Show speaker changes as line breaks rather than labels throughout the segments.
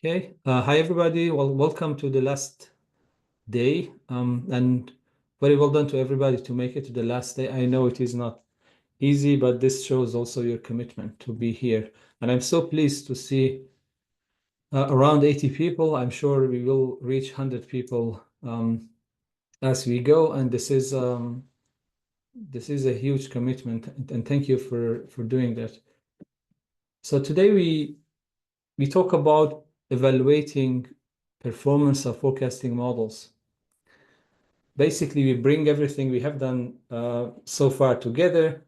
Okay. Hi, everybody. Well, welcome to the last day. And very well done to everybody to make it to the last day. I know it is not easy, but this shows also your commitment to be here. And I'm so pleased to see around 80 people. I'm sure we will reach 100 people as we go. And this is a huge commitment. And thank you for doing that. So today we talk about evaluating performance of forecasting models. Basically, we bring everything we have done so far together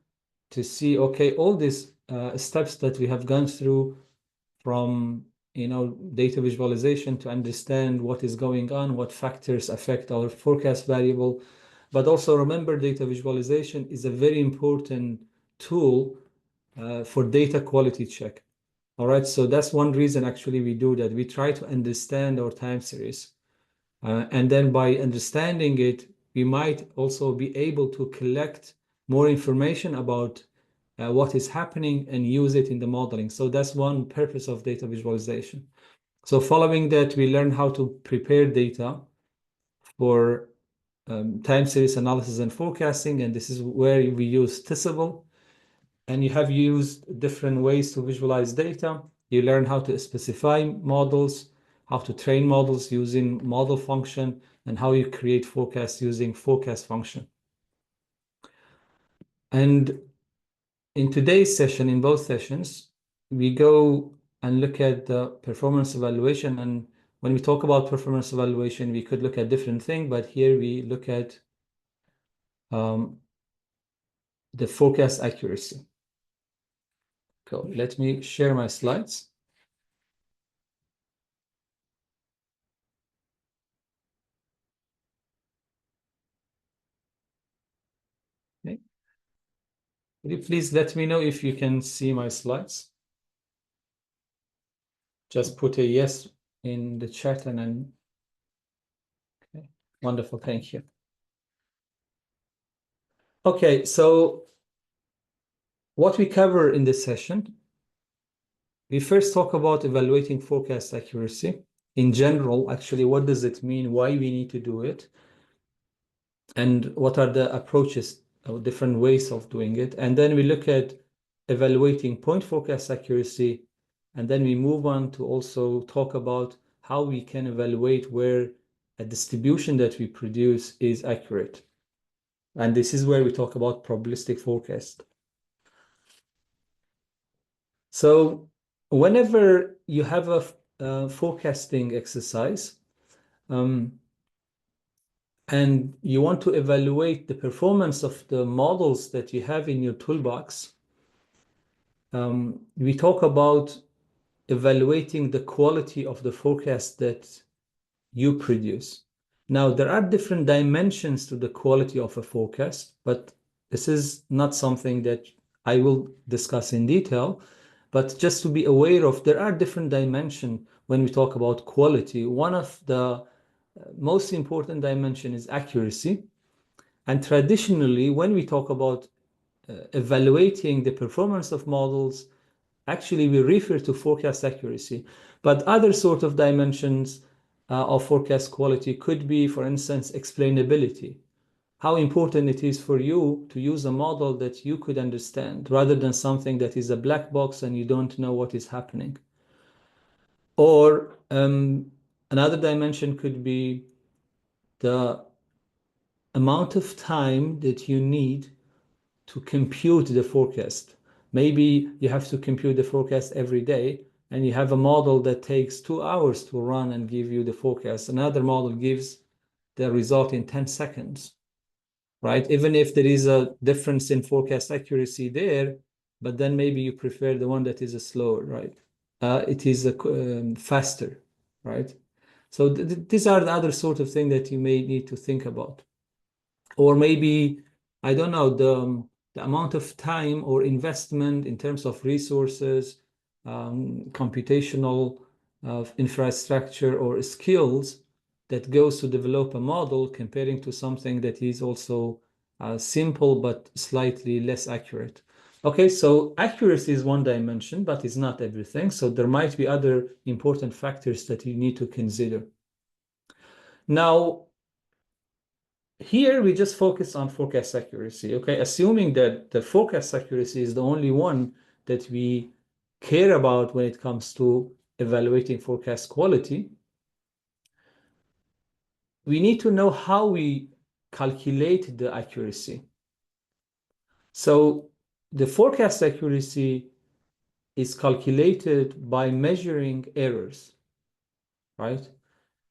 to see, okay, all these steps that we have gone through from data visualization to understand what is going on, what factors affect our forecast variable. But also remember, data visualization is a very important tool for data quality check. All right, so that's one reason actually we do that. We try to understand our time series. And then by understanding it, we might also be able to collect more information about what is happening and use it in the modeling. So that's one purpose of data visualization. So following that, we learn how to prepare data for time series analysis and forecasting. And this is where we use Testable. And you have used different ways to visualize data. You learn how to specify models, how to train models using model function, and how you create forecasts using forecast function. And in today's session, in both sessions, we go and look at the performance evaluation. And when we talk about performance evaluation, we could look at different things, but here we look at the forecast accuracy. Cool. Let me share my slides. Okay. Could you please let me know if you can see my slides? Just put a yes in the chat and then, okay, wonderful, thank you. Okay, so what we cover in this session, we first talk about evaluating forecast accuracy. In general, actually, what does it mean? Why we need to do it? And what are the approaches or different ways of doing it? And then we look at evaluating point forecast accuracy. And then we move on to also talk about how we can evaluate where a distribution that we produce is accurate. And this is where we talk about probabilistic forecast. So whenever you have a forecasting exercise, and you want to evaluate the performance of the models that you have in your toolbox, we talk about evaluating the quality of the forecast that you produce. Now, there are different dimensions to the quality of a forecast, but this is not something that I will discuss in detail. But just to be aware of, there are different dimensions when we talk about quality. One of the most important dimension is accuracy. And traditionally, when we talk about evaluating the performance of models, actually we refer to forecast accuracy. But other sort of dimensions of forecast quality could be, for instance, explainability. How important it is for you to use a model that you could understand rather than something that is a black box and you don't know what is happening. Or another dimension could be the amount of time that you need to compute the forecast. Maybe you have to compute the forecast every day, and you have a model that takes 2 hours to run and give you the forecast. Another model gives the result in 10 seconds, right? Even if there is a difference in forecast accuracy there, but then maybe you prefer the one that is slower, right? It is faster, right? So these are the other sort of thing that you may need to think about. Or maybe, I don't know, the amount of time or investment in terms of resources, computational infrastructure or skills that goes to develop a model comparing to something that is also simple but slightly less accurate. Okay, so accuracy is one dimension, but it's not everything. So there might be other important factors that you need to consider. Now, here we just focus on forecast accuracy, okay? Assuming that the forecast accuracy is the only one that we care about when it comes to evaluating forecast quality, we need to know how we calculate the accuracy. So the forecast accuracy is calculated by measuring errors, right?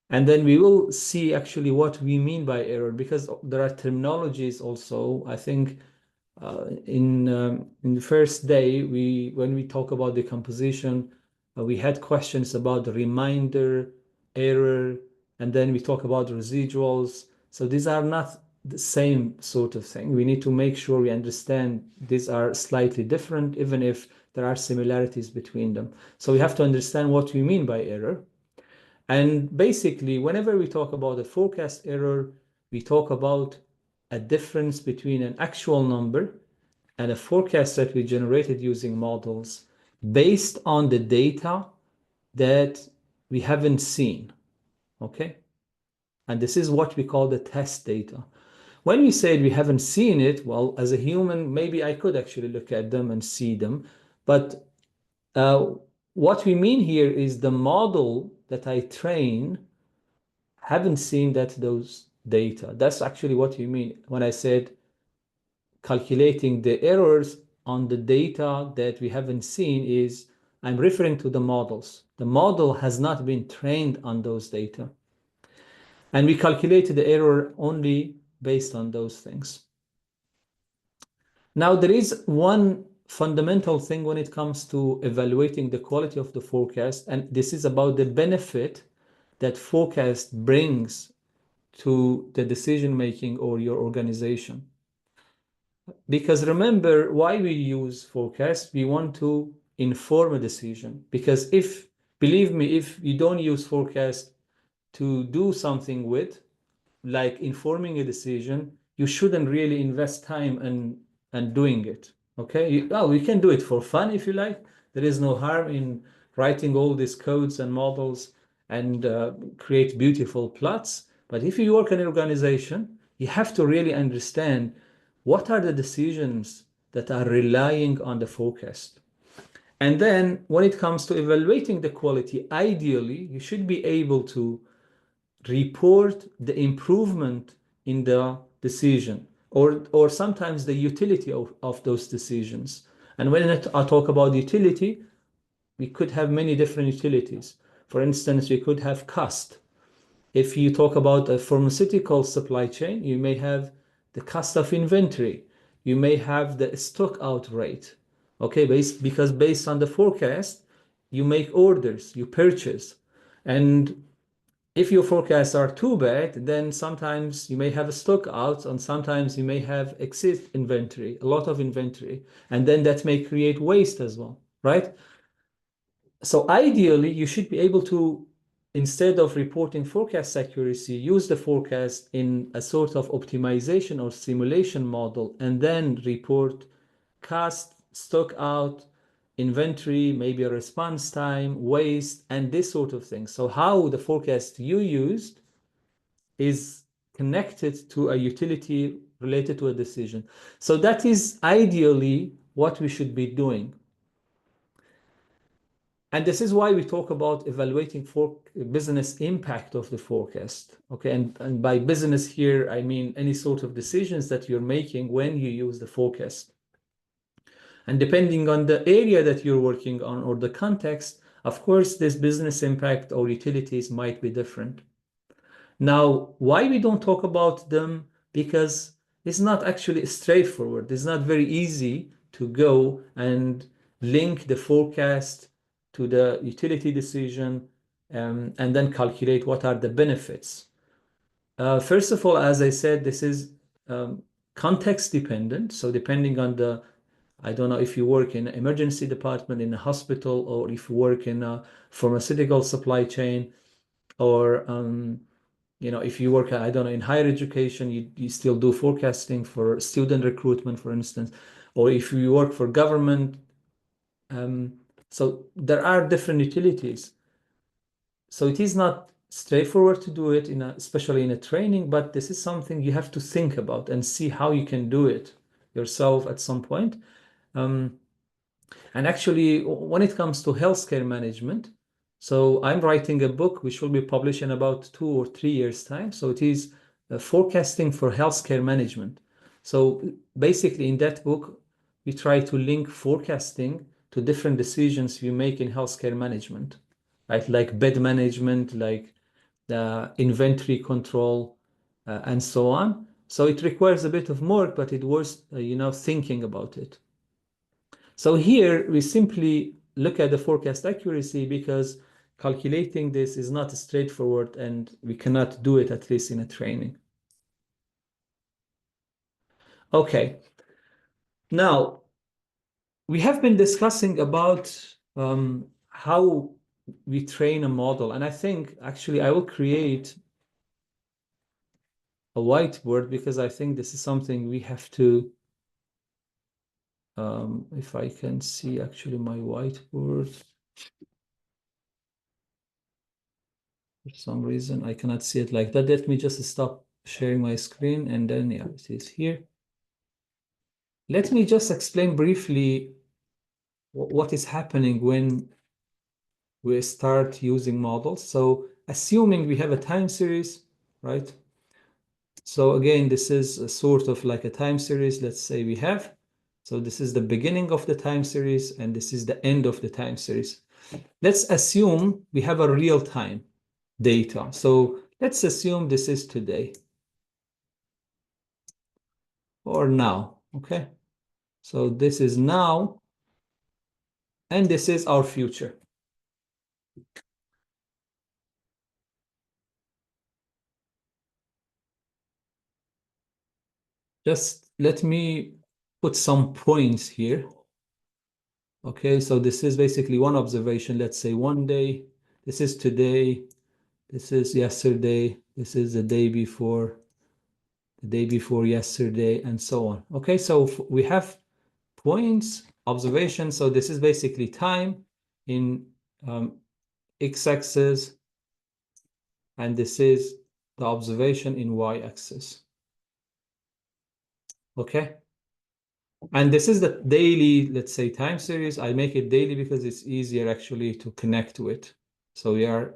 And then we will see actually what we mean by error, because there are terminologies also. I think in the first day, when we talk about decomposition, we had questions about the reminder, error, and then we talk about residuals. So these are not the same sort of thing. We need to make sure we understand these are slightly different, even if there are similarities between them. So we have to understand what we mean by error. And basically, whenever we talk about a forecast error, we talk about a difference between an actual number and a forecast that we generated using models based on the data that we haven't seen, okay? And this is what we call the test data. When we said we haven't seen it, well, as a human, maybe I could actually look at them and see them, but uh, what we mean here is the model that I train haven't seen those data. That's actually what we mean when I said calculating the errors on the data that we haven't seen is I'm referring to the models. The model has not been trained on those data. And we calculated the error only based on those things. Now, there is one fundamental thing when it comes to evaluating the quality of the forecast, and this is about the benefit that forecast brings to the decision making or your organization. Because remember why we use forecast, we want to inform a decision. Because believe me, if you don't use forecast to do something with, like informing a decision, you shouldn't really invest time and doing it. Okay? We can do it for fun if you like. There is no harm in writing all these codes and models and create beautiful plots. But if you work in an organization, you have to really understand what are the decisions that are relying on the forecast. And then when it comes to evaluating the quality, ideally, you should be able to report the improvement in the decision or sometimes the utility of those decisions. And when I talk about utility, we could have many different utilities. For instance, we could have cost. If you talk about a pharmaceutical supply chain, you may have the cost of inventory. You may have the stock out rate. Okay, because based on the forecast, you make orders, you purchase. And if your forecasts are too bad, then sometimes you may have a stock out and sometimes you may have excess inventory, a lot of inventory, and then that may create waste as well, right? So ideally, you should be able to, instead of reporting forecast accuracy, use the forecast in a sort of optimization or simulation model and then report cost, stock out, inventory, maybe a response time, waste, and this sort of thing. So how the forecast you used is connected to a utility related to a decision. So that is ideally what we should be doing. And this is why we talk about evaluating for business impact of the forecast. Okay, and by business here, I mean any sort of decisions that you're making when you use the forecast. And depending on the area that you're working on or the context, of course, this business impact or utilities might be different. Now, why we don't talk about them? Because it's not actually straightforward. It's not very easy to go and link the forecast to the utility decision and then calculate what are the benefits. First of all, as I said, this is context dependent. So depending on I don't know if you work in an emergency department in a hospital or if you work in a pharmaceutical supply chain or if you work, I don't know, in higher education, you still do forecasting for student recruitment, for instance, or if you work for government. So there are different utilities. So it is not straightforward to do it, especially in a training, but this is something you have to think about and see how you can do it yourself at some point. And actually, when it comes to healthcare management, so I'm writing a book which will be published in about 2 or 3 years' time. So it is forecasting for healthcare management. So basically, in that book, we try to link forecasting to different decisions you make in healthcare management, right? Like bed management, like the inventory control, and so on. So it requires a bit of work, but it was, thinking about it. So here we simply look at the forecast accuracy because calculating this is not straightforward and we cannot do it, at least in a training. Okay. Now, we have been discussing about how we train a model. And I think actually I will create a whiteboard because I think this is something we have to, if I can see actually my whiteboard. For some reason, I cannot see it like that. Let me just stop sharing my screen and then, yeah, it is here. Let me just explain briefly what is happening when we start using models. So assuming we have a time series, right? So again, this is a sort of like a time series. Let's say we have. So this is the beginning of the time series and this is the end of the time series. Let's assume we have a real time data. So let's assume this is today or now, okay? So this is now, and this is our future. Just let me put some points here. Okay, so this is basically one observation. Let's say one day, this is today, this is yesterday, this is the day before yesterday, and so on. Okay, so we have points, observation. So this is basically time in x-axis, and this is the observation in y-axis. Okay. And this is the daily, let's say, time series. I make it daily because it's easier actually to connect to it. So we are,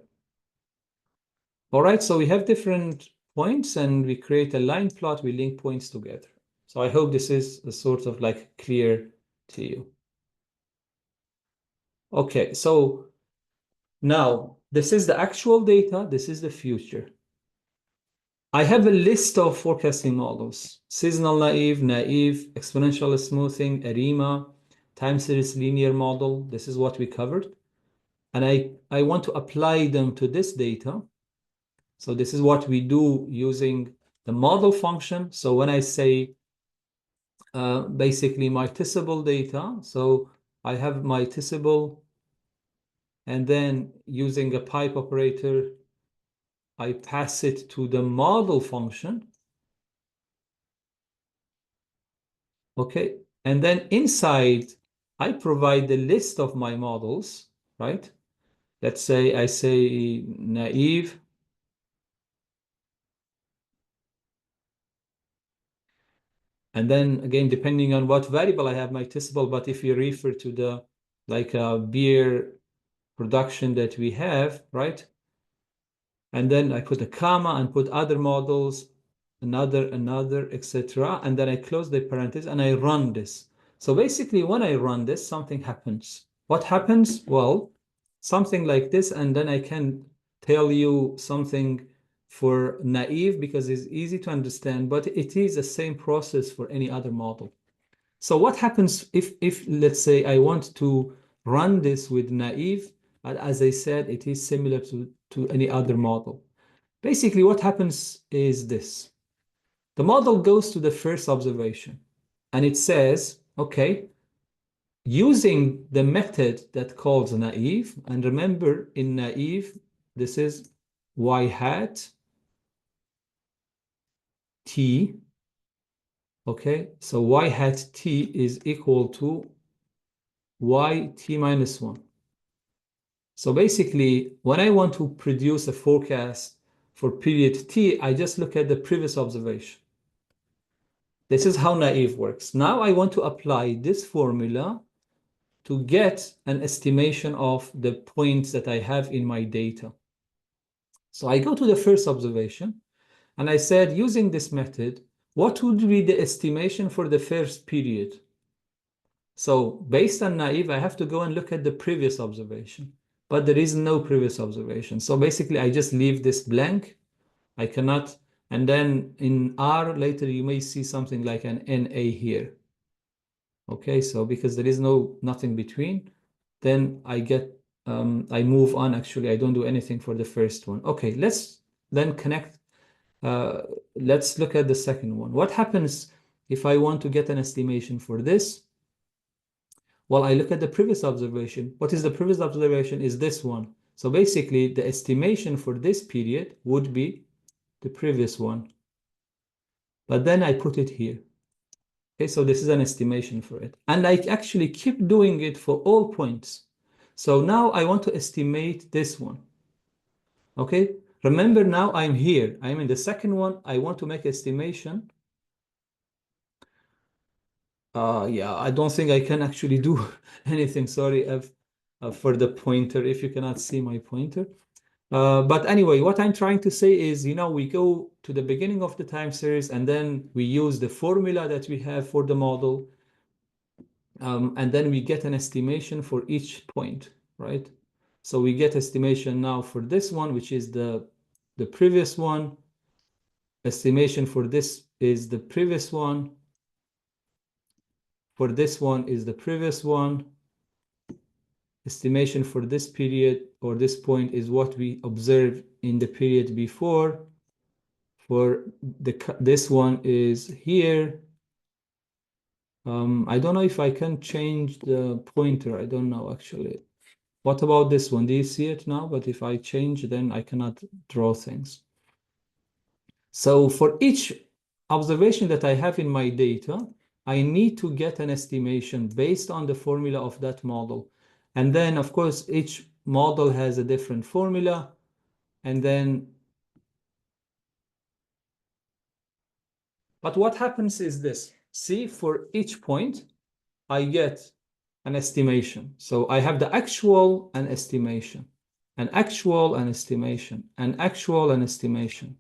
all right, so we have different points and we create a line plot, we link points together. So I hope this is a sort of like clear to you. Okay, so now this is the actual data, this is the future. I have a list of forecasting models: seasonal naive, naive, exponential smoothing, ARIMA, time series linear model. This is what we covered. And I want to apply them to this data. So this is what we do using the model function. So when I say basically my testable data, so I have my testable, and then using a pipe operator, I pass it to the model function. Okay, and then inside, I provide the list of my models, right? Let's say I say naive. And then again, depending on what variable I have my testable, but if you refer to the like beer production that we have, right? And then I put a comma and put other models, another, etc. And then I close the parenthesis and I run this. So basically, when I run this, something happens. What happens? Well, something like this, and then I can tell you something for naive because it's easy to understand, but it is the same process for any other model. So what happens if let's say I want to run this with naive, but as I said, it is similar to any other model. Basically, what happens is this. The model goes to the first observation and it says, okay, using the method that calls naive, and remember in naive, this is y hat t, Okay, so y hat t is equal to yt minus 1. So basically, when I want to produce a forecast for period t, I just look at the previous observation. This is how naive works. Now I want to apply this formula to get an estimation of the points that I have in my data. So I go to the first observation, and I said, using this method, what would be the estimation for the first period? So based on naive, I have to go and look at the previous observation, but there is no previous observation. So basically, I just leave this blank. I cannot, and then in R later, you may see something like an NA here. Okay, so because there is nothing between, then I move on. Actually, I don't do anything for the first one. Okay, let's then connect. Let's look at the second one. What happens if I want to get an estimation for this? Well, I look at the previous observation. What is the previous observation is this one. So basically, the estimation for this period would be the previous one. But then I put it here. Okay, so this is an estimation for it. And I actually keep doing it for all points. So now I want to estimate this one. Okay, remember now I'm here. I'm in the second one. I want to make estimation. Yeah, I don't think I can actually do anything. Sorry for the pointer, if you cannot see my pointer. But anyway, what I'm trying to say is, we go to the beginning of the time series and then we use the formula that we have for the model. And then we get an estimation for each point, right? So we get estimation now for this one, which is the previous one. Estimation for this is the previous one. For this one is the previous one. Estimation for this period or this point is what we observed in the period before. For this one is here. I don't know if I can change the pointer. I don't know actually. What about this one? Do you see it now? But if I change, then I cannot draw things. So for each observation that I have in my data, I need to get an estimation based on the formula of that model. And then, of course, each model has a different formula. And then, but what happens is this. See, for each point, I get an estimation. So I have the actual and estimation, an actual and estimation, an actual and estimation,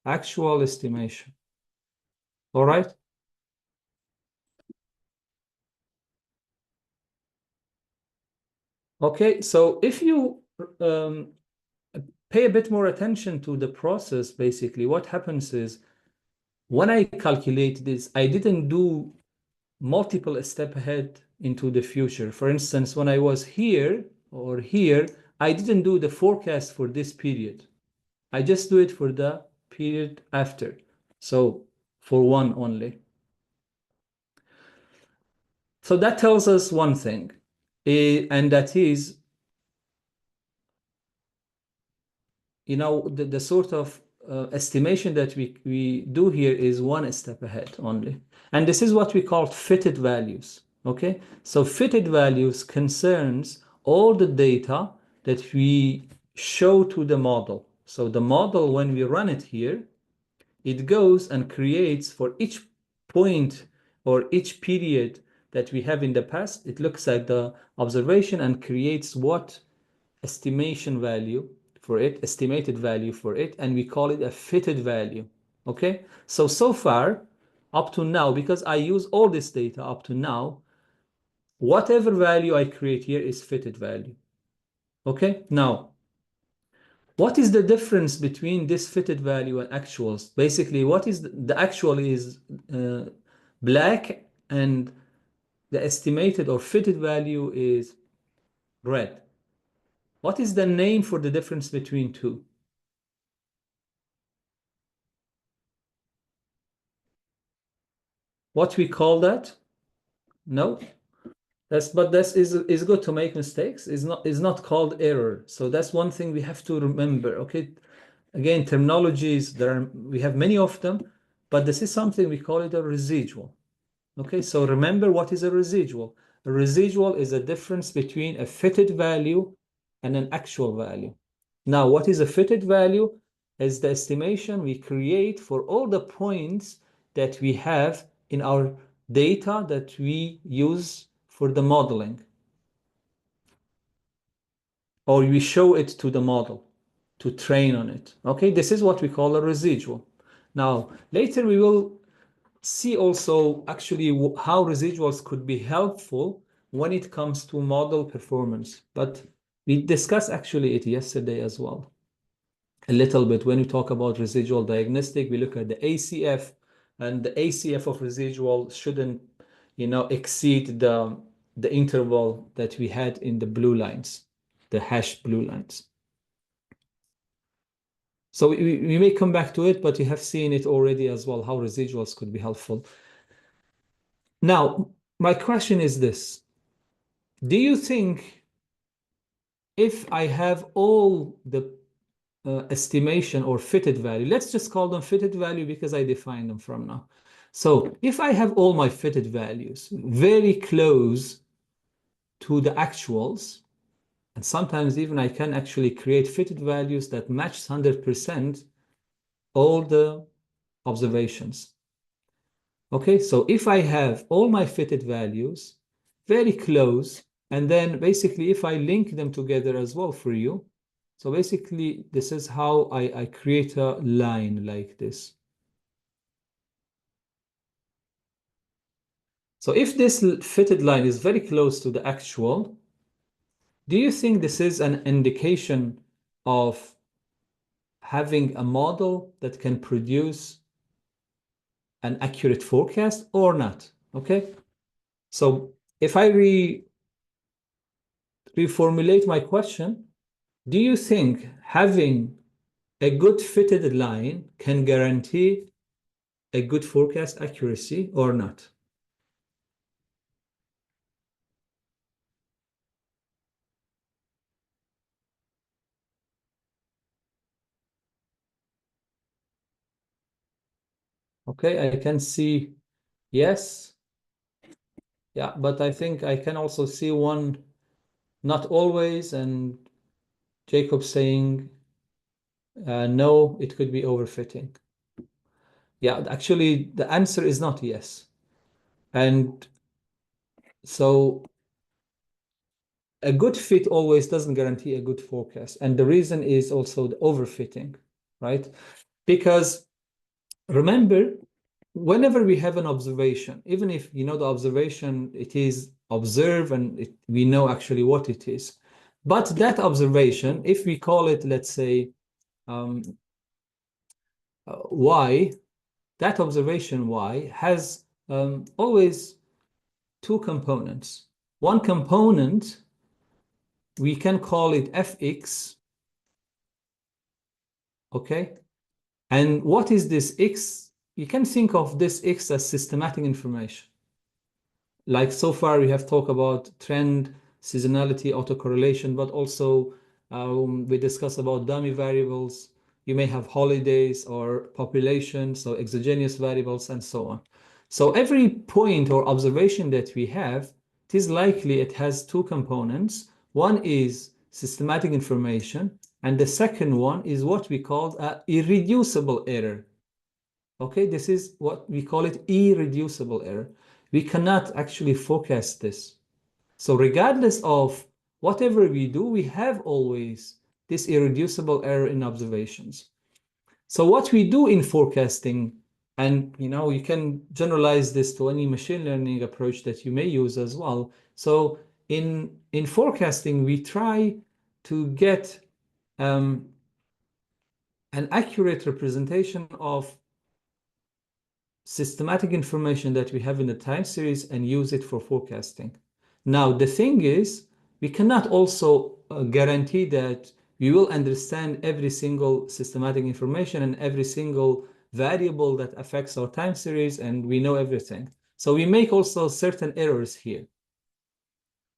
actual estimation. All right? Okay, so if you pay a bit more attention to the process, basically what happens is when I calculate this, I didn't do multiple step ahead into the future. For instance, when I was here or here, I didn't do the forecast for this period. I just do it for the period after. So for one only. So that tells us one thing, and that is, the sort of estimation that we do here is one step ahead only. And this is what we call fitted values. Okay, so fitted values concerns all the data that we show to the model. So the model, when we run it here, it goes and creates for each point or each period that we have in the past, it looks at the observation and creates what estimation value for it, estimated value for it, and we call it a fitted value. Okay, so far up to now, because I use all this data up to now, whatever value I create here is fitted value. Okay, now what is the difference between this fitted value and actuals? Basically, what is the actual is black, and the estimated or fitted value is red. What is the name for the difference between two? What we call that? No, but this is good to make mistakes. Is not called error. So that's one thing we have to remember. Okay, again, terminologies we have many of them, but this is something we call it a residual. Okay, so remember what is a residual. A residual is a difference between a fitted value and an actual value. Now, what is a fitted value? Is the estimation we create for all the points that we have in our data that we use for the modeling. Or we show it to the model to train on it. Okay, this is what we call a residual. Now, later we will see also actually how residuals could be helpful when it comes to model performance. But we discussed actually it yesterday as well. A little bit when we talk about residual diagnostic, we look at the ACF, and the ACF of residual shouldn't, exceed the interval that we had in the blue lines, the hashed blue lines. So we may come back to it, but you have seen it already as well, how residuals could be helpful. Now, my question is this. Do you think if I have all the estimation or fitted value, let's just call them fitted value because I define them from now. So if I have all my fitted values very close to the actuals, and sometimes even I can actually create fitted values that match 100% all the observations. Okay, so if I have all my fitted values very close, and then basically if I link them together as well for you, so basically this is how I create a line like this. So if this fitted line is very close to the actual, do you think this is an indication of having a model that can produce an accurate forecast or not? Okay, so if I reformulate my question, do you think having a good fitted line can guarantee a good forecast accuracy or not? Okay, I can see yes. Yeah, but I think I can also see one, not always, and Jacob saying no, it could be overfitting. Yeah, actually, the answer is not yes. And so a good fit always doesn't guarantee a good forecast. And the reason is also the overfitting, right? Because remember, whenever we have an observation, even if the observation, it is observed and we know actually what it is. But that observation, if we call it, let's say, Y, that observation Y has always two components. One component, we can call it Fx, okay? And what is this X? You can think of this X as systematic information. Like so far we have talked about trend, seasonality, autocorrelation, but also we discussed about dummy variables. You may have holidays or population, so exogenous variables and so on. So every point or observation that we have, it is likely it has two components. One is systematic information, and the second one is what we call an irreducible error. Okay, this is what we call it irreducible error. We cannot actually forecast this. So regardless of whatever we do, we have always this irreducible error in observations. So what we do in forecasting, and you can generalize this to any machine learning approach that you may use as well. So in forecasting, we try to get an accurate representation of systematic information that we have in the time series and use it for forecasting. Now, the thing is, we cannot also guarantee that we will understand every single systematic information and every single variable that affects our time series, and we know everything. So we make also certain errors here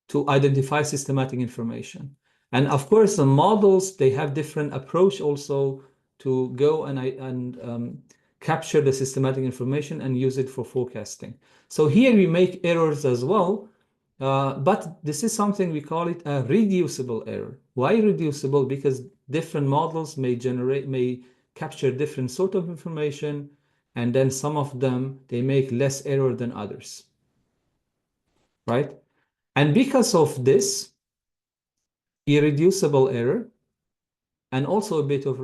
to identify systematic information. And of course, the models, they have different approach also to go and capture the systematic information and use it for forecasting. So here we make errors as well, but this is something we call it a reducible error. Why reducible? Because different models may capture different sort of information, and then some of them, they make less error than others, right? And because of this irreducible error, and also a bit of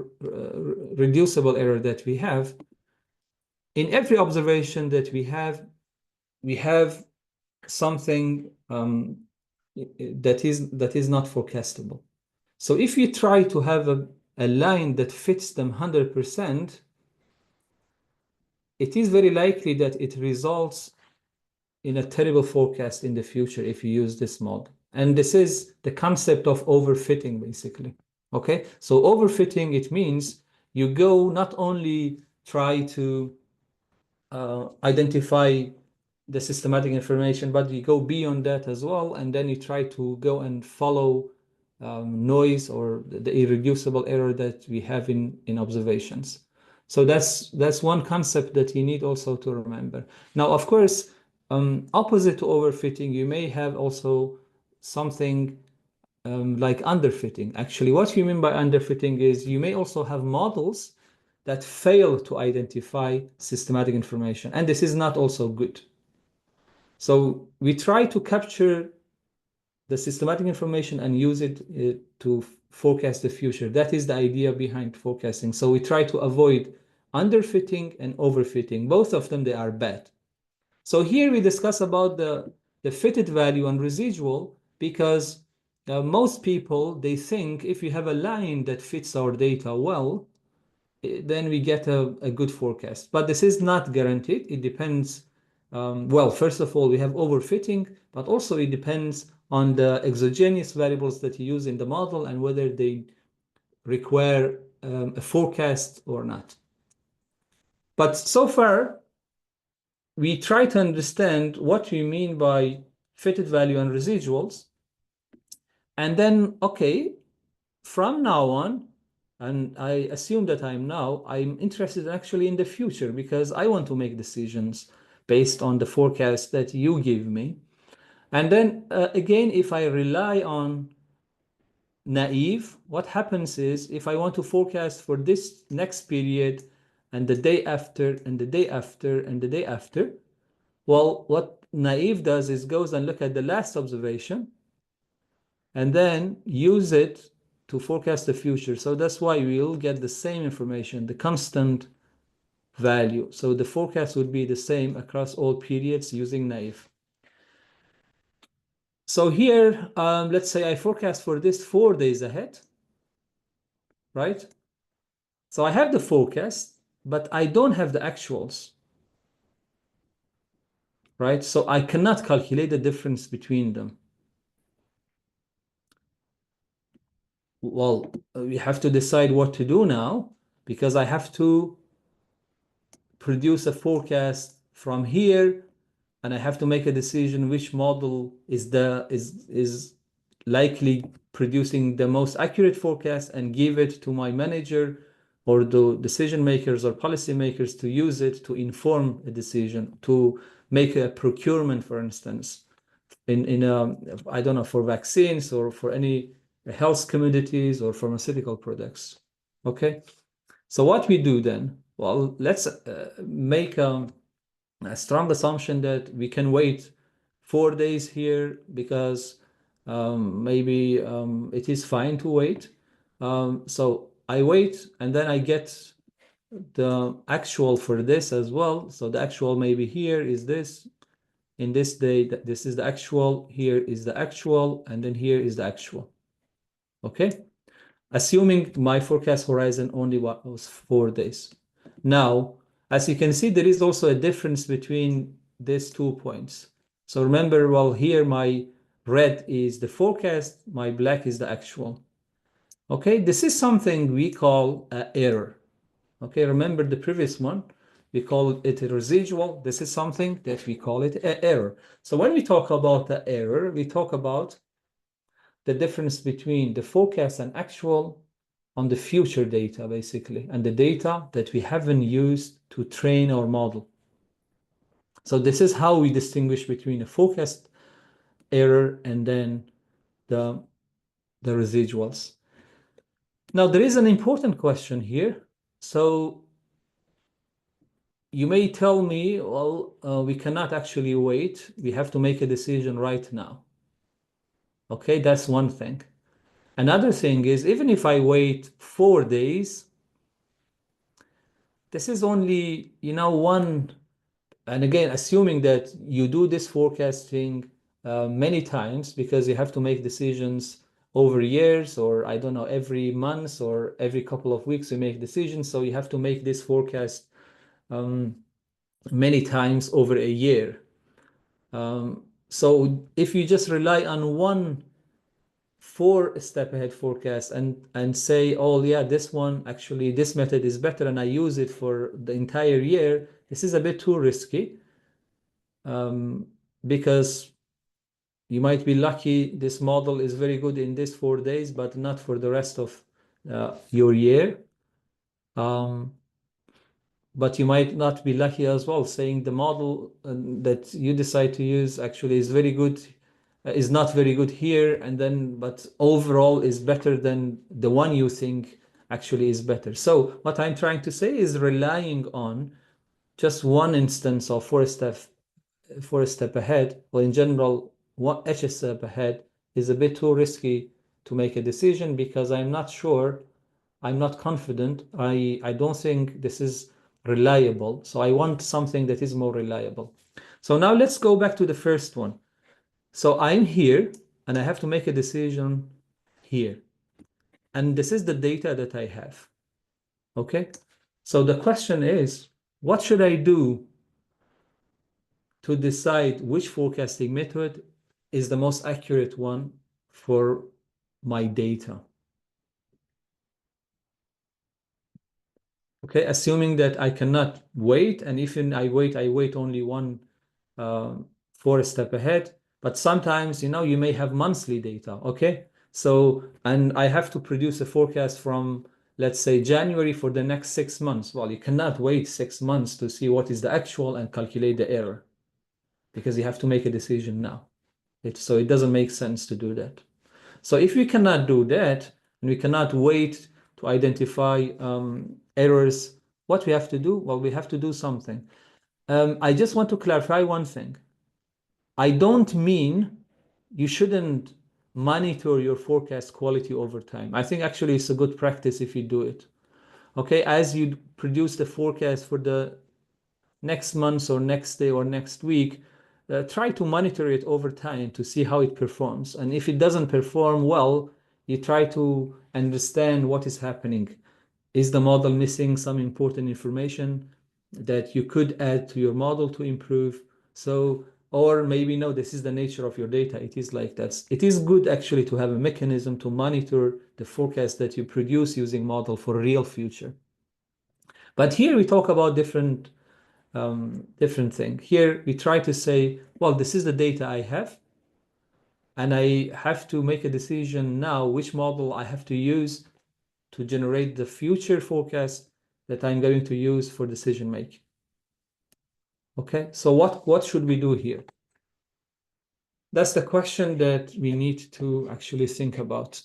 reducible error that we have, in every observation that we have something that is not forecastable. So if you try to have a line that fits them 100%, it is very likely that it results in a terrible forecast in the future if you use this model. And this is the concept of overfitting, basically. Okay, so overfitting, it means you go not only try to identify the systematic information, but you go beyond that as well, and then you try to go and follow noise or the irreducible error that we have in observations. So that's one concept that you need also to remember. Now, of course, opposite to overfitting, you may have also something like underfitting. Actually, what you mean by underfitting is you may also have models that fail to identify systematic information, and this is not also good. So we try to capture the systematic information and use it to forecast the future. That is the idea behind forecasting. So we try to avoid underfitting and overfitting. Both of them, they are bad. So here we discuss about the fitted value and residual, because most people, they think if you have a line that fits our data well, then we get a good forecast. But this is not guaranteed. It depends. Well, first of all, we have overfitting, but also it depends on the exogenous variables that you use in the model and whether they require a forecast or not. But so far, we try to understand what we mean by fitted value and residuals. And then, okay, from now on, and I assume that I'm interested actually in the future, because I want to make decisions based on the forecast that you give me. And then again, if I rely on naive, what happens is if I want to forecast for this next period and the day after and the day after and the day after, well, what naive does is goes and look at the last observation and then use it to forecast the future. So that's why we'll get the same information, the constant value. So the forecast would be the same across all periods using naive. So here, let's say I forecast for this 4 days ahead, right? So I have the forecast, but I don't have the actuals, right? So I cannot calculate the difference between them. Well, we have to decide what to do now, because I have to produce a forecast from here, and I have to make a decision which model is likely producing the most accurate forecast and give it to my manager or the decision makers or policy makers to use it to inform a decision, to make a procurement, for instance, in I don't know, for vaccines or for any health commodities or pharmaceutical products. Okay, so what we do then? Well, let's make a strong assumption that we can wait 4 days here because maybe it is fine to wait. So I wait and then I get the actual for this as well. So the actual maybe here is this. In this day, this is the actual, here is the actual, and then here is the actual. Okay? Assuming my forecast horizon only was 4 days. Now, as you can see, there is also a difference between these 2 points. So remember, well, here my red is the forecast, my black is the actual. Okay, this is something we call an error. Okay, remember the previous one, we call it a residual. This is something that we call it an error. So when we talk about the error, we talk about the difference between the forecast and actual on the future data, basically, and the data that we haven't used to train our model. So this is how we distinguish between a forecast error and then the residuals. Now, there is an important question here. So you may tell me, well, we cannot actually wait. We have to make a decision right now. Okay, that's one thing. Another thing is, even if I wait 4 days, this is only, one, and again, assuming that you do this forecasting many times, because you have to make decisions over years, or I don't know, every month or every couple of weeks you make decisions. So you have to make this forecast many times over a year. So if you just rely on one 4-step ahead forecast and say, oh yeah, this one actually, this method is better and I use it for the entire year, this is a bit too risky, because you might be lucky this model is very good in this 4 days, but not for the rest of your year. But you might not be lucky as well, saying the model that you decide to use actually is very good, is not very good here, and then but overall is better than the one you think actually is better. So what I'm trying to say is relying on just one instance of 4-step ahead, or in general, one step ahead, is a bit too risky to make a decision, because I'm not sure, I'm not confident, I don't think this is reliable. So I want something that is more reliable. So now let's go back to the first one. So I'm here and I have to make a decision here. And this is the data that I have. Okay. So the question is, what should I do to decide which forecasting method is the most accurate one for my data? Okay, assuming that I cannot wait, and if I wait only one 4-step ahead. But sometimes, you may have monthly data. Okay, so and I have to produce a forecast from, let's say, January for the next 6 months. Well, you cannot wait 6 months to see what is the actual and calculate the error, because you have to make a decision now. So it doesn't make sense to do that. So if we cannot do that, and we cannot wait to identify errors, what we have to do? Well, we have to do something. I just want to clarify one thing. I don't mean you shouldn't monitor your forecast quality over time. I think actually it's a good practice if you do it. Okay, as you produce the forecast for the next month or next day or next week, try to monitor it over time to see how it performs. And if it doesn't perform well, you try to understand what is happening. Is the model missing some important information that you could add to your model to improve? So, or maybe no, this is the nature of your data. It is like that. It is good actually to have a mechanism to monitor the forecast that you produce using model for real future. But here we talk about different thing. Here we try to say, well, this is the data I have, and I have to make a decision now which model I have to use to generate the future forecast that I'm going to use for decision making. Okay, so what should we do here? That's the question that we need to actually think about.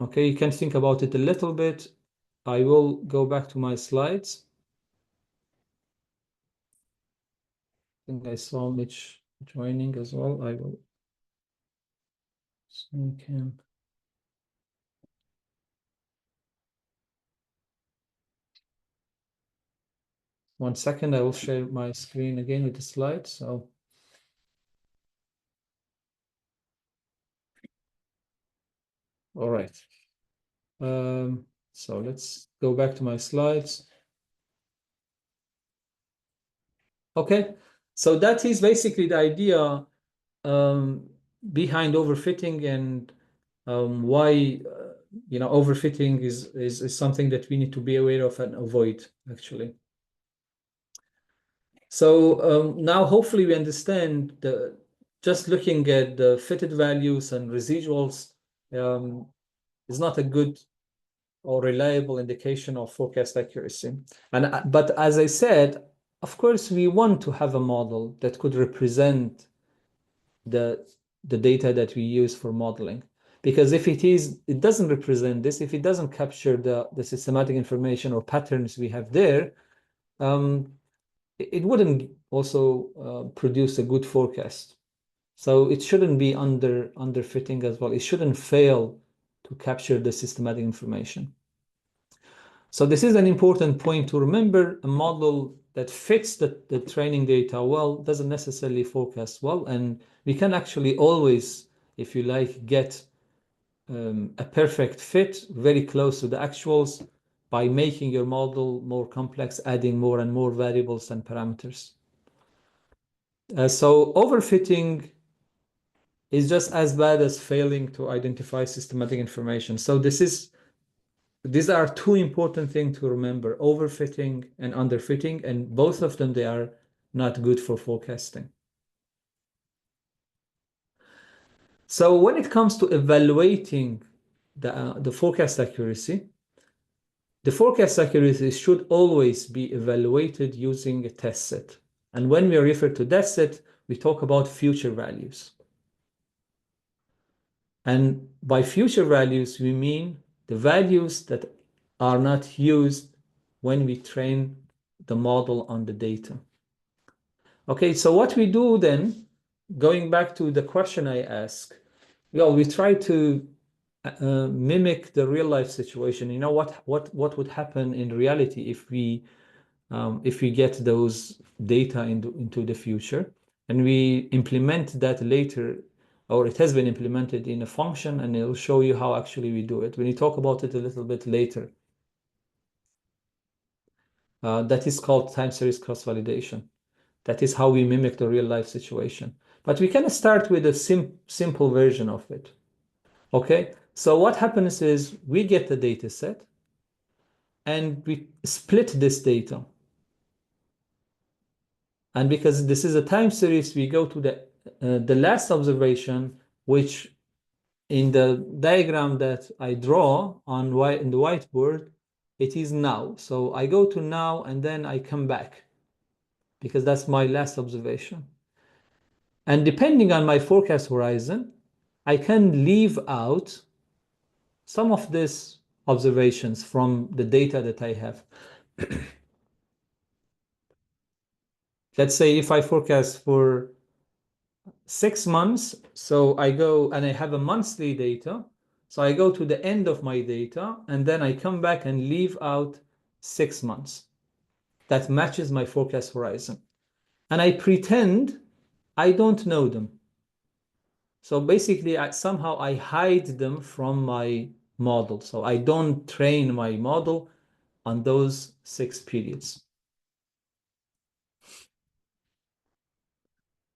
Okay, you can think about it a little bit. I will go back to my slides. I think I saw Mitch joining as well. I will sync him. One second, I will share my screen again with the slides. So, all right. So let's go back to my slides. Okay, so that is basically the idea behind overfitting, and why overfitting is something that we need to be aware of and avoid, actually. So now hopefully we understand just looking at the fitted values and residuals is not a good or reliable indication of forecast accuracy. But as I said, of course, we want to have a model that could represent the data that we use for modeling. Because if it doesn't represent this, if it doesn't capture the systematic information or patterns we have there, it wouldn't also produce a good forecast. So it shouldn't be underfitting as well. It shouldn't fail to capture the systematic information. So this is an important point to remember. A model that fits the training data well doesn't necessarily forecast well. And we can actually always, if you like, get a perfect fit very close to the actuals by making your model more complex, adding more and more variables and parameters. So overfitting is just as bad as failing to identify systematic information. So these are two important things to remember: overfitting and underfitting, and both of them, they are not good for forecasting. So when it comes to evaluating the forecast accuracy, the forecast accuracy should always be evaluated using a test set. And when we refer to that set, we talk about future values. And by future values, we mean the values that are not used when we train the model on the data. Okay, so what we do then, going back to the question I asked, well, we try to mimic the real life situation. You know what would happen in reality if we get those data into the future, and we implement that later, or it has been implemented in a function, and it'll show you how actually we do it when you talk about it a little bit later. That is called time series cross validation. That is how we mimic the real life situation. But we can start with a simple version of it. Okay, so what happens is we get the data set and we split this data. And because this is a time series, we go to the last observation, which in the diagram that I draw in the whiteboard, it is now. So I go to now and then I come back because that's my last observation. And depending on my forecast horizon, I can leave out some of these observations from the data that I have. Let's say if I forecast for 6 months, so I go and I have a monthly data. So I go to the end of my data and then I come back and leave out 6 months. That matches my forecast horizon. And I pretend I don't know them. So basically, somehow I hide them from my model. So I don't train my model on those 6 periods.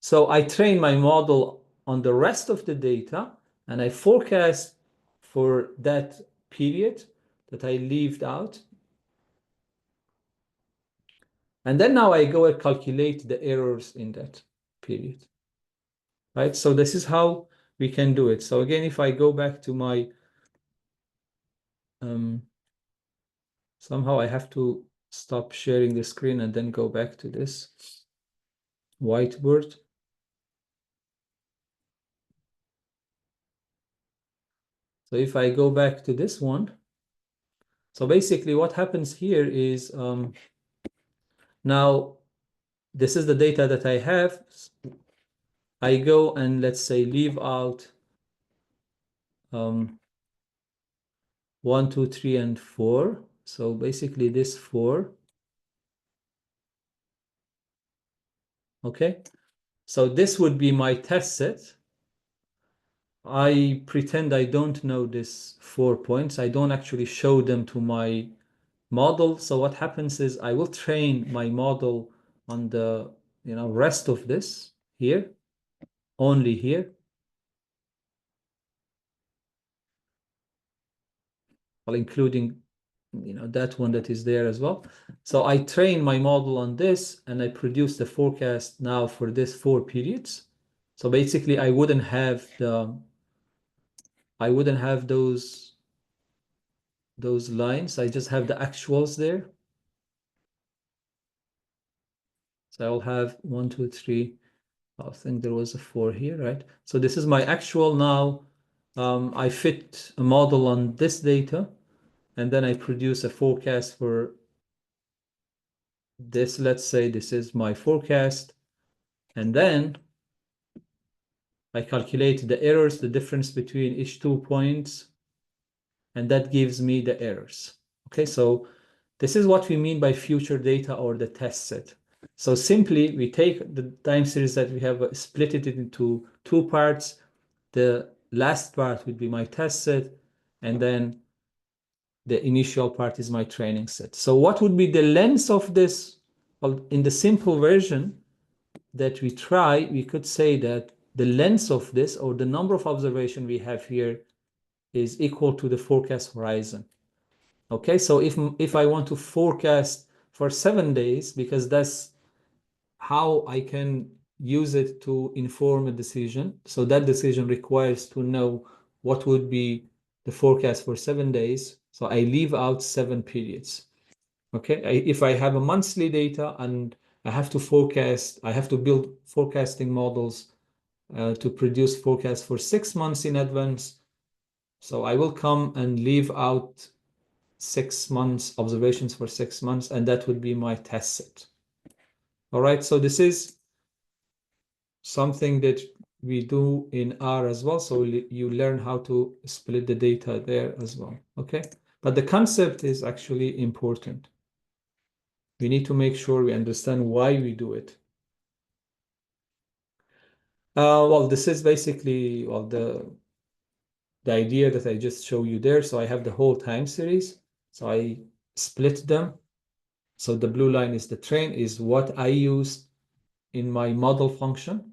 So I train my model on the rest of the data, and I forecast for that period that I left out. And then now I go and calculate the errors in that period. Right? So this is how we can do it. So again, if I go back to my, somehow I have to stop sharing the screen and then go back to this whiteboard. So if I go back to this one, so basically what happens here is now this is the data that I have. I go and let's say leave out 1, 2, 3, and 4. So basically this 4. Okay. So this would be my test set. I pretend I don't know these 4 points. I don't actually show them to my model. So what happens is I will train my model on the rest of this here, only here. Well, including that one that is there as well. So I train my model on this and I produce the forecast now for this 4 periods. So basically I wouldn't have those those lines. I just have the actuals there. So I'll have 1, 2, 3. I think there was a 4 here, right? So this is my actual now. I fit a model on this data, and then I produce a forecast for this. Let's say this is my forecast, and then I calculate the errors, the difference between each 2 points, and that gives me the errors. Okay, so this is what we mean by future data or the test set. So simply, we take the time series that we have, split it into 2 parts. The last part would be my test set, and then the initial part is my training set. So what would be the length of this? Well, in the simple version that we try, we could say that the length of this, or the number of observations we have here, is equal to the forecast horizon. Okay, so if I want to forecast for 7 days, because that's how I can use it to inform a decision. So that decision requires to know what would be the forecast for 7 days. So I leave out 7 periods. Okay, if I have a monthly data and I have to forecast, I have to build forecasting models to produce forecasts for 6 months in advance. So I will come and leave out 6 months observations for 6 months, and that would be my test set. All right, so this is something that we do in R as well. So you learn how to split the data there as well. Okay, but the concept is actually important. We need to make sure we understand why we do it. Well, this is basically, well, the idea that I just showed you there. So I have the whole time series. So I split them. So the blue line is the train, is what I use in my model function.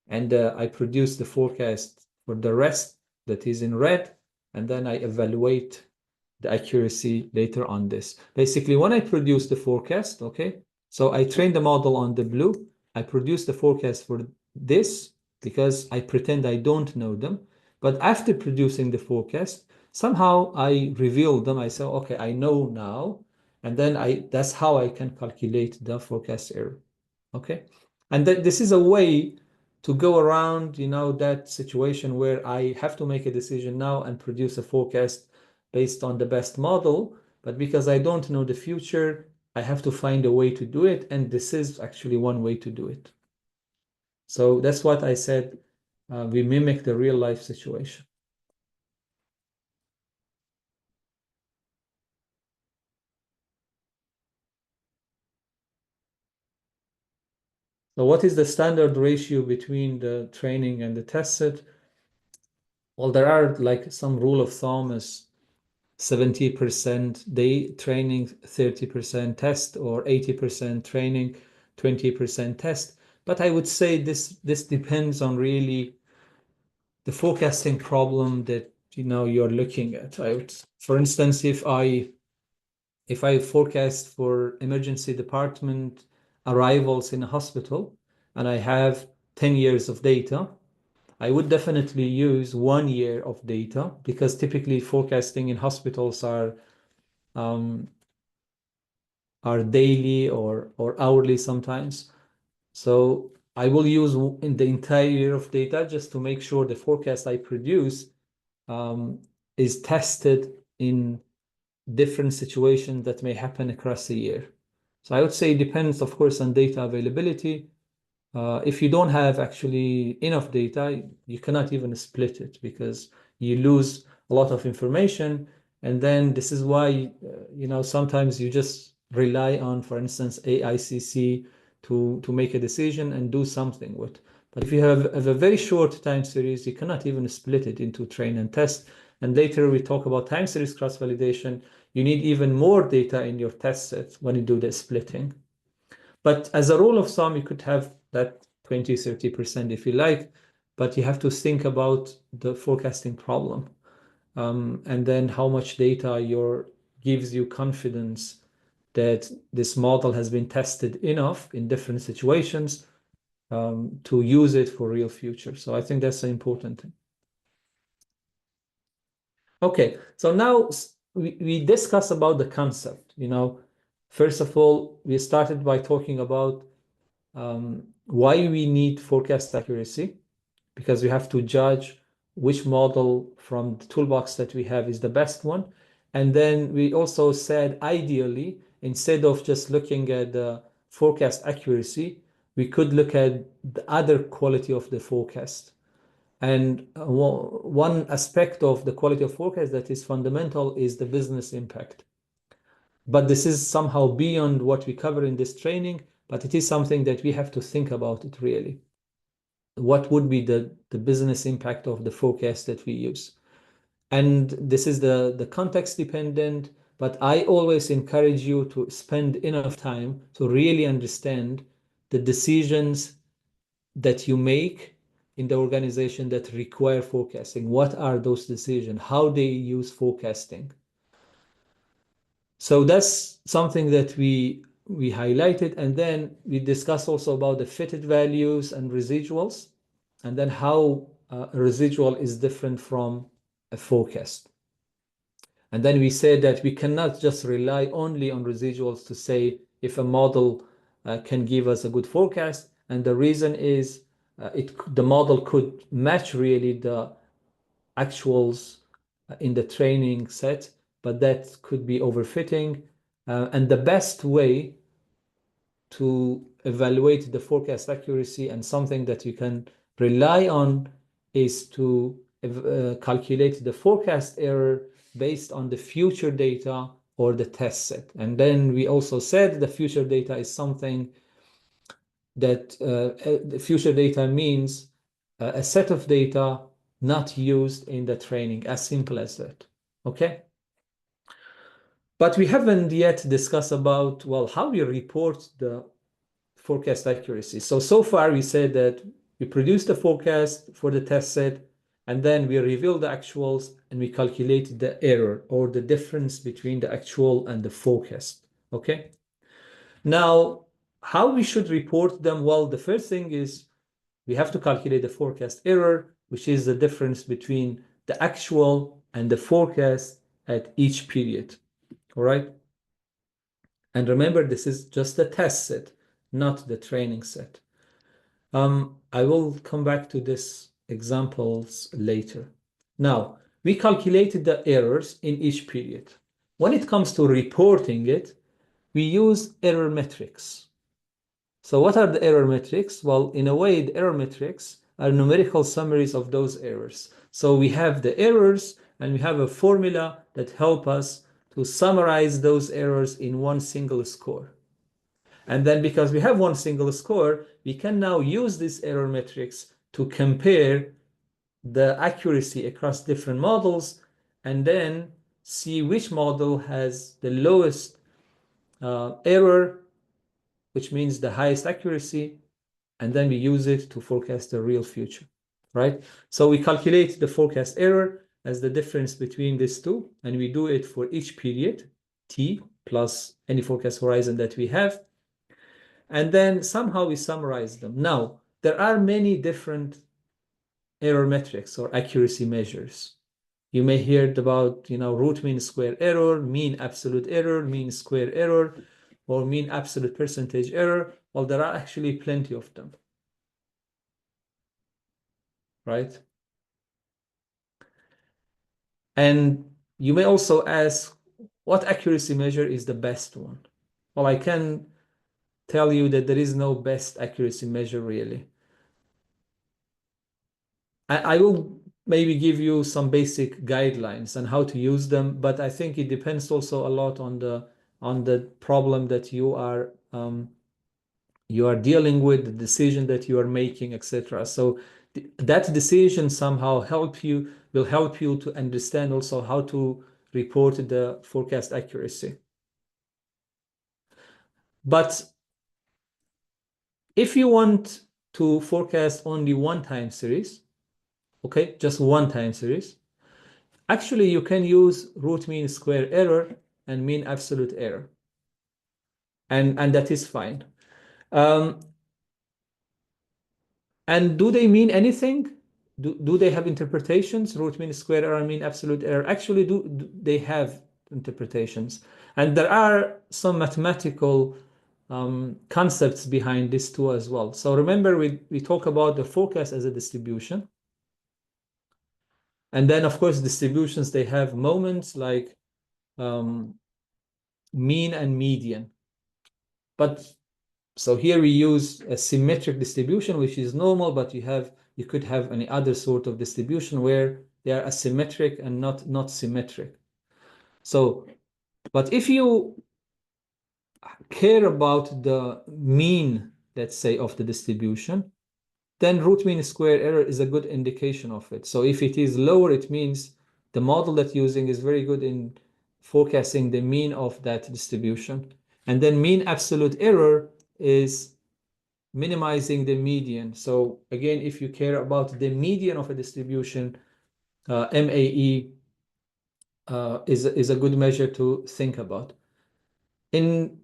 And I produce the forecast for the rest that is in red. And then I evaluate the accuracy later on this. Basically, when I produce the forecast, okay, so I train the model on the blue. I produce the forecast for this because I pretend I don't know them. But after producing the forecast, somehow I reveal them. I say, okay, I know now. And then that's how I can calculate the forecast error. Okay. And this is a way to go around, that situation where I have to make a decision now and produce a forecast based on the best model. But because I don't know the future, I have to find a way to do it. And this is actually one way to do it. So that's what I said. We mimic the real life situation. So what is the standard ratio between the training and the test set? Well, there are like some rule of thumb is 70% day training, 30% test, or 80% training, 20% test. But I would say this depends on really the forecasting problem that you're looking at. For instance, if I forecast for emergency department arrivals in a hospital and I have 10 years of data, I would definitely use 1 year of data, because typically forecasting in hospitals um, are daily or hourly sometimes. So I will use in the entire year of data just to make sure the forecast I produce is tested in different situations that may happen across a year. So I would say it depends, of course, on data availability. If you don't have actually enough data, you cannot even split it because you lose a lot of information. And then this is why, sometimes you just rely on, for instance, AICC to make a decision and do something with. But if you have a very short time series, you cannot even split it into train and test. And later we talk about time series cross-validation. You need even more data in your test set when you do the splitting. But as a rule of thumb, you could have that 20, 30% if you like, but you have to think about the forecasting problem. And then how much data gives you confidence that this model has been tested enough in different situations to use it for real future. So I think that's an important thing. Okay, so now we discuss about the concept, you know. First of all, we started by talking about why we need forecast accuracy, because we have to judge which model from the toolbox that we have is the best one. And then we also said, ideally, instead of just looking at the forecast accuracy, we could look at the other quality of the forecast. And one aspect of the quality of forecast that is fundamental is the business impact. But this is somehow beyond what we cover in this training, but it is something that we have to think about it really. What would be the business impact of the forecast that we use? And this is the context dependent, but I always encourage you to spend enough time to really understand the decisions that you make in the organization that require forecasting. What are those decisions? How they use forecasting? So that's something that we highlighted, and then we discussed also about the fitted values and residuals, and then how a residual is different from a forecast. And then we said that we cannot just rely only on residuals to say if a model can give us a good forecast. And the reason is the model could match really the actuals in the training set, but that could be overfitting. And the best way to evaluate the forecast accuracy and something that you can rely on is to calculate the forecast error based on the future data or the test set. And then we also said the future data is something that the future data means a set of data not used in the training, as simple as that. Okay? But we haven't yet discussed about, well, how we report the forecast accuracy. So far we said that we produce the forecast for the test set, and then we reveal the actuals and we calculate the error or the difference between the actual and the forecast. Okay. Now, how we should report them? Well, the first thing is we have to calculate the forecast error, which is the difference between the actual and the forecast at each period. All right. And remember, this is just the test set, not the training set. I will come back to this examples later. Now, we calculated the errors in each period. When it comes to reporting it, we use error metrics. So what are the error metrics? Well, in a way, the error metrics are numerical summaries of those errors. So we have the errors and we have a formula that help us to summarize those errors in one single score. And then because we have one single score, we can now use these error metrics to compare the accuracy across different models and then see which model has the lowest error, which means the highest accuracy, and then we use it to forecast the real future, right? So we calculate the forecast error as the difference between these two, and we do it for each period, T plus any forecast horizon that we have. And then somehow we summarize them. Now, there are many different error metrics or accuracy measures. You may hear about, root mean square error, mean absolute error, mean square error, or mean absolute percentage error. Well, there are actually plenty of them, right? And you may also ask, what accuracy measure is the best one? Well, I can tell you that there is no best accuracy measure really. I will maybe give you some basic guidelines on how to use them, but I think it depends also a lot on the problem that you are dealing with, the decision that you are making, etc. So that decision somehow will help you to understand also how to report the forecast accuracy. But if you want to forecast only one time series, okay, just one time series, actually you can use root mean square error and mean absolute error. And that is fine. And do they mean anything? Do they have interpretations, root mean square error and mean absolute error? Actually, do they have interpretations. And there are some mathematical concepts behind this too as well. So remember, we talk about the forecast as a distribution. And then, of course, distributions, they have moments like mean and median. But so here we use a symmetric distribution, which is normal, but you could have any other sort of distribution where they are asymmetric and not symmetric. So, but if you care about the mean, let's say, of the distribution, then root mean square error is a good indication of it. So if it is lower, it means the model that you're using is very good in forecasting the mean of that distribution. And then mean absolute error is minimizing the median. So again, if you care about the median of a distribution, MAE is a good measure to think about. In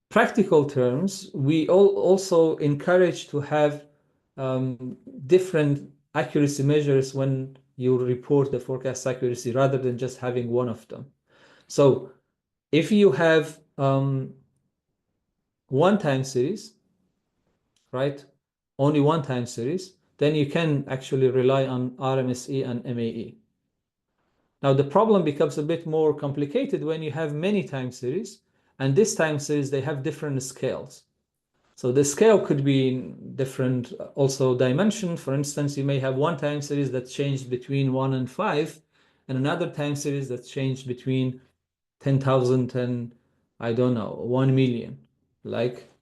practical terms, we also encourage to have different accuracy measures when you report the forecast accuracy rather than just having one of them. So if you have one time series, right? Only one time series, then you can actually rely on RMSE and MAE. Now the problem becomes a bit more complicated when you have many time series, and this time series, they have different scales. So the scale could be in different also dimension. For instance, you may have one time series that changed between 1 and 5, and another time series that changed between 10,000 and, I don't know, 1 million.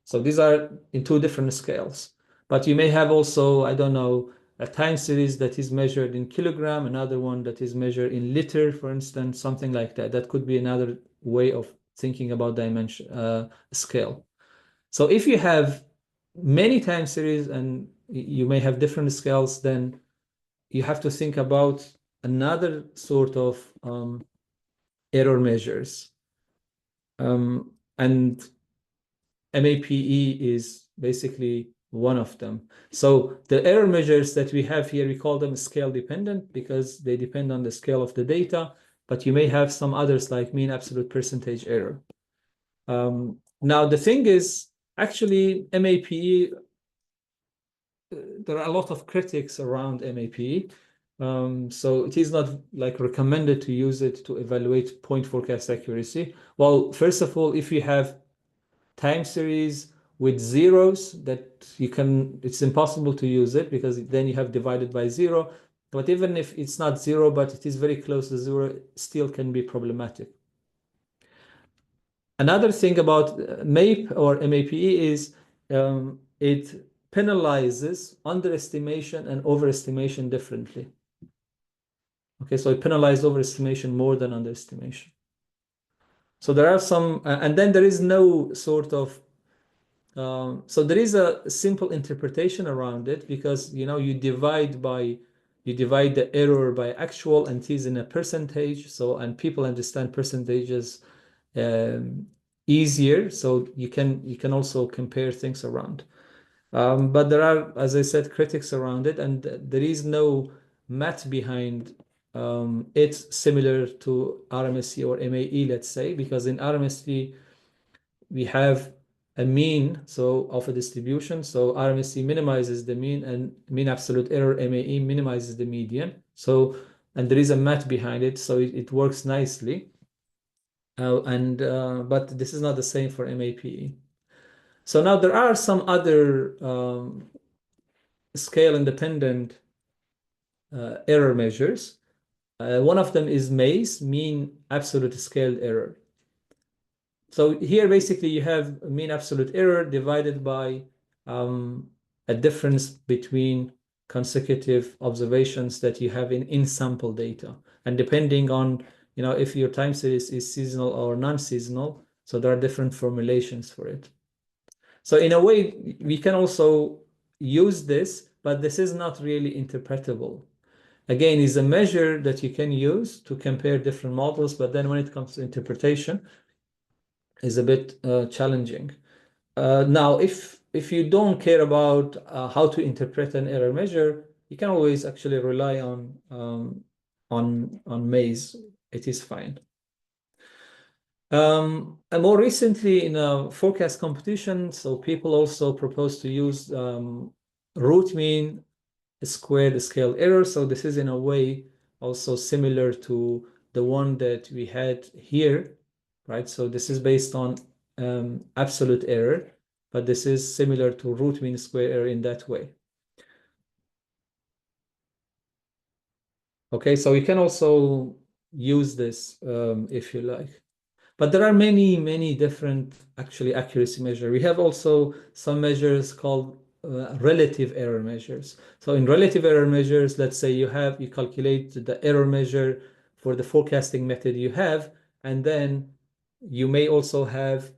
So these are in two different scales. But you may have also, I don't know, a time series that is measured in kilogram, another one that is measured in liter, for instance, something like that. That could be another way of thinking about dimension scale. So if you have many time series and you may have different scales, then you have to think about another sort of error measures. And MAPE is basically one of them. So the error measures that we have here, we call them scale dependent because they depend on the scale of the data, but you may have some others like mean absolute percentage error. Now the thing is, actually MAPE, there are a lot of critics around MAPE. So it is not like recommended to use it to evaluate point forecast accuracy. Well, first of all, if you have time series with zeros, that it's impossible to use it because then you have divided by 0. But even if it's not 0, but it is very close to 0, it still can be problematic. Another thing about MAPE or MAPE is it penalizes underestimation and overestimation differently. Okay, so it penalizes overestimation more than underestimation. So there are some, and then there is no sort of, so there is a simple interpretation around it because you divide the error by actual and it is in a percentage. So and people understand percentages easier, so you can also compare things around. But there are, as I said, critics around it, and there is no math behind it similar to RMSE or MAE, let's say, because in RMSE we have a mean of a distribution. So RMSE minimizes the mean and mean absolute error, MAE minimizes the median. So and there is a math behind it, so it works nicely. But this is not the same for MAPE. So now there are some other scale independent error measures. One of them is MACE, mean absolute scaled error. So here basically you have mean absolute error divided by a difference between consecutive observations that you have in sample data. And depending on if your time series is seasonal or non-seasonal, so there are different formulations for it. So in a way, we can also use this, but this is not really interpretable. Again, it's a measure that you can use to compare different models, but then when it comes to interpretation, is a bit challenging. Now, if you don't care about how to interpret an error measure, you can always actually rely on maze. It is fine. And more recently in a forecast competition, so people also propose to use root mean squared scale error. So this is in a way also similar to the one that we had here, right? So this is based on absolute error, but this is similar to root mean square error in that way. Okay, so you can also use this if you like. But there are many, many different actually accuracy measures. We have also some measures called relative error measures. So in relative error measures, let's say you calculate the error measure for the forecasting method you have, and then you may also have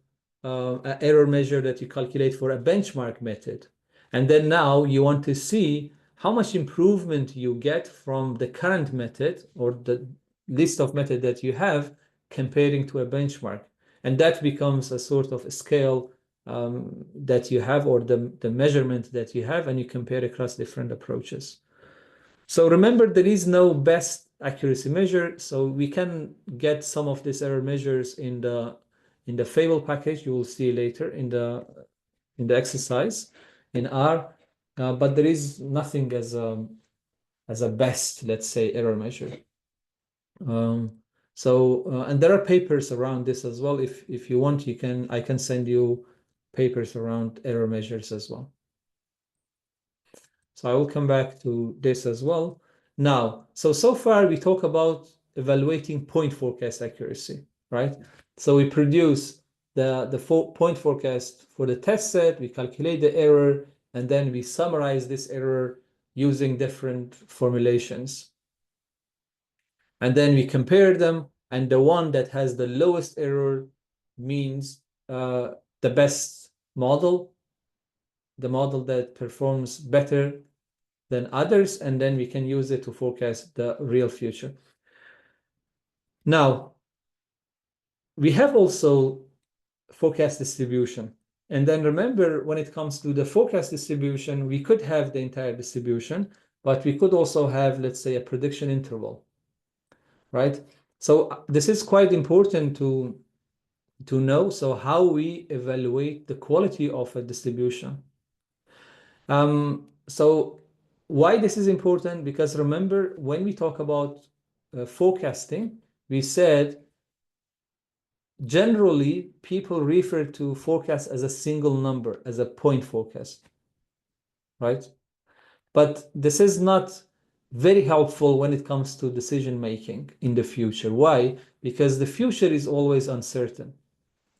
an error measure that you calculate for a benchmark method. And then now you want to see how much improvement you get from the current method or the list of method that you have comparing to a benchmark. And that becomes a sort of a scale that you have or the measurement that you have, and you compare across different approaches. So remember, there is no best accuracy measure. So we can get some of these error measures in the Fable package. You will see later in the exercise in R, but there is nothing as a best, let's say, error measure. And there are papers around this as well. If you want, I can send you papers around error measures as well. So I will come back to this as well. Now, so far we talk about evaluating point forecast accuracy, right? So we produce the point forecast for the test set, we calculate the error, and then we summarize this error using different formulations. And then we compare them, and the one that has the lowest error means the best model, the model that performs better than others, and then we can use it to forecast the real future. Now, we have also forecast distribution. And then remember, when it comes to the forecast distribution, we could have the entire distribution, but we could also have, let's say, a prediction interval, right? So this is quite important to know. So how we evaluate the quality of a distribution. So why this is important? Because remember, when we talk about forecasting, we said generally people refer to forecast as a single number, as a point forecast, right? But this is not very helpful when it comes to decision making in the future. Why? Because the future is always uncertain.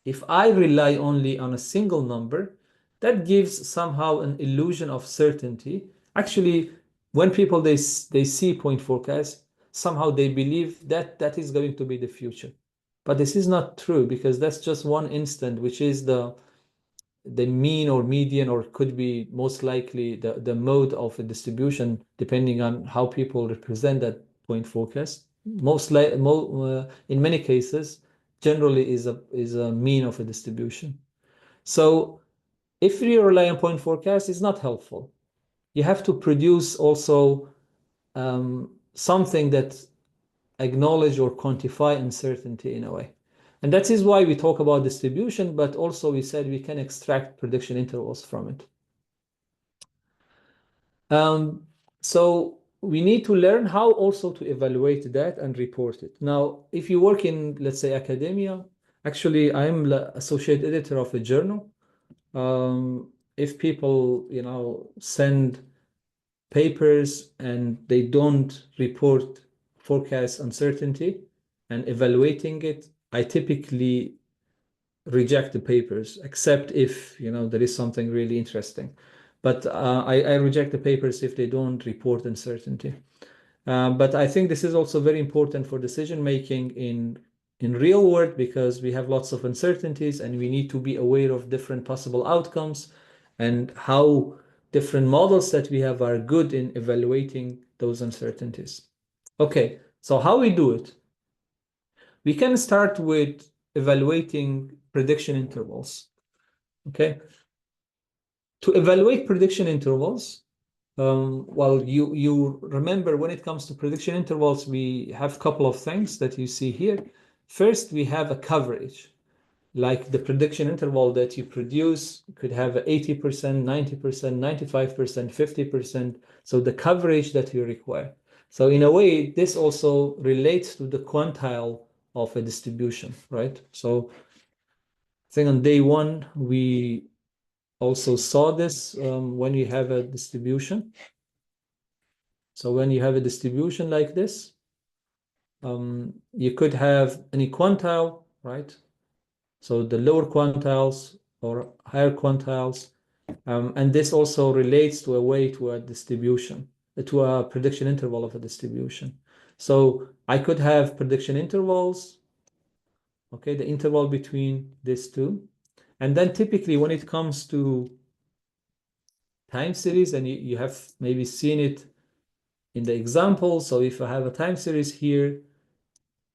If I rely only on a single number, that gives somehow an illusion of certainty. Actually, when people they see point forecast, somehow they believe that that is going to be the future. But this is not true, because that's just one instant, which is the mean or median, or could be most likely the mode of a distribution, depending on how people represent that point forecast. In many cases, generally is a mean of a distribution. So if you rely on point forecast, it's not helpful. You have to produce also something that acknowledge or quantify uncertainty in a way. And that is why we talk about distribution, but also we said we can extract prediction intervals from it. So we need to learn how also to evaluate that and report it. Now, if you work in, let's say, academia, actually, I'm the associate editor of a journal. If people, send papers and they don't report forecast uncertainty and evaluating it, I typically reject the papers, except if there is something really interesting. But I reject the papers if they don't report uncertainty. But I think this is also very important for decision making in real world, because we have lots of uncertainties and we need to be aware of different possible outcomes and how different models that we have are good in evaluating those uncertainties. Okay, so how we do it? We can start with evaluating prediction intervals. Okay. To evaluate prediction intervals, well, you remember when it comes to prediction intervals, we have a couple of things that you see here. First, we have a coverage. Like the prediction interval that you produce could have 80%, 90%, 95%, 50%. So the coverage that you require. So in a way, this also relates to the quantile of a distribution, right? So I think on day one, we also saw this when you have a distribution. So when you have a distribution like this, you could have any quantile, right? So the lower quantiles or higher quantiles. And this also relates to a way to a distribution, to a prediction interval of a distribution. So I could have prediction intervals, okay, the interval between these two. And then typically when it comes to time series, and you have maybe seen it in the example. So if I have a time series here,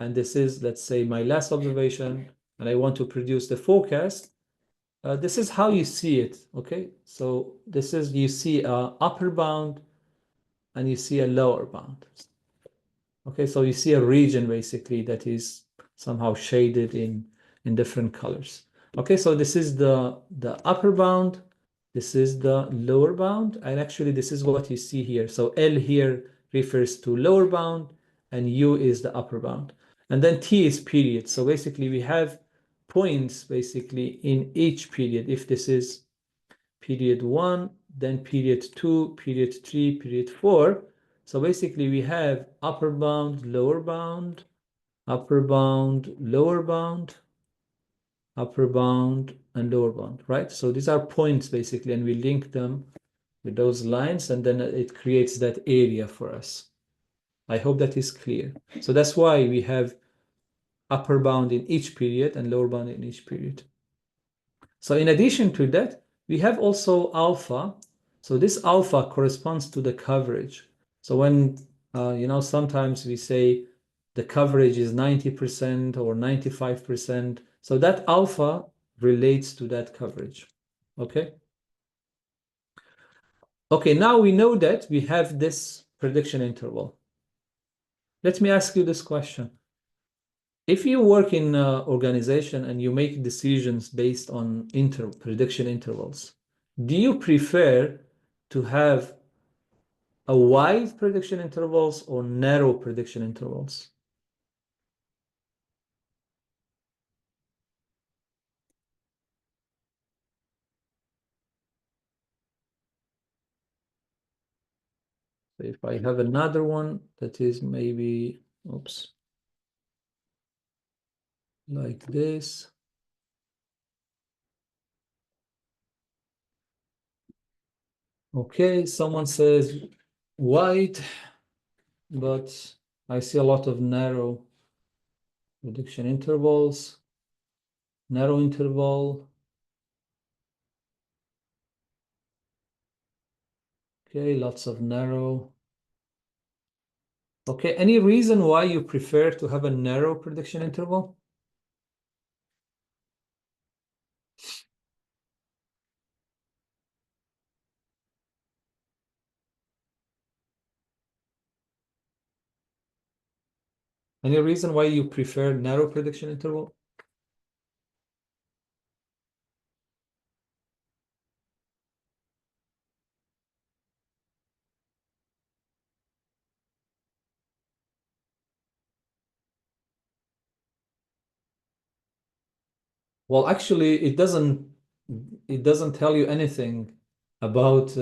and this is, let's say, my last observation, and I want to produce the forecast, this is how you see it, okay? So this is, you see a upper bound and you see a lower bound. Okay, so you see a region basically that is somehow shaded in different colors. Okay, so this is the upper bound, this is the lower bound, and actually this is what you see here. So L here refers to lower bound and U is the upper bound. And then T is period. So basically we have points basically in each period. If this is period 1, then period 2, period 3, period 4. So basically we have upper bound, lower bound, upper bound, lower bound, upper bound, and lower bound, right? So these are points basically, and we link them with those lines, and then it creates that area for us. I hope that is clear. So that's why we have upper bound in each period and lower bound in each period. So in addition to that, we have also alpha. So this alpha corresponds to the coverage. So when, sometimes we say the coverage is 90% or 95%. So that alpha relates to that coverage. Okay. Okay, now we know that we have this prediction interval. Let me ask you this question. If you work in an organization and you make decisions based on prediction intervals, do you prefer to have a wide prediction intervals or narrow prediction intervals? So if I have another one that is maybe, oops, like this. Okay, someone says wide, but I see a lot of narrow prediction intervals. Narrow interval. Okay, lots of narrow. Okay, any reason why you prefer to have a narrow prediction interval? Any reason why you prefer narrow prediction interval? Well, actually, it doesn't tell you anything about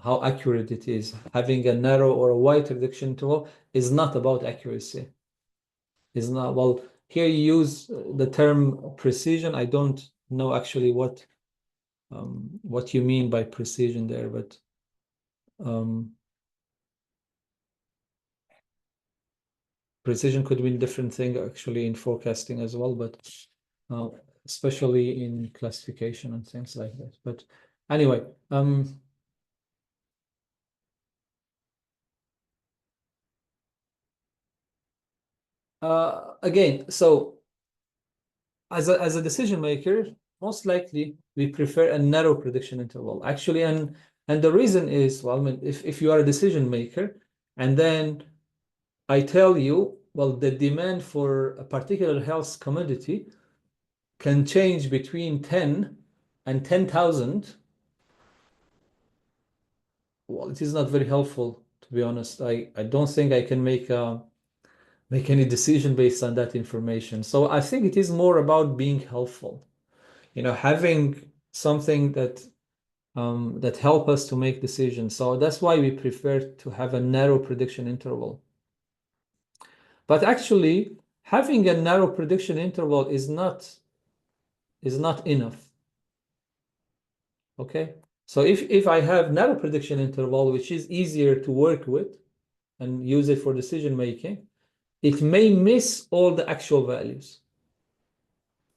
how accurate it is. Having a narrow or a wide prediction interval is not about accuracy. It's not, well, here you use the term precision. I don't know actually what you mean by precision there, but precision could mean different thing actually in forecasting as well, but especially in classification and things like that. But anyway, again, so as a decision maker, most likely we prefer a narrow prediction interval actually, and the reason is, well, I mean, if you are a decision maker and then I tell you well, the demand for a particular health commodity can change between 10 and 10,000. Well, it is not very helpful, to be honest. I don't think I can make any decision based on that information. So I think it is more about being helpful, having something that help us to make decisions. So that's why we prefer to have a narrow prediction interval. But actually, having a narrow prediction interval is not enough. Okay? So if I have narrow prediction interval, which is easier to work with and use it for decision making, it may miss all the actual values.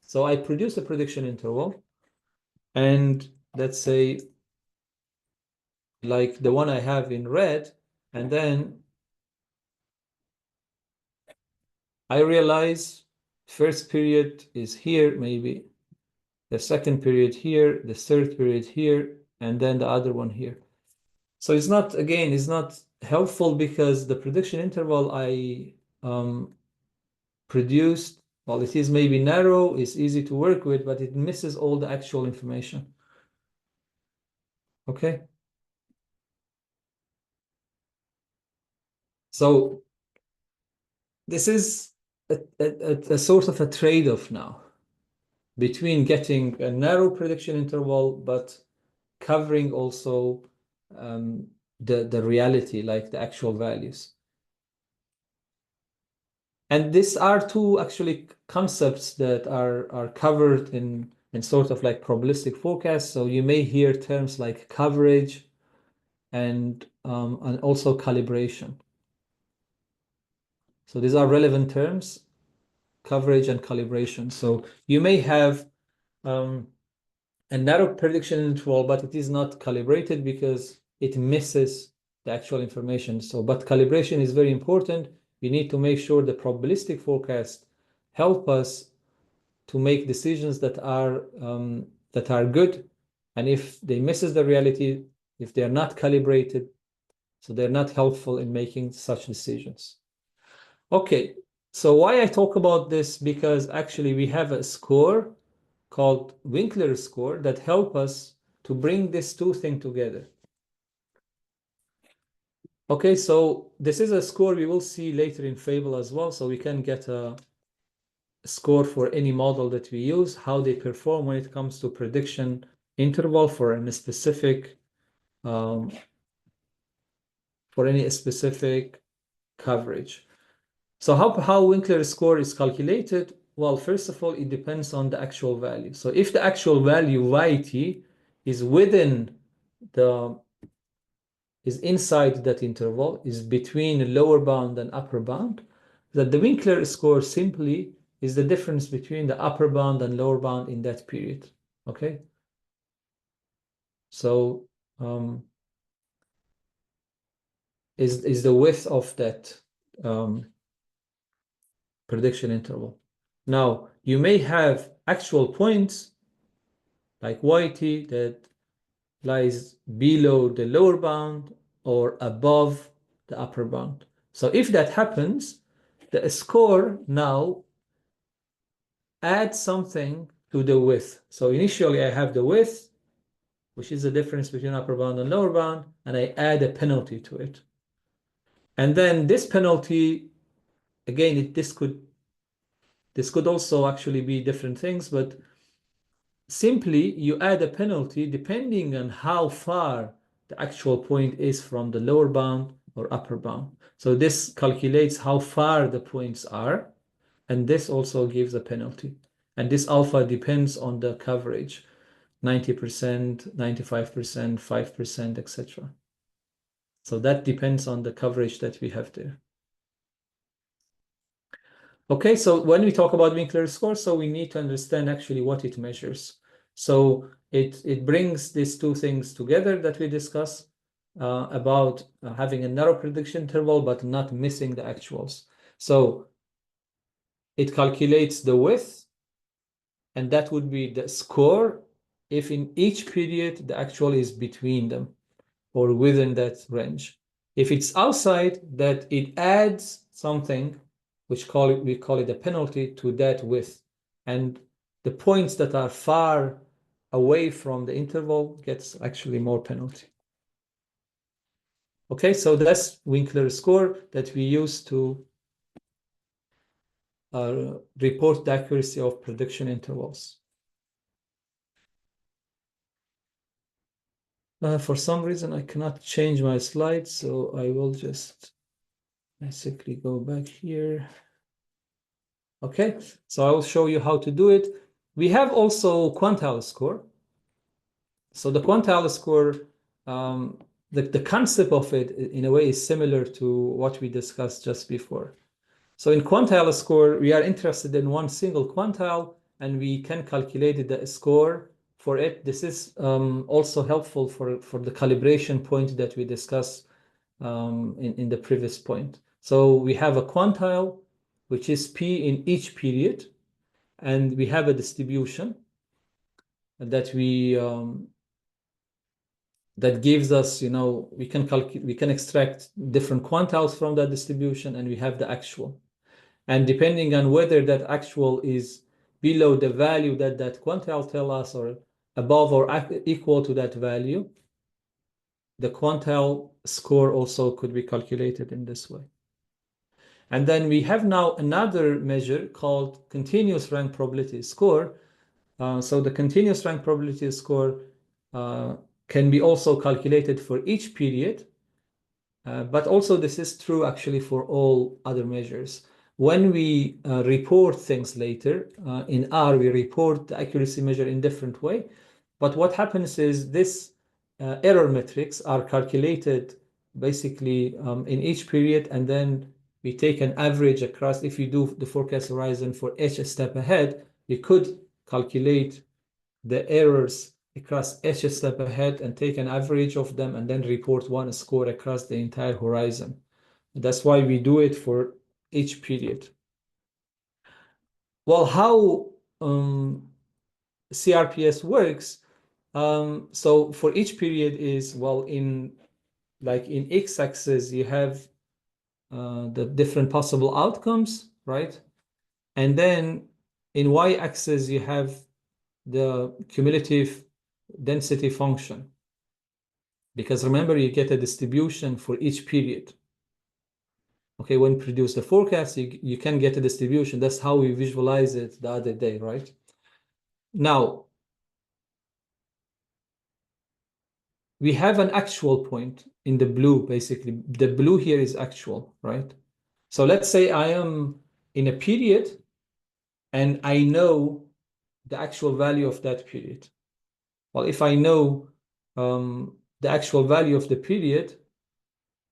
So I produce a prediction interval, and let's say like the one I have in red, and then I realize first period is here, maybe the second period here, the third period here, and then the other one here. So it's not helpful because the prediction interval I produced, well, it is maybe narrow, it's easy to work with, but it misses all the actual information. Okay? So this is a sort of a trade-off now between getting a narrow prediction interval, but covering also the reality, like the actual values. And these are two actually concepts that are covered in sort of like probabilistic forecasts. So you may hear terms like coverage and also calibration. So these are relevant terms, coverage and calibration. So you may have a narrow prediction interval, but it is not calibrated because it misses the actual information. So, but calibration is very important. We need to make sure the probabilistic forecast help us to make decisions that are good. And if they misses the reality, if they are not calibrated, so they're not helpful in making such decisions. Okay, so why I talk about this? Because actually we have a score called Winkler score that help us to bring these two things together. Okay, so this is a score we will see later in Fable as well, so we can get a score for any model that we use, how they perform when it comes to prediction interval for any specific coverage. So how Winkler score is calculated? Well, first of all, it depends on the actual value. So if the actual value yt is inside that interval, is between the lower bound and upper bound, that the Winkler score simply is the difference between the upper bound and lower bound in that period. Okay? So is the width of that prediction interval. Now, you may have actual points like yt that lies below the lower bound or above the upper bound. So if that happens, the score now adds something to the width. So initially I have the width, which is the difference between upper bound and lower bound, and I add a penalty to it. And then this penalty, again, this could also actually be different things, but simply you add a penalty depending on how far the actual point is from the lower bound or upper bound. So this calculates how far the points are, and this also gives a penalty. And this alpha depends on the coverage, 90%, 95%, 5%, etc. So that depends on the coverage that we have there. Okay, so when we talk about Winkler score, so we need to understand actually what it measures. So it brings these two things together that we discuss about having a narrow prediction interval but not missing the actuals. So it calculates the width, and that would be the score if in each period the actual is between them or within that range. If it's outside that, it adds something which we call it a penalty, to that width. And the points that are far away from the interval gets actually more penalty. Okay, so that's Winkler's score that we use to report the accuracy of prediction intervals. For some reason, I cannot change my slides, so I will just basically go back here. Okay, so I will show you how to do it. We have also quantile score. So the quantile score, the concept of it in a way is similar to what we discussed just before. So in quantile score, we are interested in one single quantile, and we can calculate the score for it. This is also helpful for the calibration point that we discussed in the previous point. So we have a quantile, which is P in each period, and we have a distribution that that gives us, we can extract different quantiles from that distribution, and we have the actual. And depending on whether that actual is below the value that quantile tell us, or above or equal to that value, the quantile score also could be calculated in this way. And then we have now another measure called continuous rank probability score. So the continuous rank probability score can be also calculated for each period, but also this is true actually for all other measures. When we report things later, in R, we report the accuracy measure in different way. But what happens is this error metrics are calculated basically in each period, and then we take an average across. If you do the forecast horizon for each step ahead, we could calculate the errors across each step ahead and take an average of them, and then report one score across the entire horizon. That's why we do it for each period. Well, how CRPS works, so for each period is, well, in x-axis, you have the different possible outcomes, right? And then in y-axis, you have the cumulative density function. Because remember, you get a distribution for each period. Okay, when you produce the forecast, you can get a distribution. That's how we visualize it the other day, right? Now, we have an actual point in the blue, basically. The blue here is actual, right? So let's say I am in a period, and I know the actual value of that period. Well, if I know the actual value of the period,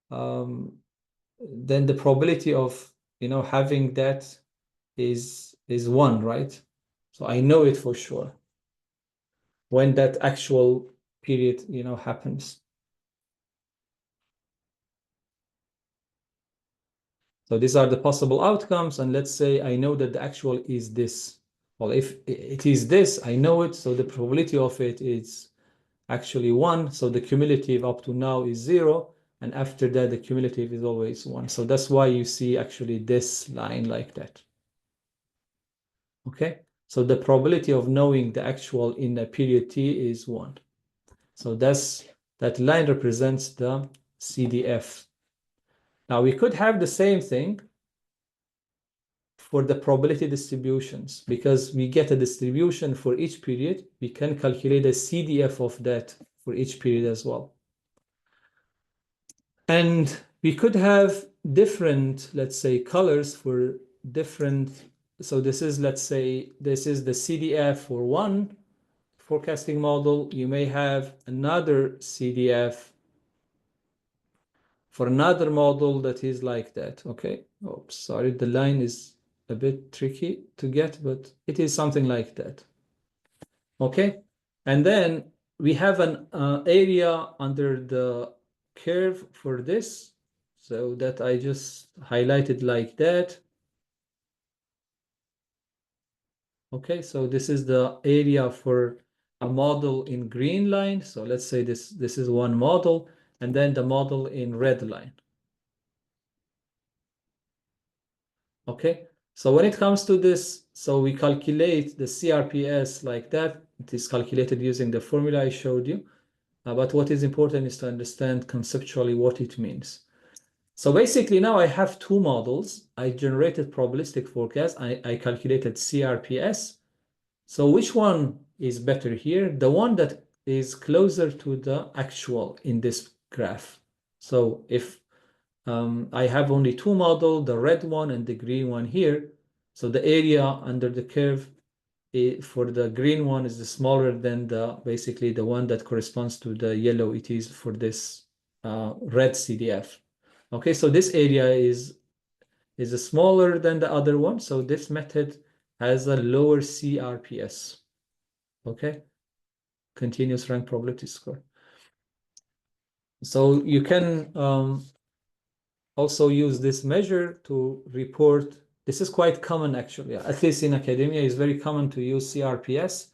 then the probability of having that is 1, right? So I know it for sure when that actual period happens. So these are the possible outcomes, and let's say I know that the actual is this. Well, if it is this, I know it, so the probability of it is actually 1. So the cumulative up to now is 0, and after that the cumulative is always 1. So that's why you see actually this line like that. Okay, so the probability of knowing the actual in a period t is 1. So that line represents the CDF. Now we could have the same thing for the probability distributions, because we get a distribution for each period. We can calculate the CDF of that for each period as well. And we could have different, let's say, colors for different. So this is, let's say, this is the CDF for one forecasting model. You may have another CDF for another model that is like that. Okay. Oops, sorry, the line is a bit tricky to get, but it is something like that. Okay. And then we have an area under the curve for this. So that I just highlighted like that. Okay, so this is the area for a model in green line. So let's say this is one model, and then the model in red line. Okay, so when it comes to this, so we calculate the CRPS like that. It is calculated using the formula I showed you. But what is important is to understand conceptually what it means. So basically now I have two models. I generated probabilistic forecast. I calculated CRPS. So which one is better here? The one that is closer to the actual in this graph. So if I have only two models, the red one and the green one here. So the area under the curve for the green one is smaller than basically the one that corresponds to the yellow it is for this red CDF. Okay, so this area is smaller than the other one. So this method has a lower CRPS. Okay, continuous rank probability score. So you can also use this measure to report. This is quite common actually, at least in academia, it's very common to use CRPS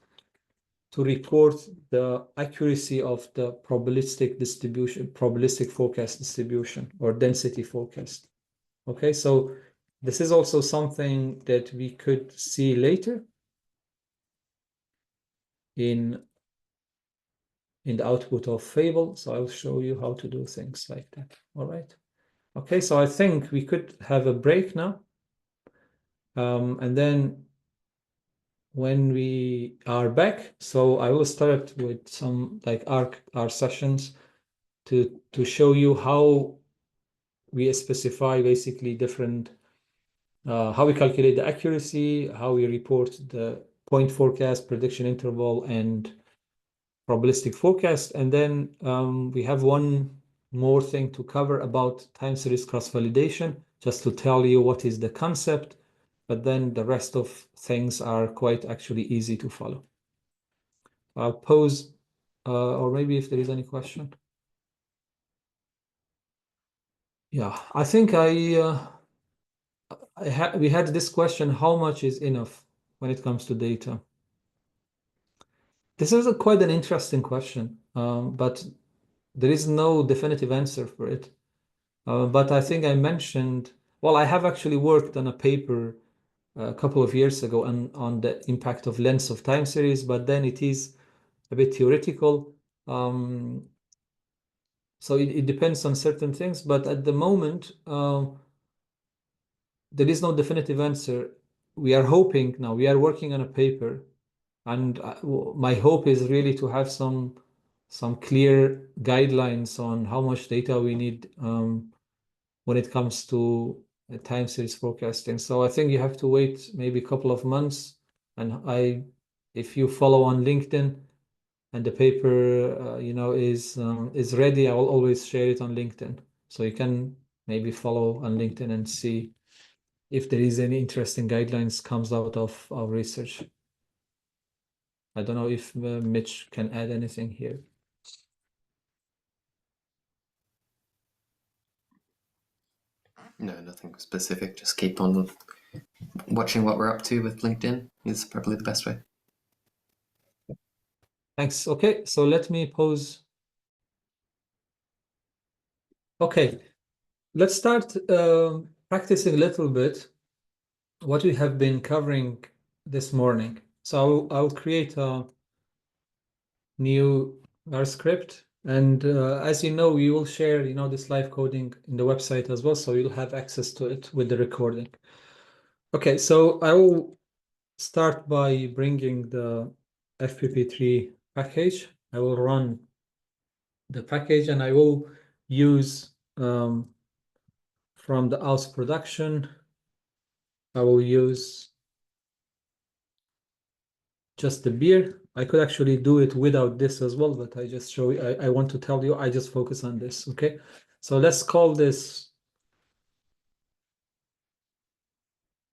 to report the accuracy of the probabilistic distribution, probabilistic forecast distribution or density forecast. Okay, so this is also something that we could see later in the output of Fable. So I'll show you how to do things like that. All right. Okay, so I think we could have a break now. And then when we are back, so I will start with some like our sessions to show you how we specify basically different, how we calculate the accuracy, how we report the point forecast, prediction interval, and probabilistic forecast. And then we have one more thing to cover about time series cross-validation, just to tell you what is the concept, but then the rest of things are quite actually easy to follow. I'll pause, or maybe if there is any question. Yeah, I think we had this question, how much is enough when it comes to data? This is quite an interesting question, but there is no definitive answer for it. But I think I mentioned, well, I have actually worked on a paper a couple of years ago on the impact of length of time series, but then it is a bit theoretical. So it depends on certain things, but at the moment, there is no definitive answer. We are hoping now, we are working on a paper, and my hope is really to have some clear guidelines on how much data we need when it comes to time series forecasting. So I think you have to wait maybe a couple of months, and if you follow on LinkedIn and the paper is ready, I will always share it on LinkedIn. So you can maybe follow on LinkedIn and see if there is any interesting guidelines comes out of our research. I don't know if Mitch can add anything here.
No, nothing specific. Just keep on watching what we're up to with LinkedIn is probably the best way.
Thanks. Okay, so let me pause. Okay, let's start practicing a little bit what we have been covering this morning. So I'll create a new R script, and as you know, we will share this live coding in the website as well, so you'll have access to it with the recording. Okay, so I will start by bringing the FPP3 package. I will run the package, and I will use from the aus production, I will use just the beer. I could actually do it without this as well, but I just show you, I want to tell you, I just focus on this, okay? So let's call this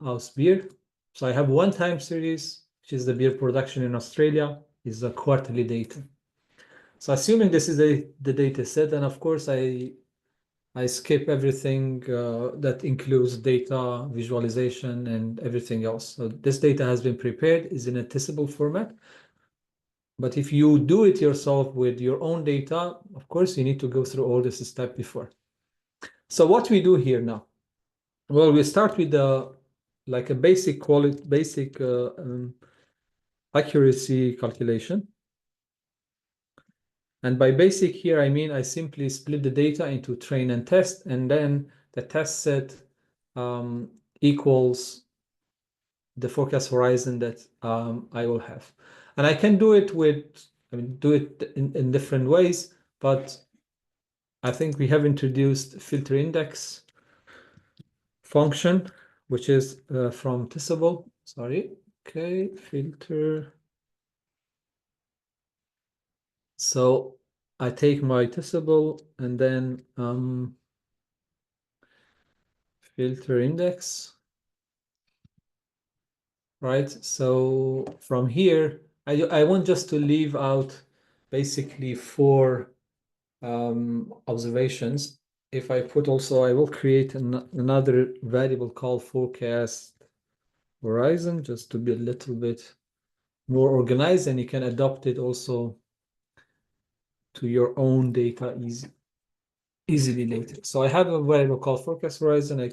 aus beer. So I have one time series, which is the beer production in Australia, is the quarterly data. So assuming this is the data set, and of course I skip everything that includes data visualization and everything else. So this data has been prepared, is in a testable format. But if you do it yourself with your own data, of course, you need to go through all this step before. So what we do here now? Well, we start with the like a basic accuracy calculation. And by basic here, I mean I simply split the data into train and test, and then the test set equals the forecast horizon that I will have. And I can do it do it in different ways, but I think we have introduced filter index function, which is from Tissable. Sorry. Okay, filter. So I take my Tissable and then filter index, right? So from here, I want just to leave out basically 4 observations. If I put also, I will create another variable called forecast horizon, just to be a little bit more organized, and you can adopt it also to your own data easily later. So I have a variable called forecast horizon.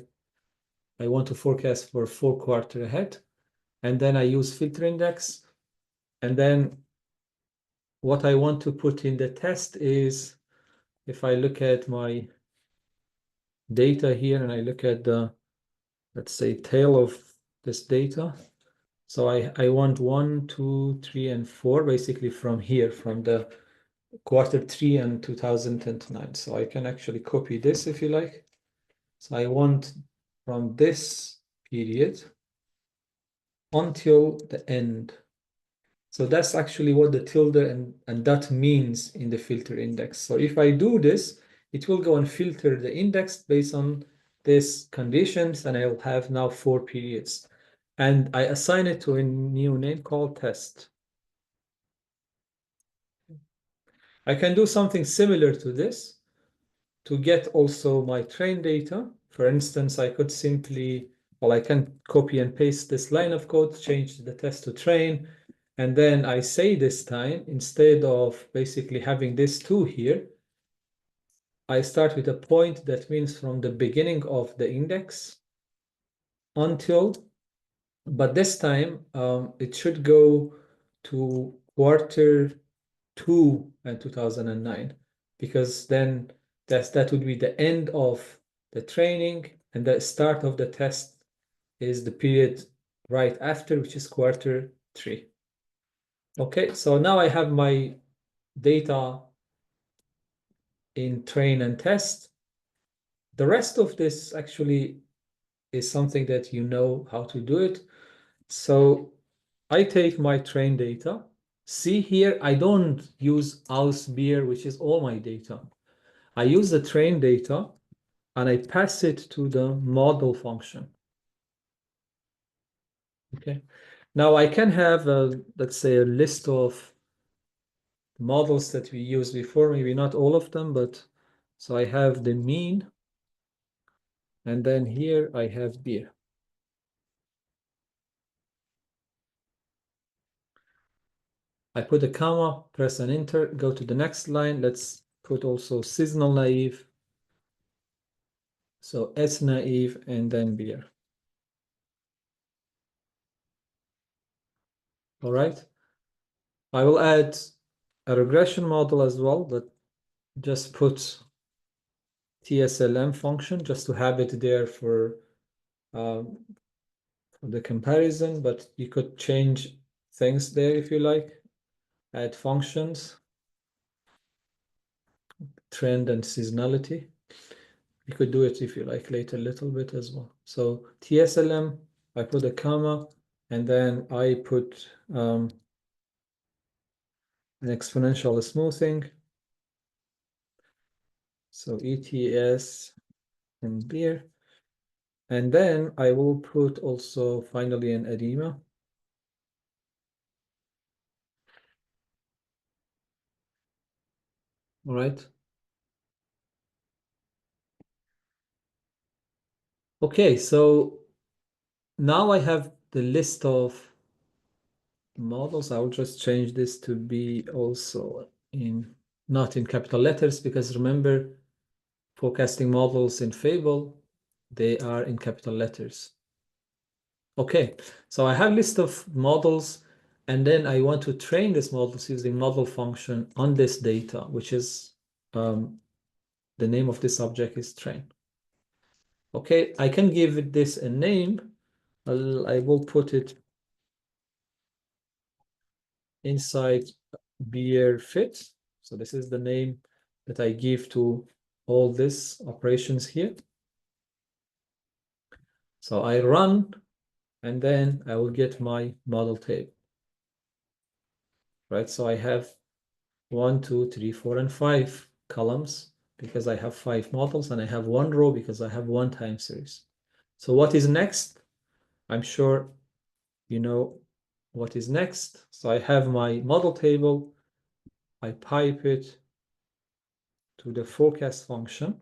I want to forecast for 4 quarters ahead, and then I use filter index, and then what I want to put in the test is, if I look at my data here and I look at the, let's say, tail of this data. So I want 1, 2, 3, and 4 basically from here, from the Q3 and 2009. So I can actually copy this if you like. So I want from this period until the end. So that's actually what the tilde and dot means in the filter index. So if I do this, it will go and filter the index based on these conditions, and I'll have now 4 periods. And I assign it to a new name called test. I can do something similar to this to get also my train data. For instance, I could simply, well, I can copy and paste this line of code, change the test to train, and then I say this time, instead of basically having this 2 here, I start with a point that means from the beginning of the index until, but this time it should go to Q2 and 2009, because then that would be the end of the training, and the start of the test is the period right after, which is Q3. Okay, so now I have my data in train and test. The rest of this actually is something that you know how to do it. So I take my train data. See here, I don't use Ausbier, which is all my data. I use the train data and I pass it to the model function. Okay. Now I can have let's say a list of models that we used before, maybe not all of them, but so I have the mean, and then here I have beer. I put a comma, press and enter, go to the next line. Let's put also seasonal naive. So S naive and then beer. All right. I will add a regression model as well, but just put TSLM function just to have it there for the comparison, but you could change things there if you like. Add functions, trend and seasonality. You could do it if you like later a little bit as well. So TSLM, I put a comma, and then I put an exponential smoothing. So ETS and beer. And then I will put also finally an edema. All right. Okay, so now I have the list of models. I will just change this to be also not in capital letters, because remember, forecasting models in Fable, they are in capital letters. Okay, so I have a list of models, and then I want to train this models using model function on this data, which is the name of this object is train. Okay, I can give this a name. I will put it inside beer fit. So this is the name that I give to all these operations here. So I run, and then I will get my model table. Right, so I have 1, 2, 3, 4, and 5 columns because I have 5 models, and I have 1 row because I have 1 time series. So what is next? I'm sure you know what is next. So I have my model table. I pipe it to the forecast function.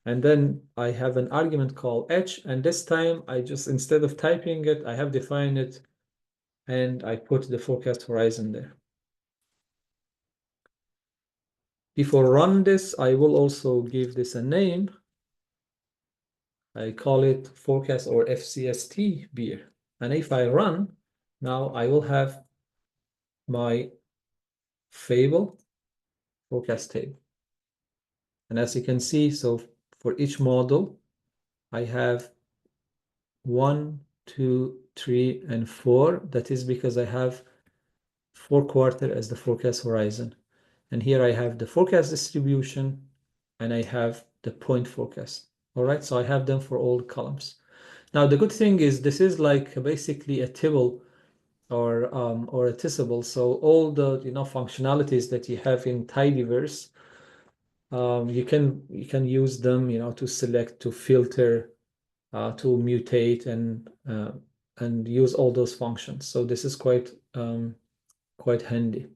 And then I have an argument called h. And this time I just, instead of typing it, I have defined it, and I put the forecast horizon there. Before run this, I will also give this a name. I call it forecast or FCST beer. And if I run, now I will have my Fable forecast table. And as you can see, so for each model, I have 1, 2, 3, and 4. That is because I have 4 quarter as the forecast horizon. And here I have the forecast distribution, and I have the point forecast. All right, so I have them for all the columns. Now, the good thing is this is like basically a tibble or a tissable. So all the functionalities that you have in tidyverse, you can use them to select, to filter, to mutate, and use all those functions. So this is quite handy.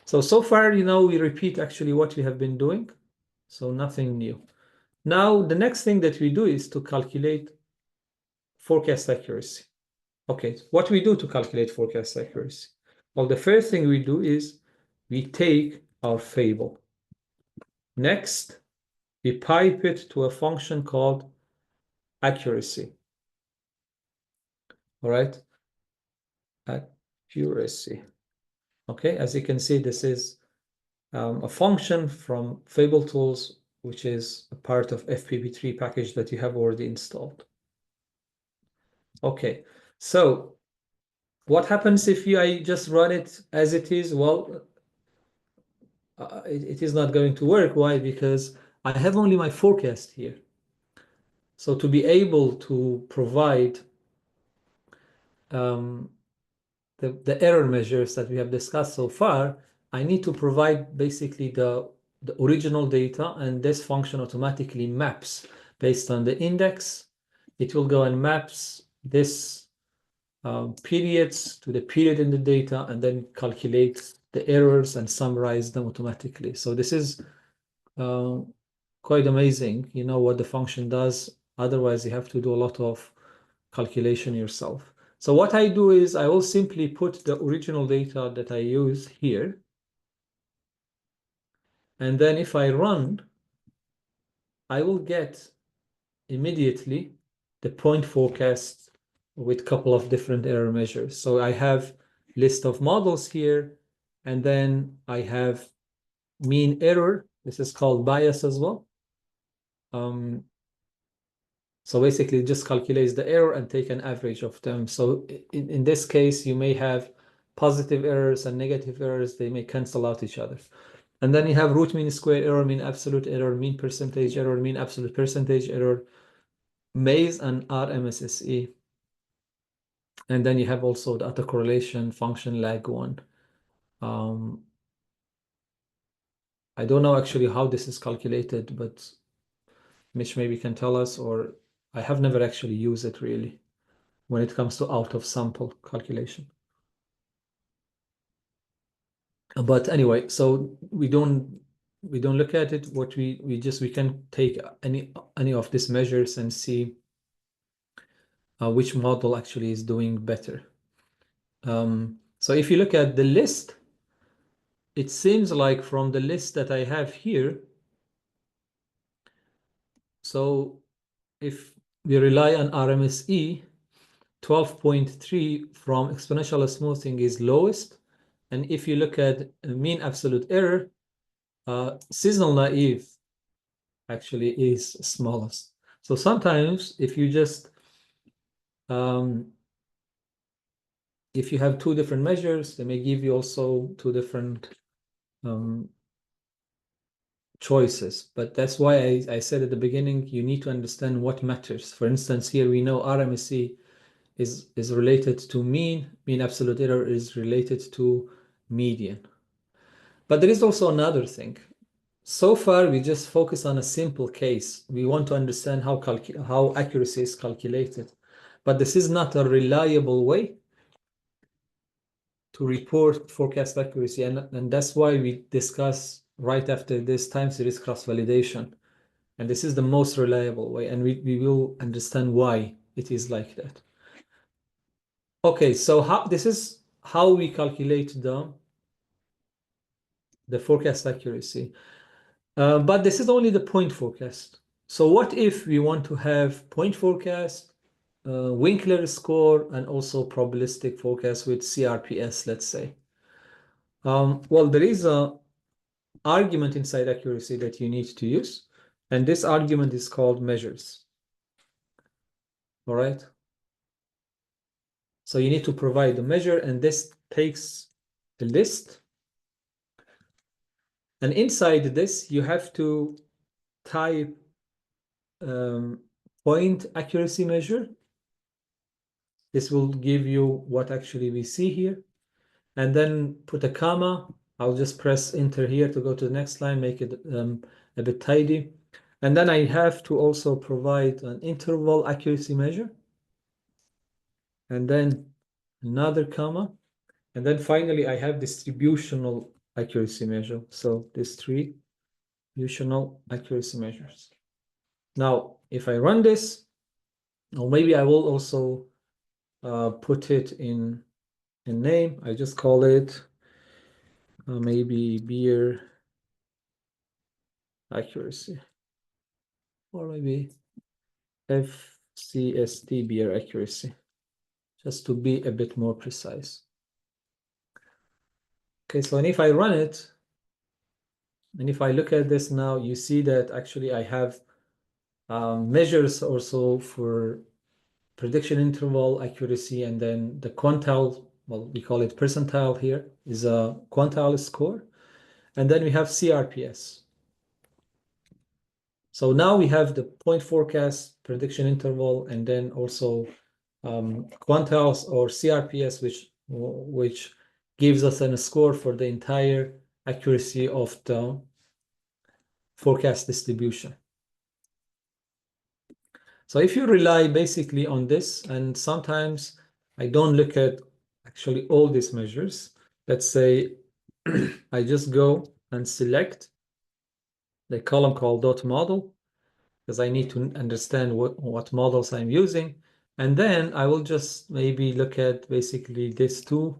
So far, we repeat actually what we have been doing. So nothing new. Now, the next thing that we do is to calculate forecast accuracy. Okay, what we do to calculate forecast accuracy? Well, the first thing we do is we take our fable. Next, we pipe it to a function called accuracy. All right, accuracy. Okay, as you can see, this is a function from Fable Tools, which is a part of FPP3 package that you have already installed. Okay, so what happens if I just run it as it is? Well, it is not going to work. Why? Because I have only my forecast here. So to be able to provide the error measures that we have discussed so far, I need to provide basically the original data, and this function automatically maps based on the index. It will go and maps this periods to the period in the data, and then calculates the errors and summarize them automatically. So this is quite amazing, what the function does. Otherwise, you have to do a lot of calculation yourself. So what I do is I will simply put the original data that I use here. And then if I run, I will get immediately the point forecast with a couple of different error measures. So I have list of models here, and then I have mean error. This is called bias as well. So basically, it just calculates the error and take an average of them. So in this case, you may have positive errors and negative errors. They may cancel out each other. And then you have root mean square error, mean absolute error, mean percentage error, mean absolute percentage error, Maze and RMSSE. And then you have also the autocorrelation function lag 1. I don't know actually how this is calculated, but Mitch maybe can tell us, or I have never actually used it really when it comes to out of sample calculation. But anyway, so we don't look at it. What we can take any of these measures and see which model actually is doing better. So if you look at the list, it seems like from the list that I have here, so if we rely on RMSE, 12.3 from exponential smoothing is lowest. And if you look at mean absolute error, seasonal naive actually is smallest. So sometimes if you just if you have two different measures, they may give you also two different choices. But that's why I said at the beginning, you need to understand what matters. For instance, here we know RMSE is related to mean absolute error is related to median. But there is also another thing. So far, we just focus on a simple case. We want to understand how accuracy is calculated. But this is not a reliable way to report forecast accuracy. And that's why we discuss right after this time series cross-validation. And this is the most reliable way. And we will understand why it is like that. Okay, so this is how we calculate the forecast accuracy. But this is only the point forecast. So what if we want to have point forecast, Winkler score, and also probabilistic forecast with CRPS, let's say? Well, there is a argument inside accuracy that you need to use, and this argument is called measures. All right. So you need to provide the measure, and this takes the list. And inside this, you have to type point accuracy measure. This will give you what actually we see here. And then put a comma. I'll just press enter here to go to the next line, make it a bit tidy. And then I have to also provide an interval accuracy measure. And then another comma. And then finally, I have distributional accuracy measure. So distributional accuracy measures. Now, if I run this, or maybe I will also put it in a name. I just call it maybe beer accuracy, or maybe FCST beer accuracy, just to be a bit more precise. Okay, so and if I run it, and if I look at this now, you see that actually I have measures also for prediction interval accuracy, and then the quantile, well, we call it percentile here, is a quantile score. And then we have CRPS. So now we have the point forecast, prediction interval, and then also quantiles or CRPS, which gives us a score for the entire accuracy of the forecast distribution. So if you rely basically on this, and sometimes I don't look at actually all these measures, let's say I just go and select the column called dot model, because I need to understand what models I'm using. And then I will just maybe look at basically this two,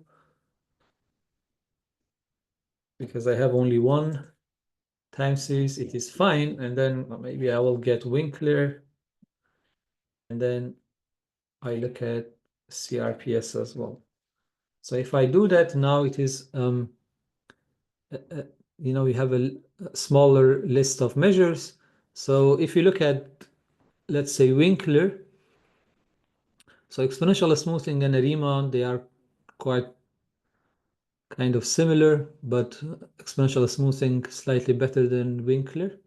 because I have only one time series, it is fine. And then maybe I will get Winkler, and then I look at CRPS as well. So if I do that now, it is, you know, we have a smaller list of measures. So if you look at, let's say, Winkler, so exponential smoothing and Riemann, they are quite kind of similar, but exponential smoothing slightly better than Winkler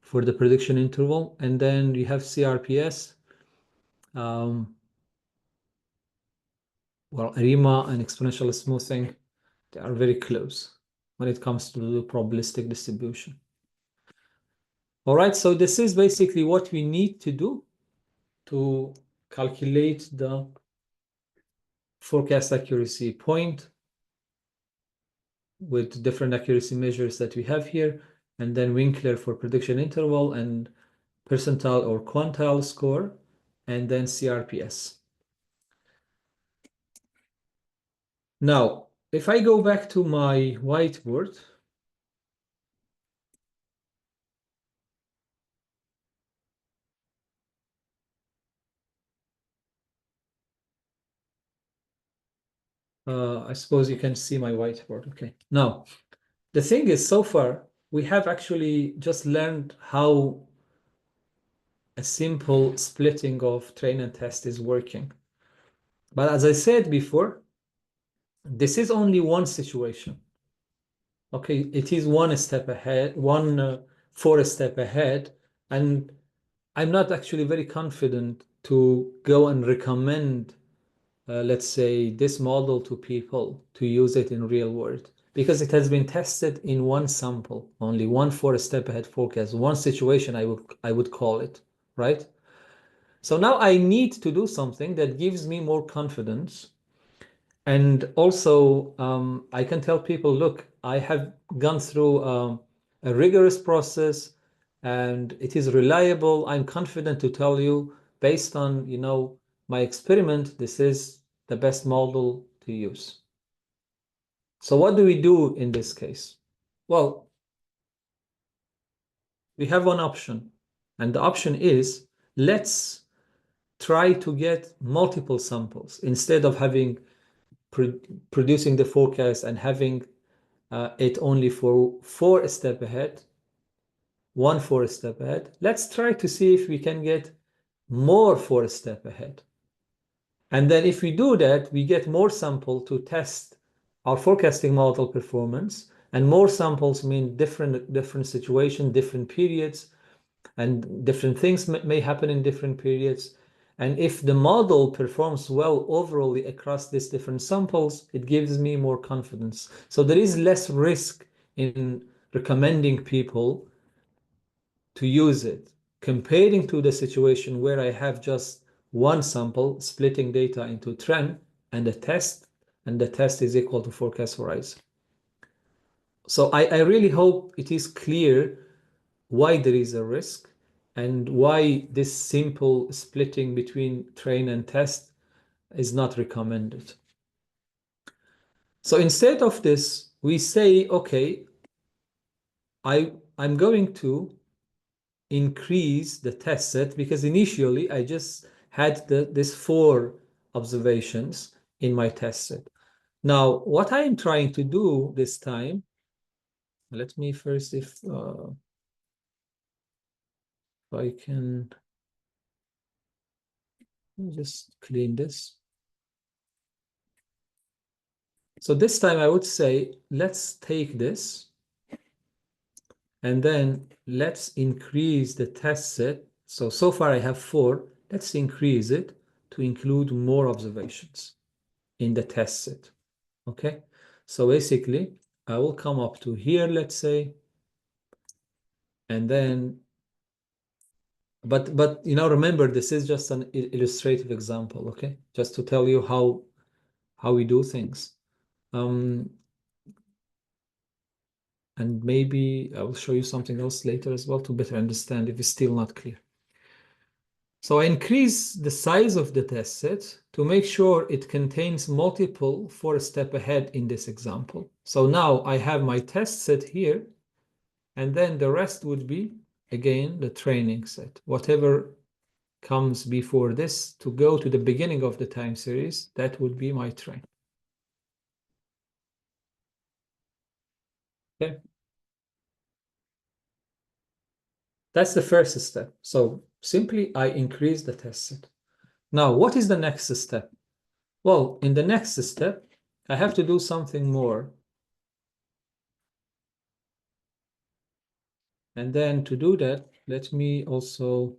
for the prediction interval. And then you have CRPS. Well, Riemann and exponential smoothing, they are very close when it comes to the probabilistic distribution. All right, so this is basically what we need to do to calculate the forecast accuracy point with different accuracy measures that we have here, and then Winkler for prediction interval, and percentile or quantile score, and then CRPS. Now, if I go back to my whiteboard, I suppose you can see my whiteboard. Okay. Now, the thing is, so far, we have actually just learned how a simple splitting of train and test is working. But as I said before, this is only one situation. Okay, it is one step ahead, four step ahead, and I'm not actually very confident to go and recommend, let's say, this model to people to use it in real world because it has been tested in one sample, only one four step ahead forecast, one situation I would call it, right? So now I need to do something that gives me more confidence. And also, I can tell people, look, I have gone through a rigorous process and it is reliable. I'm confident to tell you, based on, my experiment, this is the best model to use. So what do we do in this case? Well, we have one option, and the option is let's try to get multiple samples instead of having producing the forecast and having it only for four step ahead, one four step ahead. Let's try to see if we can get more four step ahead. And then if we do that, we get more sample to test our forecasting model performance. And more samples mean different situation, different periods, and different things may happen in different periods. And if the model performs well overall across these different samples, it gives me more confidence. So there is less risk in recommending people to use it, comparing to the situation where I have just one sample splitting data into trend and a test, and the test is equal to forecast horizon. So I really hope it is clear why there is a risk and why this simple splitting between train and test is not recommended. So instead of this, we say, okay, I'm going to increase the test set because initially I just had this four observations in my test set. Now, what I am trying to do this time, let me first, if I can just clean this. So this time I would say, let's take this and then let's increase the test set. So far I have four. Let's increase it to include more observations in the test set. Okay. So basically I will come up to here, let's say, and then, but remember, this is just an illustrative example. Okay. Just to tell you how we do things. And maybe I will show you something else later as well to better understand if it's still not clear. So I increase the size of the test set to make sure it contains multiple for a step ahead in this example. So now I have my test set here, and then the rest would be, again, the training set. Whatever comes before this to go to the beginning of the time series, that would be my train. Okay. That's the first step. So simply I increase the test set. Now, what is the next step? Well, in the next step, I have to do something more. And then to do that, let me also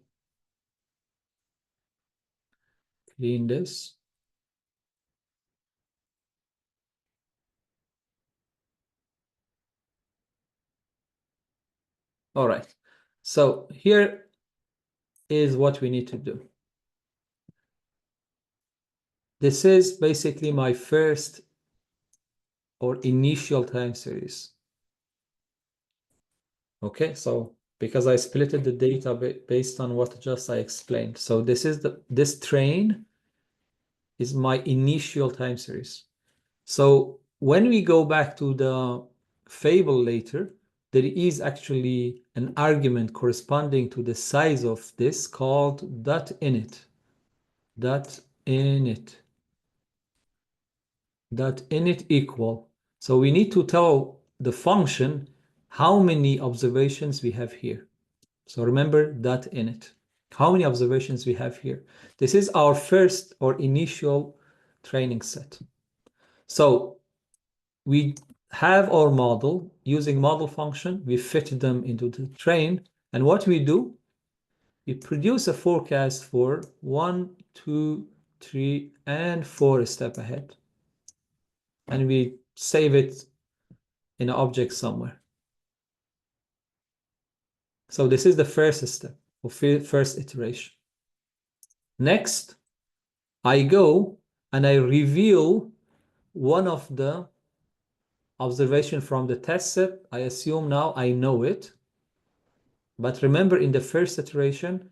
clean this. All right. So here is what we need to do. This is basically my first or initial time series. Okay, so because I splitted the data based on what just I explained. So this train is my initial time series. So when we go back to the fable later, there is actually an argument corresponding to the size of this called dot init. Dot init. dot init equal. So we need to tell the function how many observations we have here. So remember dot init. How many observations we have here? This is our first or initial training set. So we have our model using model function. We fit them into the train. And what we do, we produce a forecast for 1, 2, 3, and 4 step ahead. And we save it in an object somewhere. So this is the first step or first iteration. Next, I go and I reveal one of the observation from the test set. I assume now I know it. But remember in the first iteration,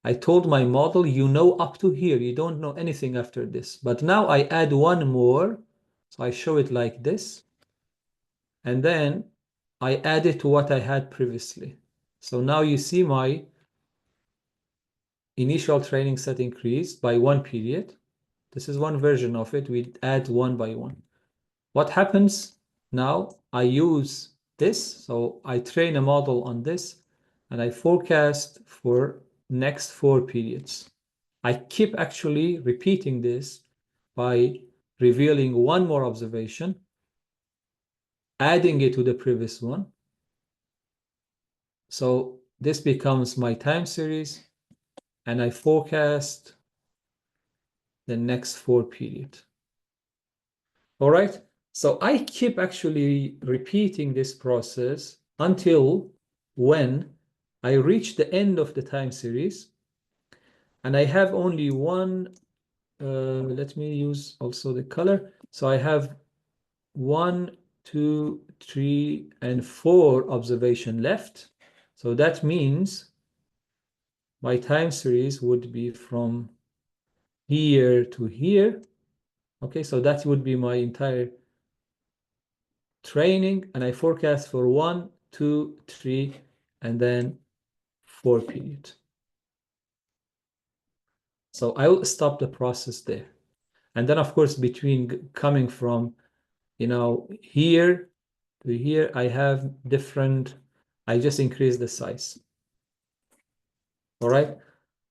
I told my model, you know up to here, you don't know anything after this. But now I add one more. So I show it like this. And then I add it to what I had previously. So now you see my initial training set increased by 1 period. This is one version of it. We add one by one. What happens now? I use this. So I train a model on this and I forecast for next 4 periods. I keep actually repeating this by revealing one more observation, adding it to the previous one. So this becomes my time series and I forecast the next 4 periods. All right. So I keep actually repeating this process until when I reach the end of the time series and I have only one, let me use also the color. So I have 1, 2, 3, and 4 observation left. So that means my time series would be from here to here. Okay, so that would be my entire training, and I forecast for 1, 2, 3, and then 4 periods. So I will stop the process there. And then, of course, between coming from, here to here, I have different, I just increase the size. All right.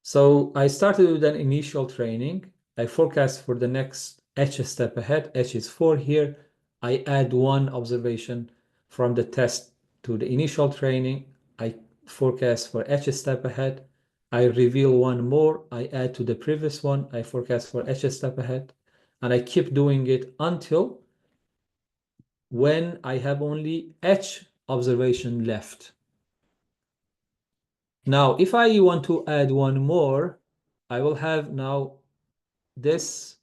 So I started with an initial training. I forecast for the next H step ahead. H is 4 here. I add one observation from the test to the initial training. I forecast for H step ahead. I reveal one more. I add to the previous one. I forecast for H step ahead. And I keep doing it until when I have only H observation left. Now, if I want to add one more, I will have now this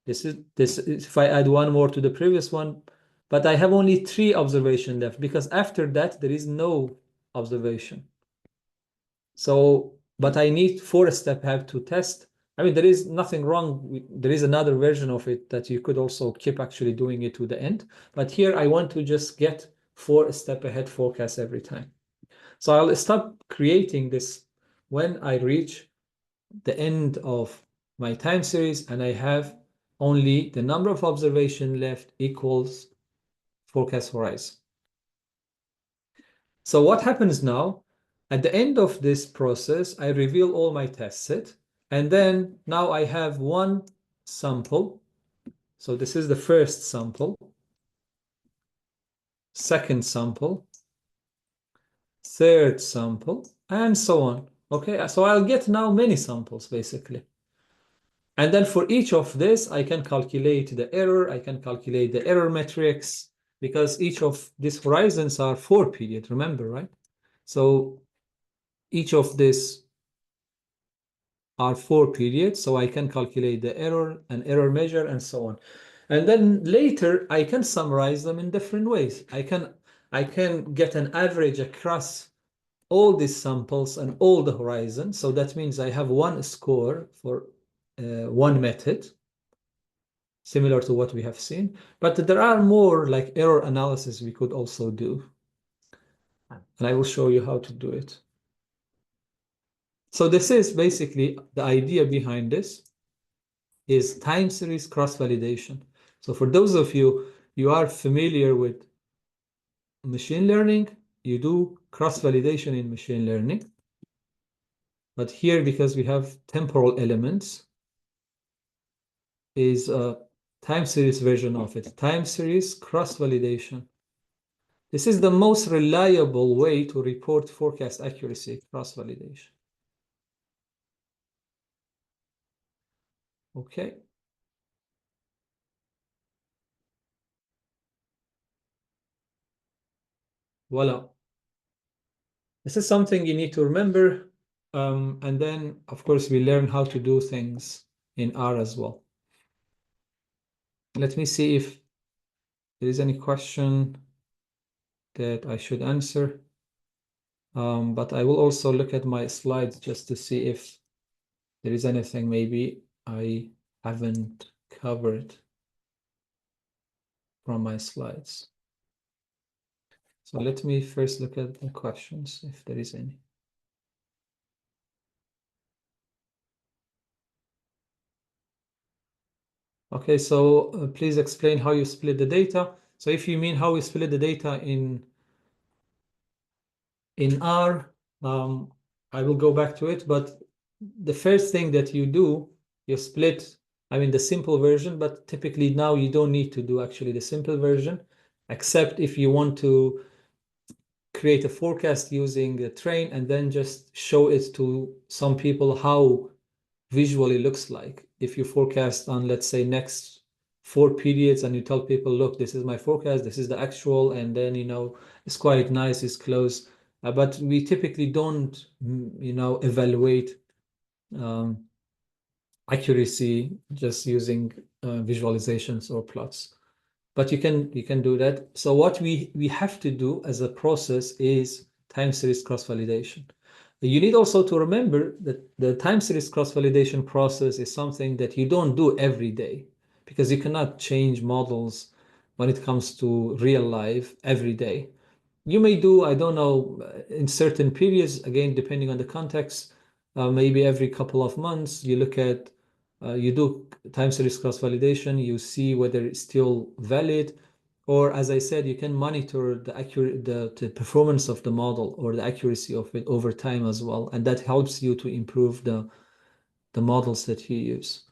is if I add one more to the previous one, but I have only 3 observation left because after that there is no observation. So, but I need 4 step ahead to test. I mean, there is nothing wrong. There is another version of it that you could also keep actually doing it to the end. But here I want to just get 4 step ahead forecast every time. So I'll stop creating this when I reach the end of my time series and I have only the number of observation left equals forecast horizon. So what happens now? At the end of this process, I reveal all my test set. And then now I have one sample. So this is the first sample, second sample, third sample, and so on. Okay, so I'll get now many samples basically. And then for each of this, I can calculate the error. I can calculate the error metrics because each of these horizons are 4 period, remember, right? So each of this are 4 periods. So I can calculate the error and error measure and so on. And then later I can summarize them in different ways. I can get an average across all these samples and all the horizons. So that means I have one score for one method, similar to what we have seen. But there are more like error analysis we could also do. And I will show you how to do it. So this is basically the idea behind this. is time series cross-validation. So for those of you are familiar with machine learning, you do cross-validation in machine learning. But here, because we have temporal elements, is a time series version of it, time series cross-validation. This is the most reliable way to report forecast accuracy, cross-validation. Okay. Voila. This is something you need to remember. And then, of course, we learn how to do things in R as well. Let me see if there is any question that I should answer. But I will also look at my slides just to see if there is anything maybe I haven't covered from my slides. So let me first look at the questions, if there is any. Okay, so please explain how you split the data. So if you mean how we split the data in R, I will go back to it, but the first thing that you do, you split, I mean, the simple version, but typically now you don't need to do actually the simple version, except if you want to create a forecast using a train and then just show it to some people how visually looks like. If you forecast on, let's say, next 4 periods and you tell people, look, this is my forecast, this is the actual, and then, it's quite nice, it's close. But we typically don't, evaluate accuracy just using visualizations or plots. But you can do that. So what we have to do as a process is time series cross-validation. You need also to remember that the time series cross-validation process is something that you don't do every day, because you cannot change models when it comes to real life every day. You may do, I don't know, in certain periods, again, depending on the context, maybe every couple of months, you look at, you do time series cross-validation, you see whether it's still valid, or as I said, you can monitor the performance of the model or the accuracy of it over time as well, and that helps you to improve the models that you use.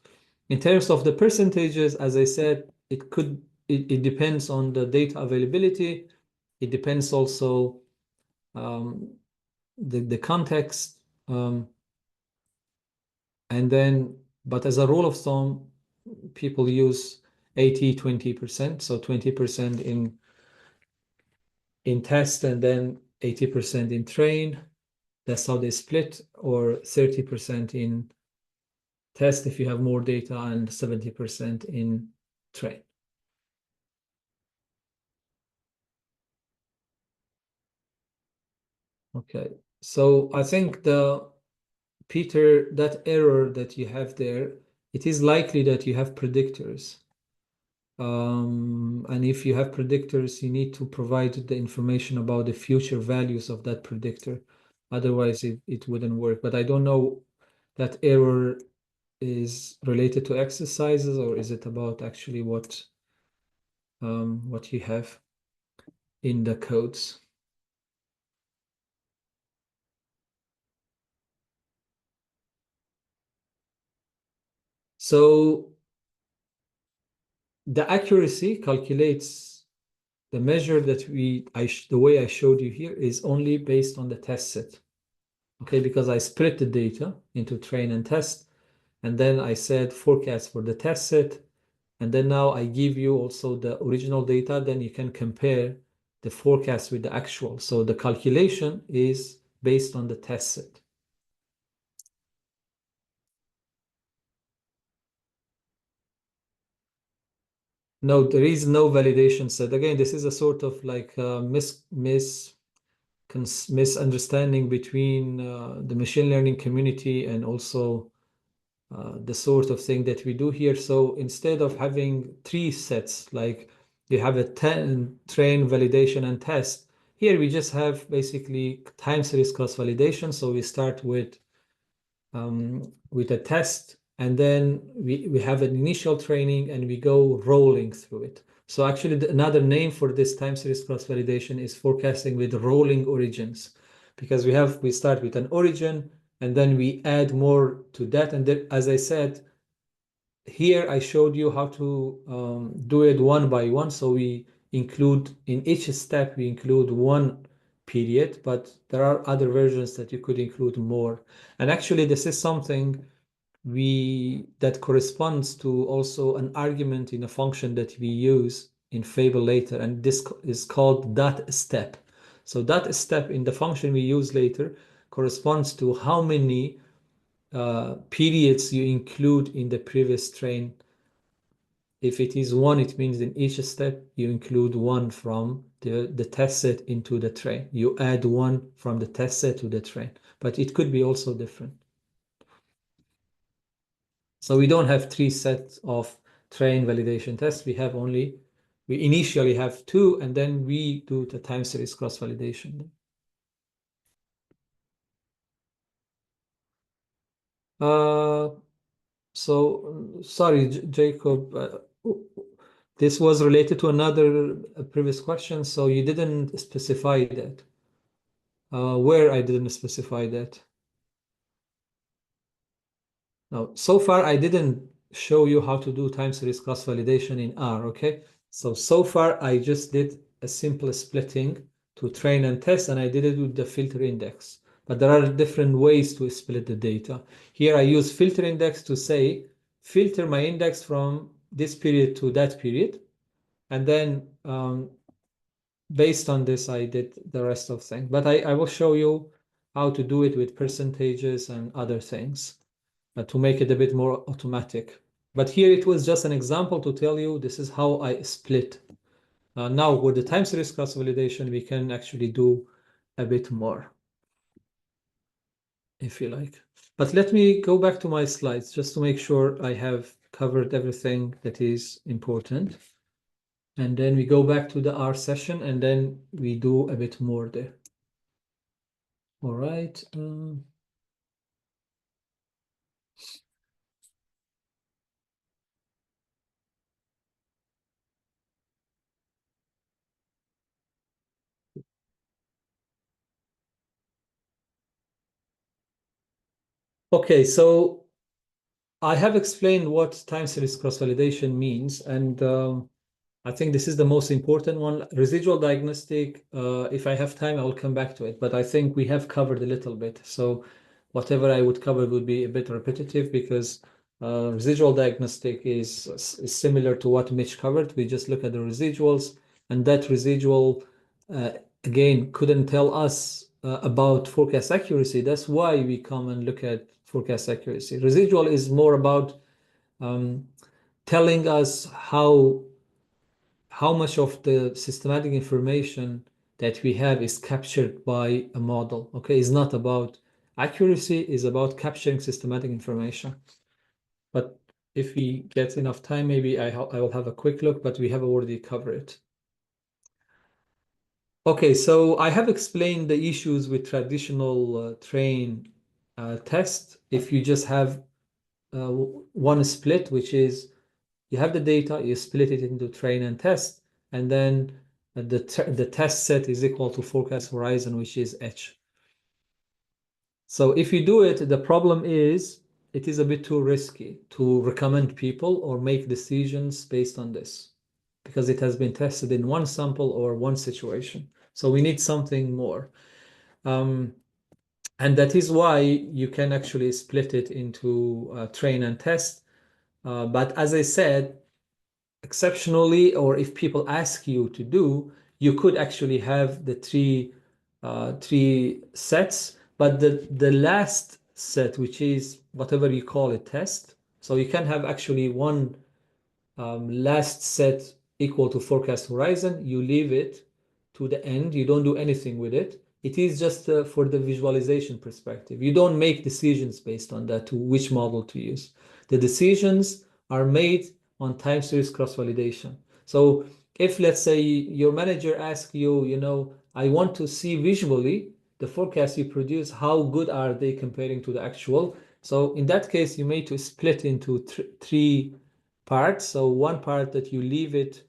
In terms of the percentages, as I said, it depends on the data availability. It depends also the context, and then, but as a rule of thumb, people use 80-20%, so 20% in test and then 80% in train. That's how they split, or 30% in test if you have more data and 70% in train. Okay, so I think Peter, that error that you have there, it is likely that you have predictors. And if you have predictors, you need to provide the information about the future values of that predictor. Otherwise, it wouldn't work. But I don't know, that error is related to exercises, or is it about actually what you have in the codes? So the accuracy calculates the measure that the way I showed you here is only based on the test set. Okay, because I split the data into train and test, and then I said forecast for the test set, and then now I give you also the original data, then you can compare the forecast with the actual. So the calculation is based on the test set. No, there is no validation set. Again, this is a sort of like misunderstanding between the machine learning community and also the sort of thing that we do here. So instead of having 3 sets, like you have a train, validation, and test, here we just have basically time series cross validation. So we start with a test, and then we have an initial training and we go rolling through it. So actually another name for this time series cross-validation is forecasting with rolling origins, because we start with an origin and then we add more to that. And then, as I said, here I showed you how to do it one by one. So we include in each step, we include one period, but there are other versions that you could include more. And actually, this is something that corresponds to also an argument in a function that we use in Fable later, and this is called that step. So that step in the function we use later corresponds to how many periods you include in the previous train. If it is one, it means in each step you include one from the test set into the train. You add one from the test set to the train, but it could be also different. So we don't have 3 sets of train validation tests. We initially have 2, and then we do the time series cross-validation. So sorry, Jacob, this was related to another previous question, so you didn't specify that. Where I didn't specify that. Now, so far I didn't show you how to do time series cross-validation in R, okay? So far I just did a simple splitting to train and test, and I did it with the filter index. But there are different ways to split the data. Here I use filter index to say, filter my index from this period to that period. And then based on this, I did the rest of things. But I will show you how to do it with percentages and other things to make it a bit more automatic. But here it was just an example to tell you this is how I split. Now with the time series cross-validation, we can actually do a bit more, if you like. But let me go back to my slides just to make sure I have covered everything that is important. And then we go back to the R session, and then we do a bit more there. All right. Okay, so I have explained what time series cross-validation means, and I think this is the most important one. Residual diagnostic, if I have time, I will come back to it, but I think we have covered a little bit. So whatever I would cover would be a bit repetitive, because residual diagnostic is similar to what Mitch covered. We just look at the residuals, and that residual, again, couldn't tell us about forecast accuracy. That's why we come and look at forecast accuracy. Residual is more about telling us how much of the systematic information that we have is captured by a model. Okay, it's not about accuracy, it's about capturing systematic information. But if we get enough time, maybe I will have a quick look, but we have already covered it. Okay, so I have explained the issues with traditional train test. If you just have one split, which is you have the data, you split it into train and test, and then the test set is equal to forecast horizon, which is H. So if you do it, the problem is it is a bit too risky to recommend people or make decisions based on this, because it has been tested in one sample or one situation. So we need something more. And that is why you can actually split it into train and test. But as I said, exceptionally, or if people ask you to do, you could actually have the three sets, but the last set, which is whatever you call it, test. So you can have actually one last set equal to forecast horizon. You leave it to the end. You don't do anything with it. It is just for the visualization perspective. You don't make decisions based on that to which model to use. The decisions are made on time series cross-validation. So if, let's say, your manager asks you, I want to see visually the forecast you produce, how good are they comparing to the actual? So in that case, you may to split into three parts. So one part that you leave it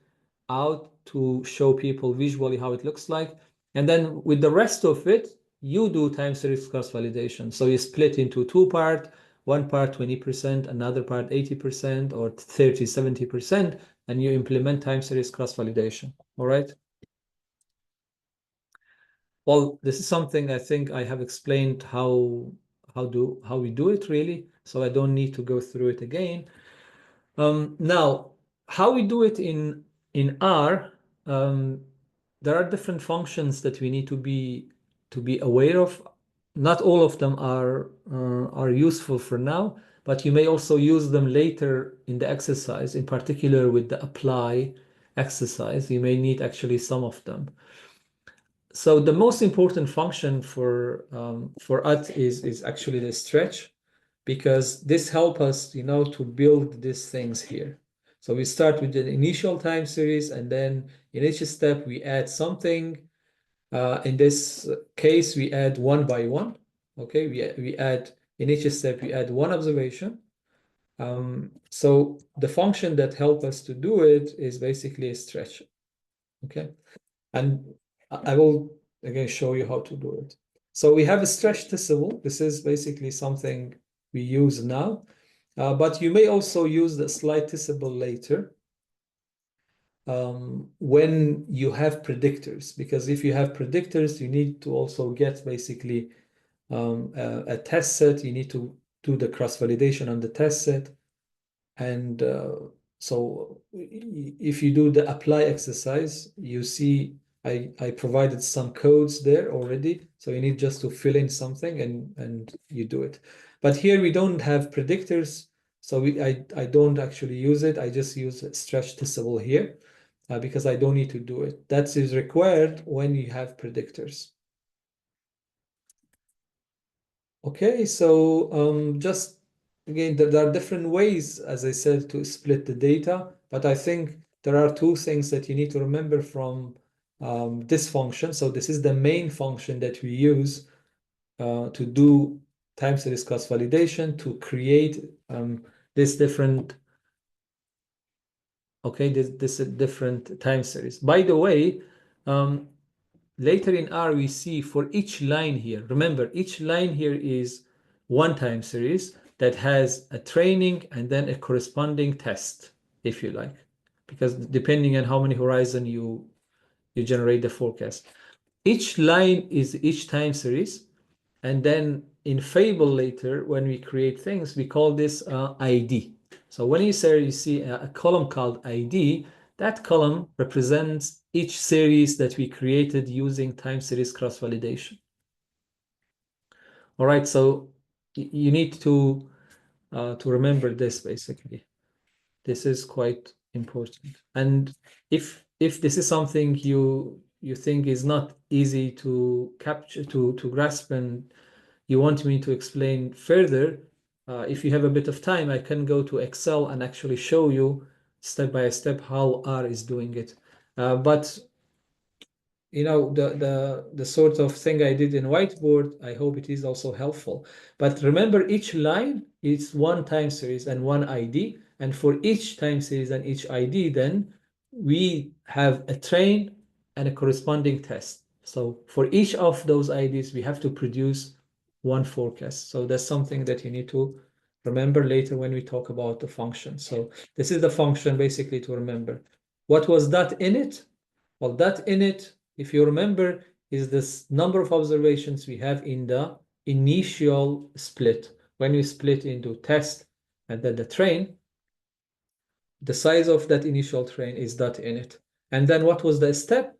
out to show people visually how it looks like. And then with the rest of it, you do time series cross validation. So you split into two parts, one part 20%, another part 80%, or 30, 70%, and you implement time series cross validation. All right. Well, this is something I think I have explained how we do it really, so I don't need to go through it again. Now, how we do it in R, there are different functions that we need to be aware of. Not all of them are useful for now, but you may also use them later in the exercise. In particular, with the apply exercise, you may need actually some of them. So the most important function for us is actually the stretch, because this helps us, to build these things here. So we start with the initial time series, and then in each step we add something. In this case, we add one by one. Okay, we add in each step we add one observation. So the function that helps us to do it is basically a stretch. Okay, and I will again show you how to do it. So we have a stretch testable. This is basically something we use now, but you may also use the slide testable later when you have predictors, because if you have predictors, you need to also get basically a test set. You need to do the cross-validation on the test set. And so if you do the apply exercise, you see I provided some codes there already. So you need just to fill in something and you do it. But here we don't have predictors. So I don't actually use it. I just use stretch testable here because I don't need to do it. That is required when you have predictors. Okay, so just again, there are different ways, as I said, to split the data, but I think there are two things that you need to remember from this function. So this is the main function that we use to do time series cross validation to create this different, this different time series. By the way, later in R, we see for each line here, remember, each line here is one time series that has a training and then a corresponding test, if you like, because depending on how many horizon you generate the forecast. Each line is each time series, and then in Fable later, when we create things, we call this ID. So when you see a column called ID, that column represents each series that we created using time series cross-validation. All right, so you need to remember this basically. This is quite important. And if this is something you think is not easy to capture, to grasp, and you want me to explain further, if you have a bit of time, I can go to Excel and actually show you step by step how R is doing it. But the sort of thing I did in whiteboard, I hope it is also helpful. But remember, each line is one time series and one ID. And for each time series and each ID, then we have a train and a corresponding test. So for each of those IDs, we have to produce one forecast. So that's something that you need to remember later when we talk about the function. So this is the function basically to remember. What was that init? Well, that init, if you remember, is this number of observations we have in the initial split. When we split into test and then the train, the size of that initial train is that init. And then what was the step?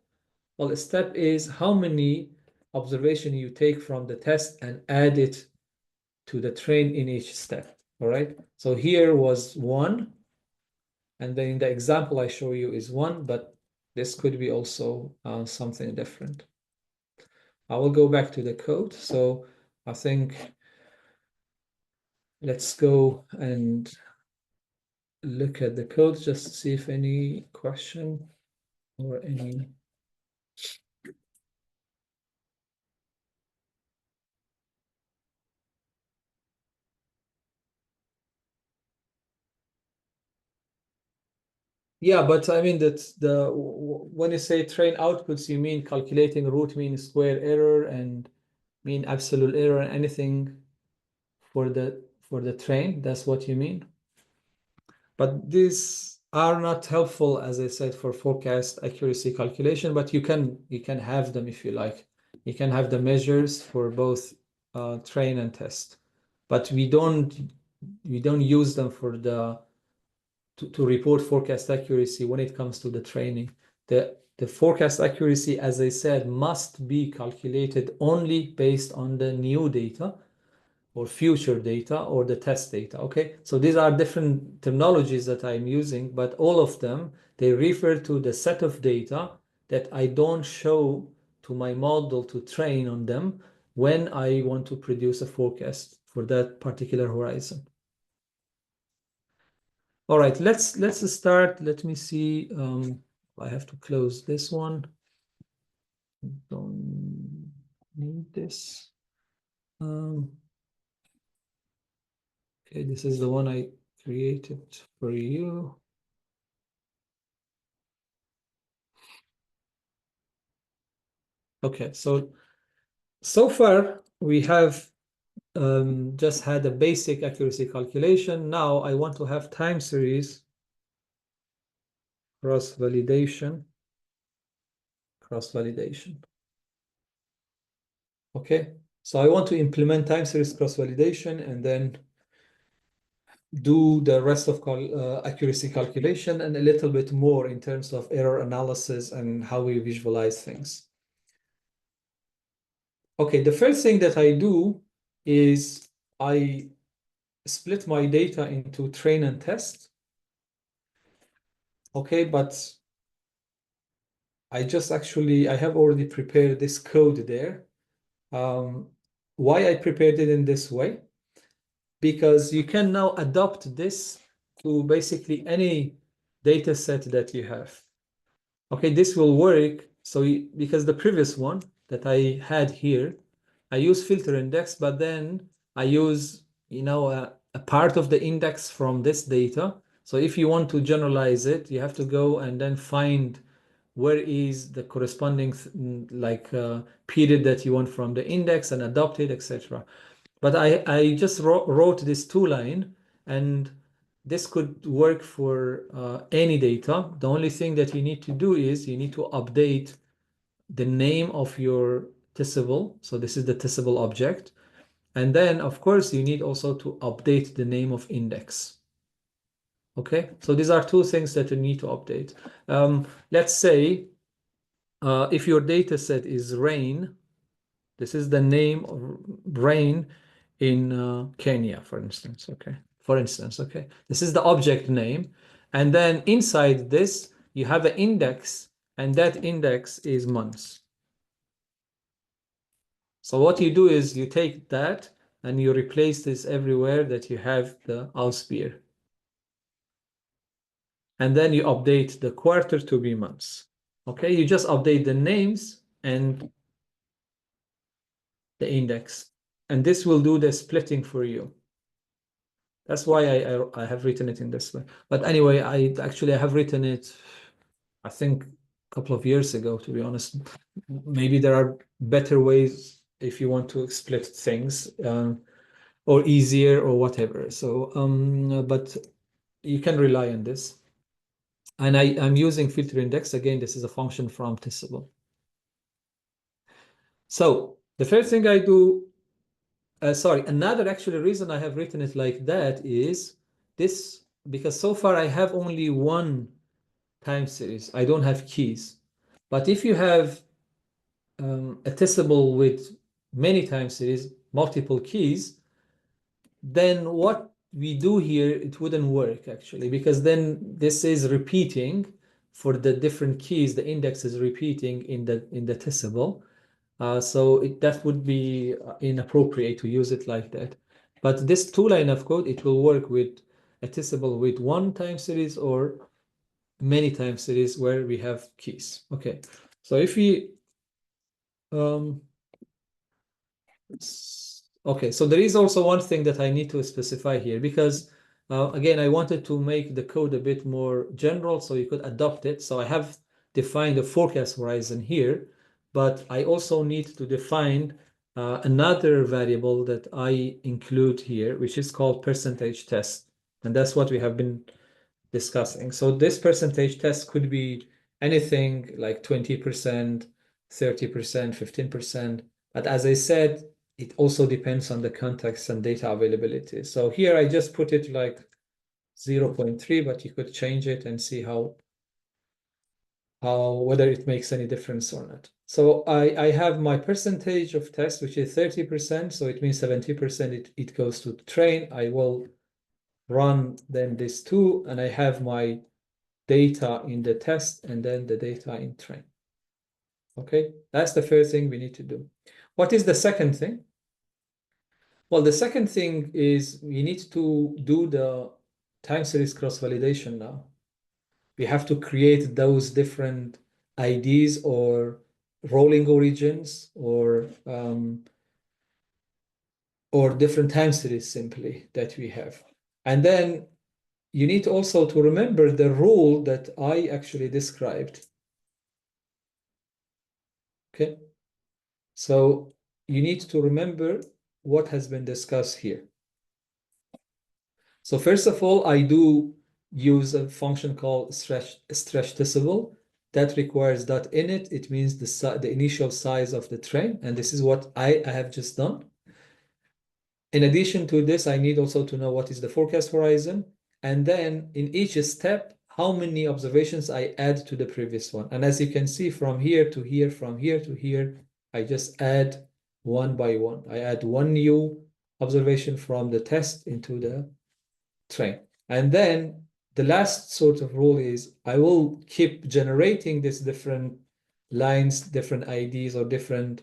Well, the step is how many observation you take from the test and add it to the train in each step. All right. So here was 1. And then in the example I show you is 1, but this could be also something different. I will go back to the code. So I think let's go and look at the code just to see if any question or any. Yeah, but I mean that when you say train outputs, you mean calculating root mean square error and mean absolute error and anything for the train. That's what you mean. But these are not helpful, as I said, for forecast accuracy calculation, but you can have them if you like. You can have the measures for both train and test. But we don't use them for to report forecast accuracy when it comes to the training. The forecast accuracy, as I said, must be calculated only based on the new data or future data or the test data. Okay, so these are different terminologies that I'm using, but all of them, they refer to the set of data that I don't show to my model to train on them when I want to produce a forecast for that particular horizon. All right, let's start. Let me see. I have to close this one. Don't need this. Okay, this is the one I created for you. Okay, so far we have just had a basic accuracy calculation. Now I want to have time series cross-validation. Okay, so I want to implement time series cross-validation and then do the rest of accuracy calculation and a little bit more in terms of error analysis and how we visualize things. Okay, the first thing that I do is I split my data into train and test. Okay, but I have already prepared this code there. Why I prepared it in this way? Because you can now adopt this to basically any data set that you have. Okay, this will work. So because the previous one that I had here, I use filter index, but then I use, a part of the index from this data. So if you want to generalize it, you have to go and then find where is the corresponding period that you want from the index and adopt it, etc. But I just wrote this two-line, and this could work for any data. The only thing that you need to do is you need to update the name of your testable. So this is the testable object. And then, of course, you need also to update the name of index. Okay, so these are two things that you need to update. Let's say if your data set is rain, this is the name of rain in Kenya, for instance. Okay, this is the object name. And then inside this, you have an index, and that index is months. So what you do is you take that and you replace this everywhere that you have the Ausbier. And then you update the quarter to be months. Okay, you just update the names and the index. And this will do the splitting for you. That's why I have written it in this way. But anyway, I have written it, I think, a couple of years ago, to be honest. Maybe there are better ways if you want to split things, or easier or whatever. So, but you can rely on this. And I'm using filter index. Again, this is a function from testable. So the first thing I do, another actually reason I have written it like that is this, because so far I have only one time series. I don't have keys. But if you have a testable with many time series, multiple keys, then what we do here, it wouldn't work actually, because then this is repeating for the different keys. The index is repeating in the testable. So that would be inappropriate to use it like that. But this two-line of code, it will work with a testable with one time series or many time series where we have keys. Okay, so if we okay, so there is also one thing that I need to specify here, because Again, I wanted to make the code a bit more general so you could adopt it. So I have defined a forecast horizon here, but I also need to define another variable that I include here, which is called percentage test. And that's what we have been discussing. So this percentage test could be anything like 20%, 30%, 15%. But as I said, it also depends on the context and data availability. So here I just put it like 0.3, but you could change it and see whether it makes any difference or not. So I have my percentage of test, which is 30%. So it means 70% it goes to train. I will run then this two, and I have my data in the test and then the data in train. Okay, that's the first thing we need to do. What is the second thing? Well, the second thing is we need to do the time series cross-validation now. We have to create those different IDs or rolling origins or different time series simply that we have. And then you need also to remember the rule that I actually described. Okay, so you need to remember what has been discussed here. So first of all, I do use a function called stretch testable that requires .init. It means the initial size of the train, and this is what I have just done. In addition to this, I need also to know what is the forecast horizon, and then in each step, how many observations I add to the previous one. And as you can see, from here to here, from here to here, I just add one by one. I add one new observation from the test into the train. And then the last sort of rule is I will keep generating these different lines, different IDs, or different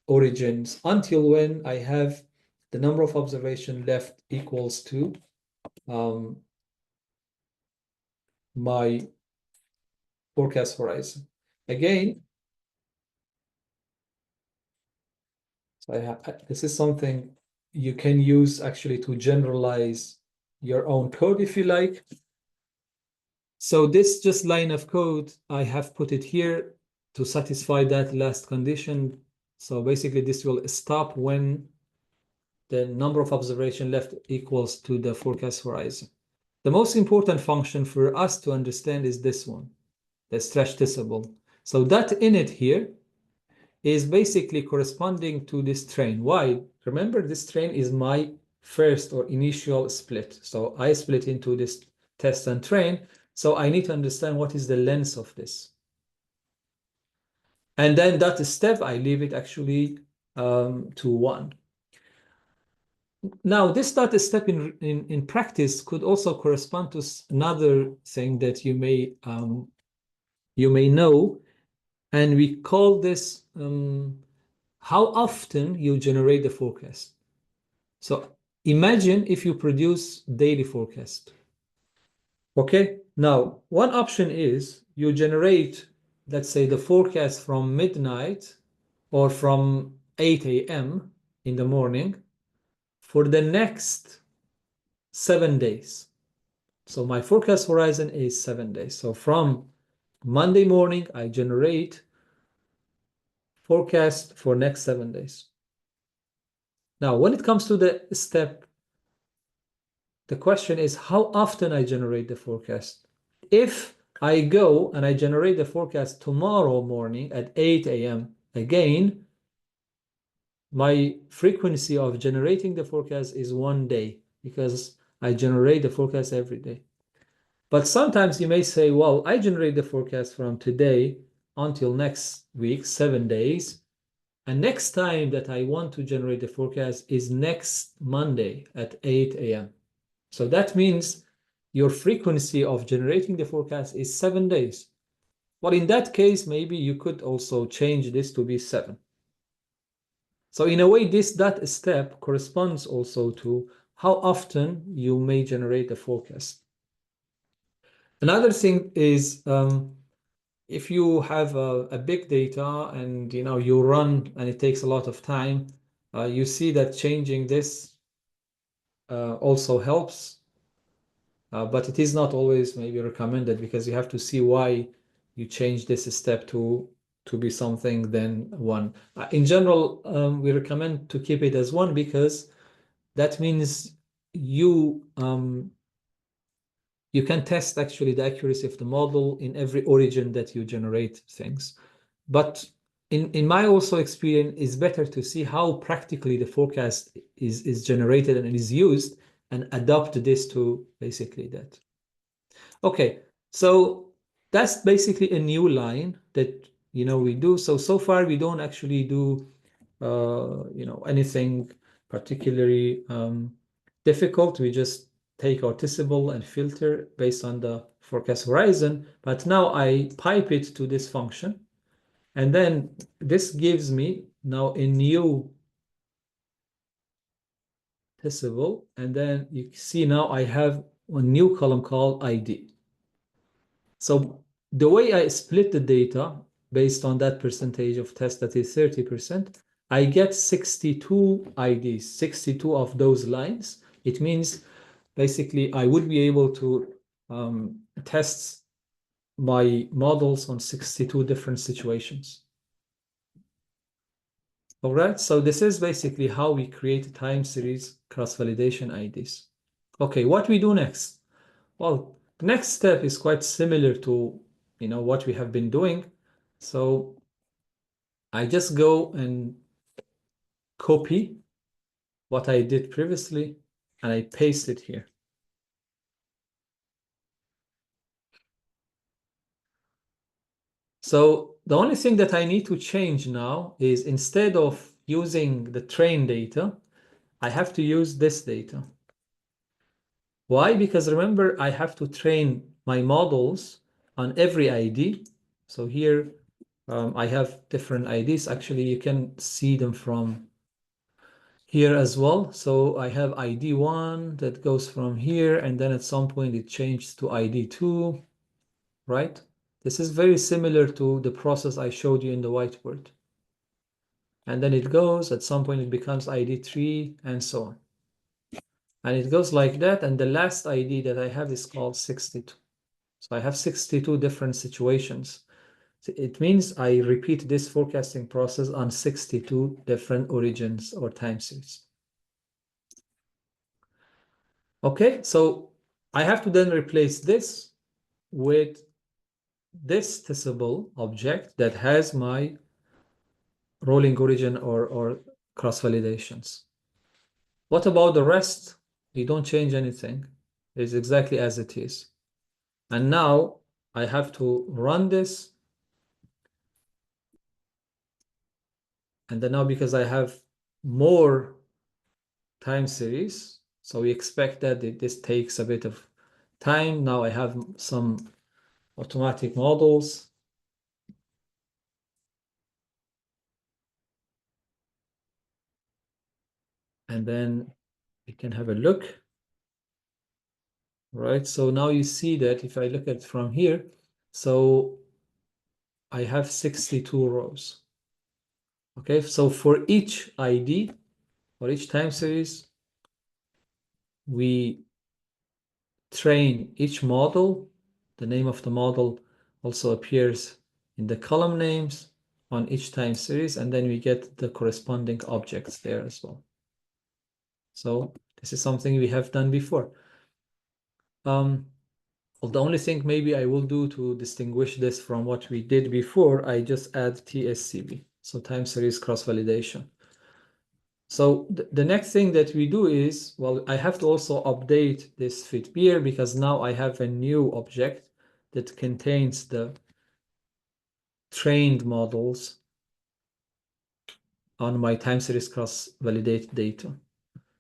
origins until when I have the number of observation left equals to my forecast horizon. Again, so this is something you can use actually to generalize your own code if you like. So this just line of code, I have put it here to satisfy that last condition. So basically this will stop when the number of observation left equals to the forecast horizon. The most important function for us to understand is this one, the stretch testable. So that init here is basically corresponding to this train. Why? Remember, this train is my first or initial split. So I split into this test and train. So I need to understand what is the length of this. And then that step, I leave it actually to 1. Now, this data step in practice could also correspond to another thing that you may know, and we call this how often you generate the forecast. So imagine if you produce daily forecast. Okay, now one option is you generate, let's say, the forecast from midnight or from 8 a.m. in the morning for the next 7 days. So my forecast horizon is 7 days. So from Monday morning, I generate forecast for next 7 days. Now, when it comes to the step, the question is how often I generate the forecast. If I go and I generate the forecast tomorrow morning at 8 a.m. again, my frequency of generating the forecast is 1 day because I generate the forecast every day. But sometimes you may say, well, I generate the forecast from today until next week, 7 days. And next time that I want to generate the forecast is next Monday at 8 a.m. So that means your frequency of generating the forecast is 7 days. Well, in that case, maybe you could also change this to be 7. So in a way, that step corresponds also to how often you may generate the forecast. Another thing is if you have a big data and you run and it takes a lot of time, you see that changing this also helps. but it is not always maybe recommended because you have to see why you change this step to be something then one. In general, we recommend to keep it as one because that means you you can test actually the accuracy of the model in every origin that you generate things. But in my also experience, it's better to see how practically the forecast is generated and is used and adapt this to basically that. Okay, so that's basically a new line that we do. So far we don't actually do anything particularly difficult. We just take our testable and filter based on the forecast horizon. But now I pipe it to this function, and then this gives me now a new testable, and then you see now I have a new column called ID. So the way I split the data based on that percentage of test that is 30%, I get 62 IDs, 62 of those lines. It means basically I would be able to test my models on 62 different situations. All right, so this is basically how we create time series cross-validation IDs. Okay, what we do next? Well, the next step is quite similar to what we have been doing. So I just go and copy what I did previously and I paste it here. So the only thing that I need to change now is instead of using the train data, I have to use this data. Why? Because remember, I have to train my models on every ID. So here I have different IDs. Actually, you can see them from here as well. So I have ID 1 that goes from here, and then at some point it changes to ID 2, right? This is very similar to the process I showed you in the whiteboard. And then it goes, at some point it becomes ID 3, and so on. And it goes like that, and the last ID that I have is called 62. So I have 62 different situations. So it means I repeat this forecasting process on 62 different origins or time series. Okay, so I have to then replace this with this testable object that has my rolling origin or cross validations. What about the rest? We don't change anything. It's exactly as it is. And now I have to run this. And then now because I have more time series, so we expect that this takes a bit of time. Now I have some automatic models. And then we can have a look. Right, so now you see that if I look at from here, so I have 62 rows. Okay, so for each ID, for each time series, we train each model. The name of the model also appears in the column names on each time series, and then we get the corresponding objects there as well. So this is something we have done before. Well, the only thing maybe I will do to distinguish this from what we did before, I just add TSCV, so time series cross-validation. So the next thing that we do is, well, I have to also update this fit beer because now I have a new object that contains the trained models on my time series cross-validate data.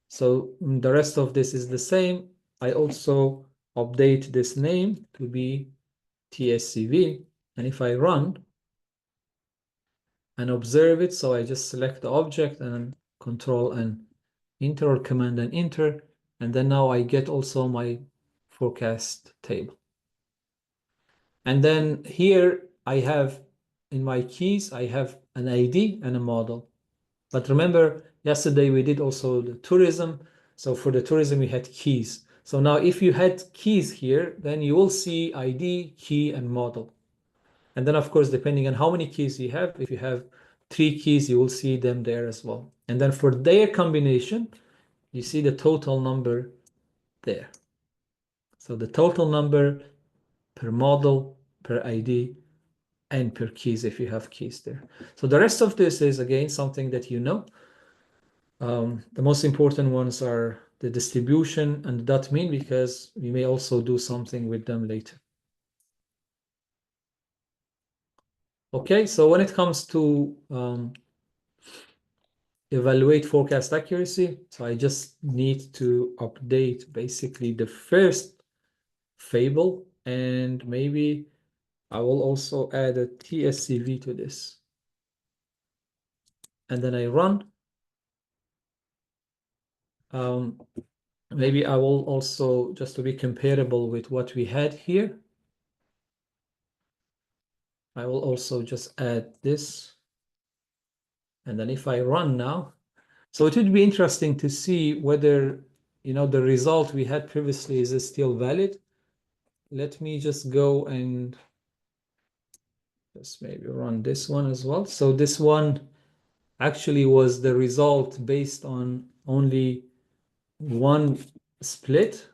So the rest of this is the same. I also update this name to be TSCV, and if I run and observe it, so I just select the object and control and enter or command and enter, and then now I get also my forecast table. And then here I have in my keys, I have an ID and a model. But remember, yesterday we did also the tourism. So for the tourism, we had keys. So now if you had keys here, then you will see ID, key, and model. And then, of course, depending on how many keys you have, if you have 3 keys, you will see them there as well. And then for their combination, you see the total number there. So the total number per model, per ID, and per keys if you have keys there. So the rest of this is, again, something that you know. The most important ones are the distribution and the dot mean, because we may also do something with them later. Okay, so when it comes to evaluate forecast accuracy, so I just need to update basically the first fable, and maybe I will also add a TSCV to this. And then I run. Maybe I will also, just to be comparable with what we had here, I will also just add this. And then if I run now, so it would be interesting to see whether, the result we had previously is still valid. Let me just go and just maybe run this one as well. So this one actually was the result based on only one split,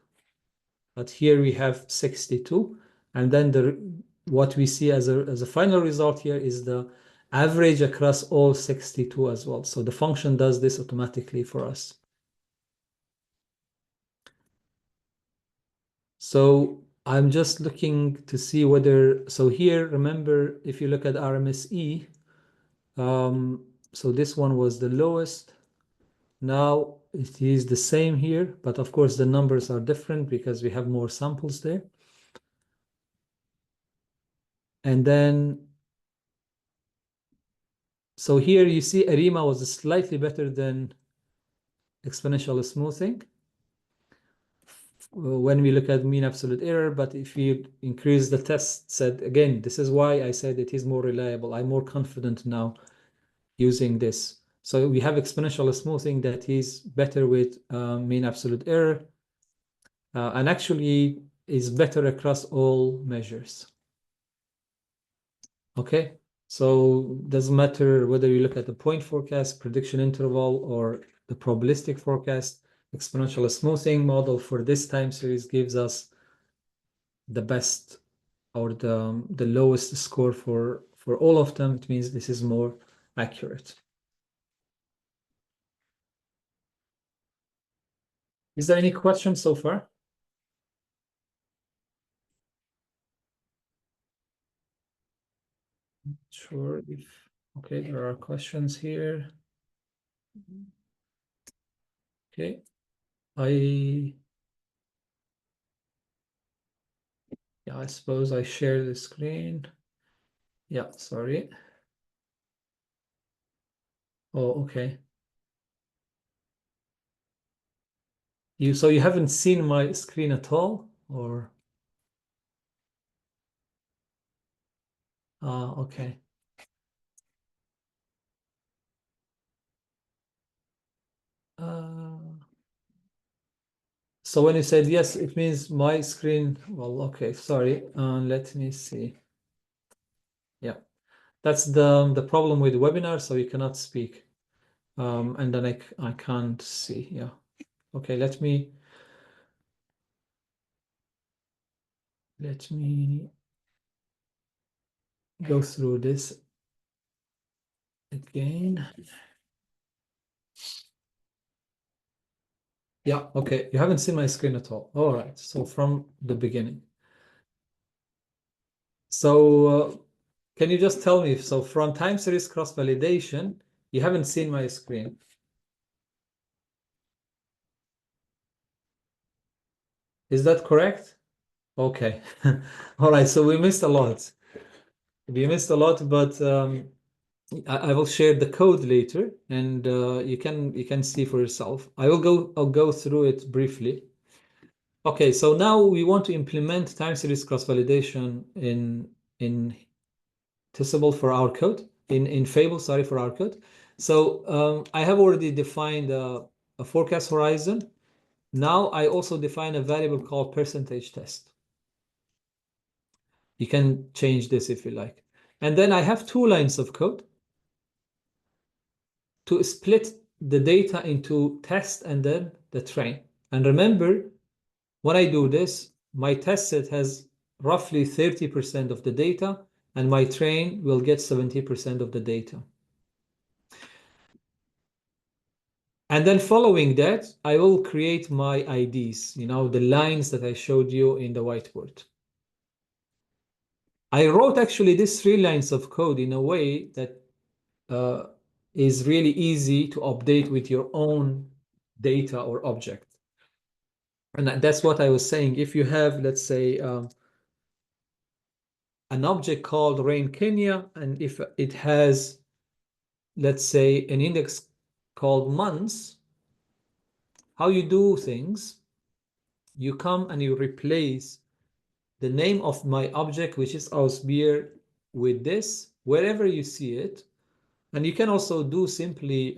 but here we have 62, and then what we see as a final result here is the average across all 62 as well. So the function does this automatically for us. So I'm just looking to see whether, so here, remember, if you look at RMSE, so this one was the lowest. Now it is the same here, but of course the numbers are different because we have more samples there. And then, so here you see ARIMA was slightly better than exponential smoothing when we look at mean absolute error, but if you increase the test set, again, this is why I said it is more reliable. I'm more confident now using this. So we have exponential smoothing that is better with mean absolute error, and actually is better across all measures. Okay, so it doesn't matter whether you look at the point forecast, prediction interval, or the probabilistic forecast. Exponential smoothing model for this time series gives us the best, or the lowest score for all of them. It means this is more accurate. Is there any questions so far? Sure. Okay, there are questions here. Okay, I suppose I share the screen. Yeah, sorry. Oh, okay. So you haven't seen my screen at all, or? Okay. So when you said yes, it means my screen. Well, okay, sorry. Let me see. Yeah, that's the problem with webinars, so you cannot speak. And then I can't see. Yeah. Okay, let me go through this again. Yeah, okay. You haven't seen my screen at all. All right. So from the beginning. So can you just tell me, so from time series cross-validation, you haven't seen my screen. Is that correct? Okay. All right. So we missed a lot. We missed a lot, but I will share the code later, and you can see for yourself. I'll go through it briefly. Okay, so now we want to implement time series cross-validation in Testable for our code, in Fable, sorry, for our code. So I have already defined a forecast horizon, Now I also define a variable called percentage test. You can change this if you like. And then I have 2 lines of code to split the data into test and then the train. And remember, when I do this, my test set has roughly 30% of the data, and my train will get 70% of the data. And then following that, I will create my IDs, the lines that I showed you in the whiteboard. I wrote actually these 3 lines of code in a way that is really easy to update with your own data or object. And that's what I was saying. If you have, let's say, an object called Rain Kenya, and if it has, let's say, an index called months, how you do things, you come and you replace the name of my object, which is Ausbier, with this, wherever you see it. And you can also do simply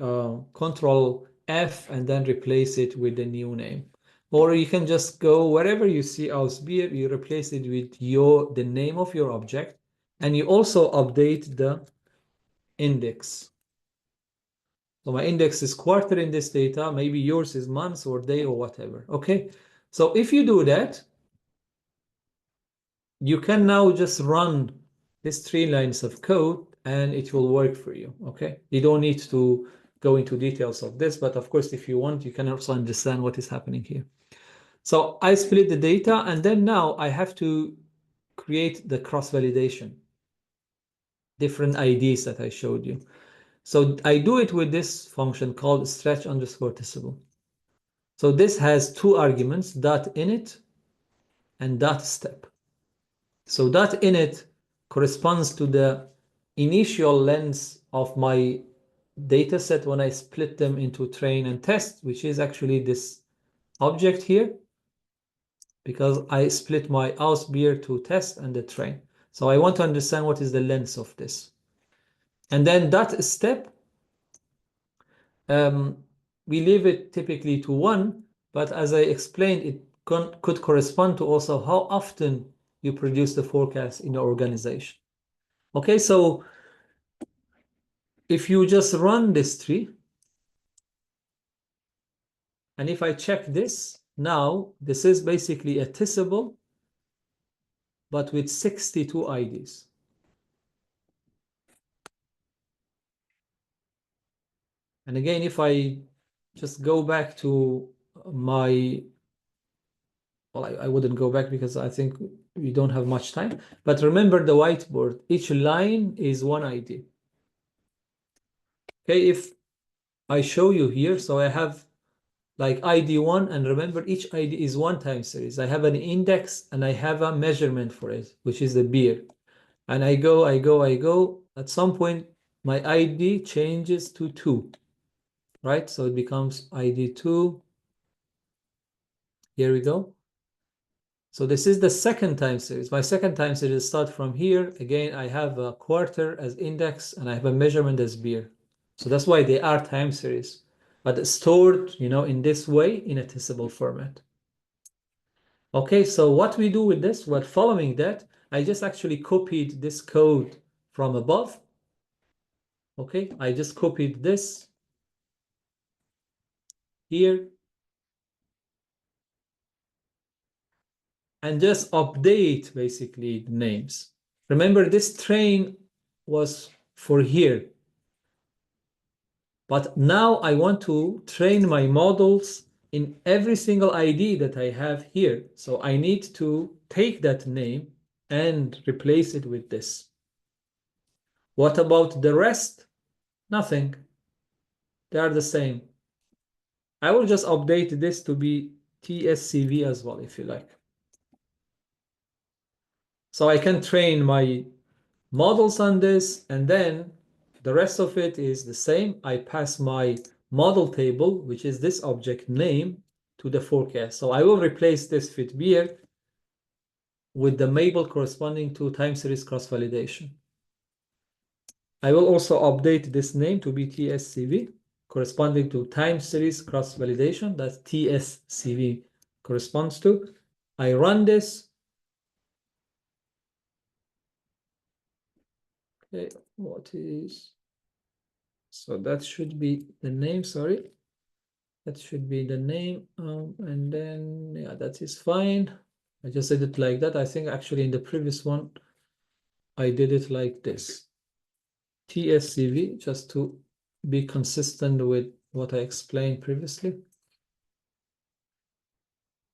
Control F and then replace it with the new name. Or you can just go wherever you see Ausbier, you replace it with the name of your object, and you also update the index. So my index is quarter in this data, maybe yours is months or day or whatever. Okay, so if you do that, you can now just run these 3 lines of code and it will work for you. Okay, you don't need to go into details of this, but of course, if you want, you can also understand what is happening here. So I split the data, and then now I have to create the cross-validation, different IDs that I showed you. So I do it with this function called stretch_testable. So this has 2 arguments, .init and .step. So .init corresponds to the initial length of my data set when I split them into train and test, which is actually this object here, because I split my Ausbier to test and the train. So I want to understand what is the length of this. And then .step, we leave it typically to 1, but as I explained, it could correspond to also how often you produce the forecast in your organization. Okay, so if you just run this tree, and if I check this, now this is basically a testable, but with 62 IDs. And again, if I just go back to my, well, I wouldn't go back because I think we don't have much time. But remember the whiteboard, each line is 1 ID. Okay, if I show you here, so I have like ID1, and remember each ID is 1 time series. I have an index and I have a measurement for it, which is the beer. And I go. At some point, my ID changes to 2, right? So it becomes ID2. Here we go. So this is the 2nd time series. My 2nd time series starts from here. Again, I have a quarter as index and I have a measurement as beer. So that's why they are time series, but stored, in this way in a testable format. Okay, so what we do with this, following that, I just actually copied this code from above. Okay, I just copied this here and just update basically the names. Remember, this train was for here, but now I want to train my models in every single ID that I have here. So I need to take that name and replace it with this. What about the rest? Nothing. They are the same. I will just update this to be TSCV as well, if you like. So I can train my models on this, and then the rest of it is the same. I pass my model table, which is this object name, to the forecast. So I will replace this fit beer with the label corresponding to time series cross-validation. I will also update this name to be TSCV. corresponding to time series cross-validation, that's TSCV corresponds to. I run this. Okay, what is, so that should be the name, sorry. That should be the name, and then, yeah, that is fine. I just did it like that. I think actually in the previous one, I did it like this. TSCV, just to be consistent with what I explained previously.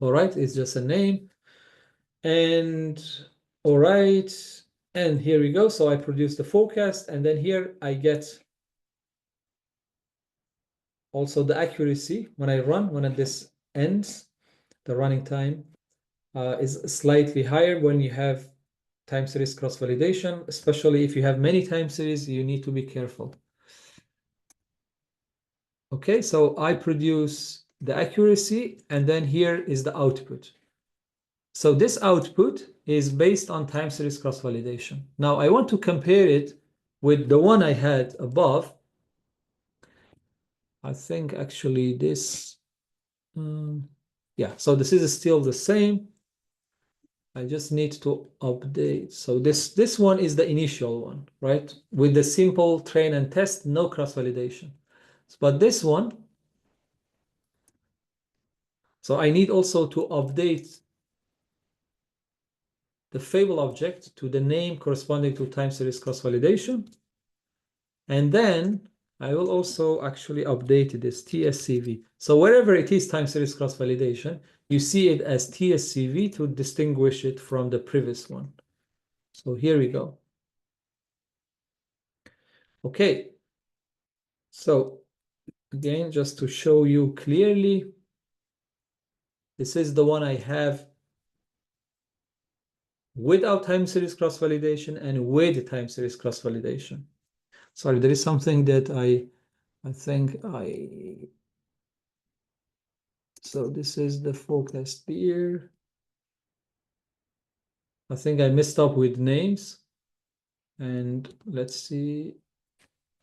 All right, it's just a name. And all right, and here we go. So I produce the forecast, and then here I get also the accuracy when I run, when this ends, the running time is slightly higher when you have time series cross-validation, especially if you have many time series, you need to be careful. Okay, so I produce the accuracy, and then here is the output. So this output is based on time series cross-validation. Now I want to compare it with the one I had above. I think actually this, yeah, so this is still the same. I just need to update. So this one is the initial one, right? With the simple train and test, no cross-validation. But this one, so I need also to update the fable object to the name corresponding to time series cross-validation. And then I will also actually update this TSCV. So wherever it is time series cross-validation, you see it as TSCV to distinguish it from the previous one. So here we go. Okay. So again, just to show you clearly, this is the one I have without time series cross-validation and with time series cross-validation. Sorry, there is something that I think so this is the forecast here. I think I messed up with names, and let's see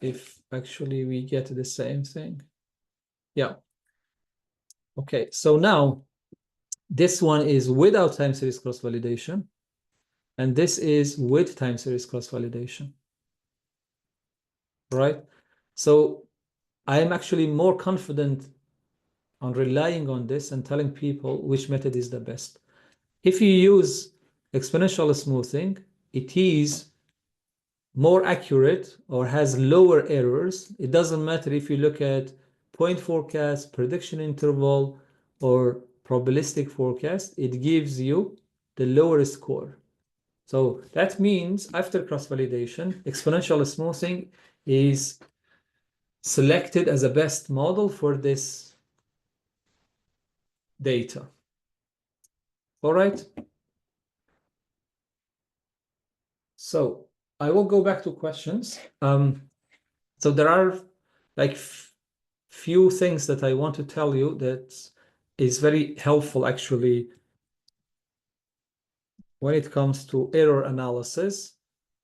if actually we get the same thing. Yeah. Okay, so now this one is without time series cross-validation, and this is with time series cross-validation, right? So I am actually more confident on relying on this and telling people which method is the best. If you use exponential smoothing, it is more accurate or has lower errors. It doesn't matter if you look at point forecast, prediction interval, or probabilistic forecast, it gives you the lower score. So that means after cross-validation, exponential smoothing is selected as a best model for this data. All right. So I will go back to questions. So there are like few things that I want to tell you that is very helpful actually when it comes to error analysis.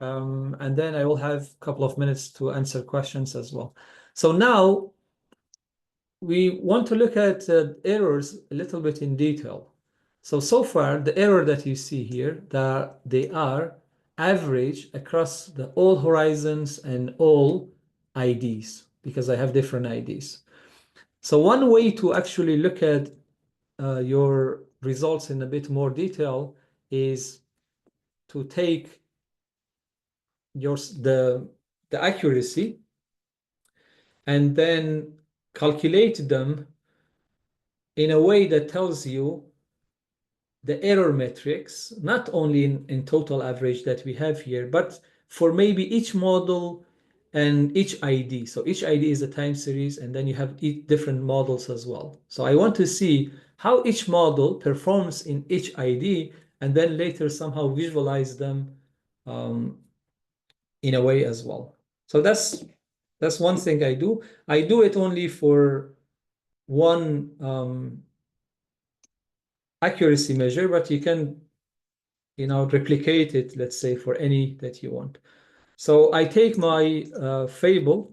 And then I will have a couple of minutes to answer questions as well. So now we want to look at errors a little bit in detail. So far, the error that you see here, that they are average across the all horizons and all IDs, because I have different IDs. So one way to actually look at your results in a bit more detail is to take the accuracy and then calculate them in a way that tells you the error metrics, not only in total average that we have here, but for maybe each model and each ID. So each ID is a time series, and then you have different models as well. So I want to see how each model performs in each ID, and then later somehow visualize them in a way as well. So that's one thing I do. I do it only for one accuracy measure, but you can, replicate it, let's say, for any that you want. So I take my fable,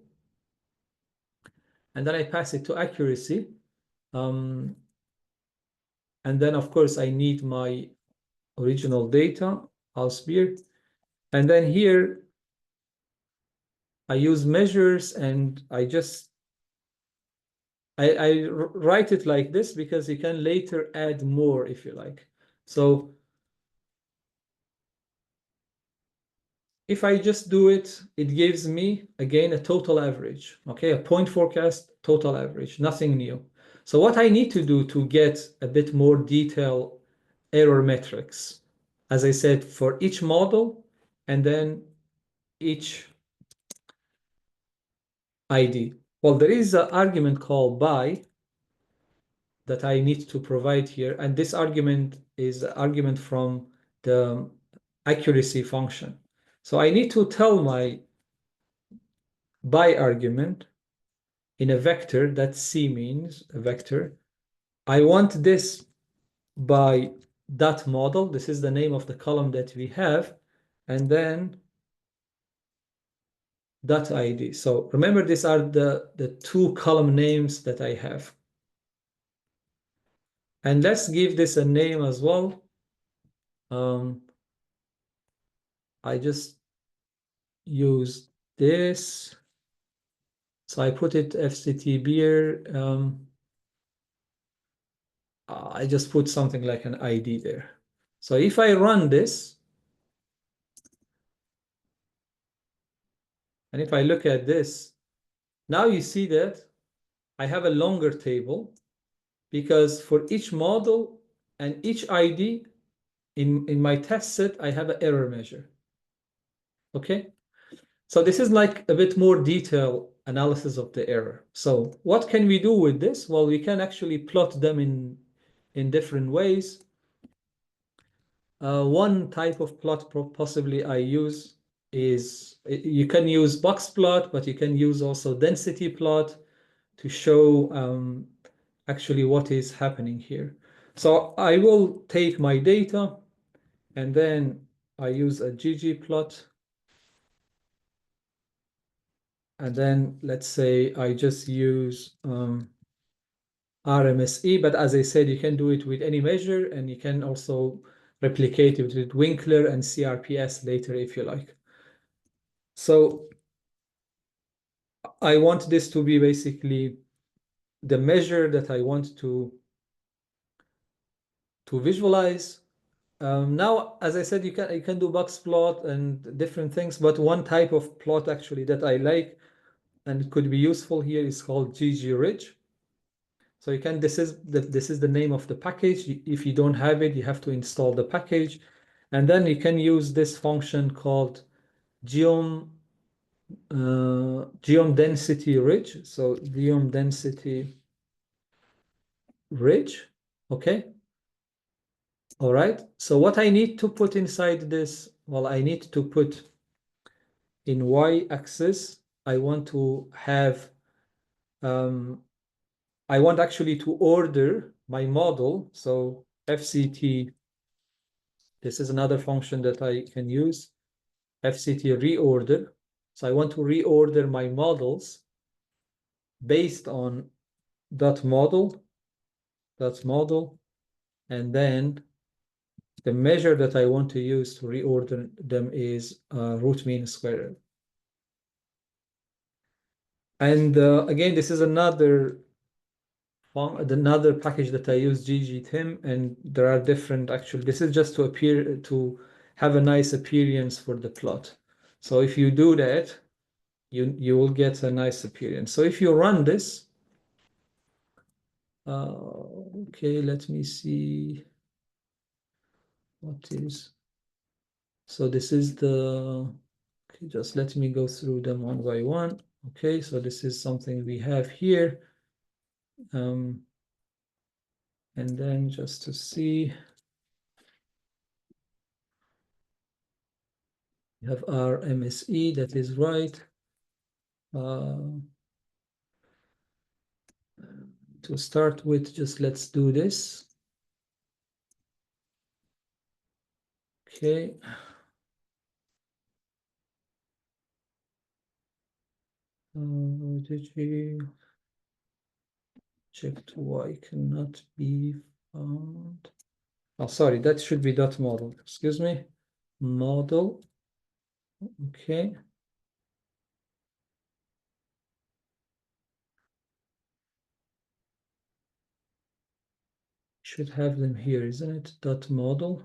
and then I pass it to accuracy. And then, of course, I need my original data, house beer. And then here, I use measures, and I write it like this because you can later add more if you like. So if I just do it, it gives me, again, a total average, okay? A point forecast, total average, nothing new. So what I need to do to get a bit more detail error metrics, as I said, for each model and then each ID. Well, there is an argument called by that I need to provide here, and this argument is an argument from the accuracy function. So I need to tell my by argument in a vector that C means a vector. I want this by dot model. This is the name of the column that we have, and then dot ID. So remember, these are the two column names that I have. And let's give this a name as well. I just use this. So I put it FCT beer. I just put something like an ID there. So if I run this, and if I look at this, now you see that I have a longer table because for each model and each ID in my test set, I have an error measure. Okay? So this is like a bit more detailed analysis of the error. So what can we do with this? Well, we can actually plot them in different ways. One type of plot possibly I use is, you can use box plot, but you can use also density plot to show actually what is happening here. So I will take my data and then I use a ggplot. And then let's say I just use RMSE, but as I said, you can do it with any measure, and you can also replicate it with Winkler and CRPS later if you like. So I want this to be basically the measure that I want to visualize. Now, as I said, you can do box plot and different things, but one type of plot actually that I like and it could be useful here is called ggridge. So you can, this is the name of the package. If you don't have it, you have to install the package. And then you can use this function called geom density ridge. So geom density ridge. Okay. All right. So what I need to put inside this, well, I need to put in y-axis, I want to have, I want actually to order my model. So FCT, this is another function that I can use, FCT reorder. So I want to reorder my models based on that model, and then the measure that I want to use to reorder them is root mean squared. And again, this is another package that I use, ggtim, and there are different, actually, this is just to have a nice appearance for the plot. So if you do that, you will get a nice appearance. So if you run this, okay, let me see what is, so this is the, okay, just let me go through them one by one. Okay, so this is something we have here. And then just to see, we have our MSE, that is right. To start with, just let's do this. Okay. Object Y cannot be found. Oh, sorry, that should be dot model. Excuse me. Model. Okay. Should have them here, isn't it? Dot model.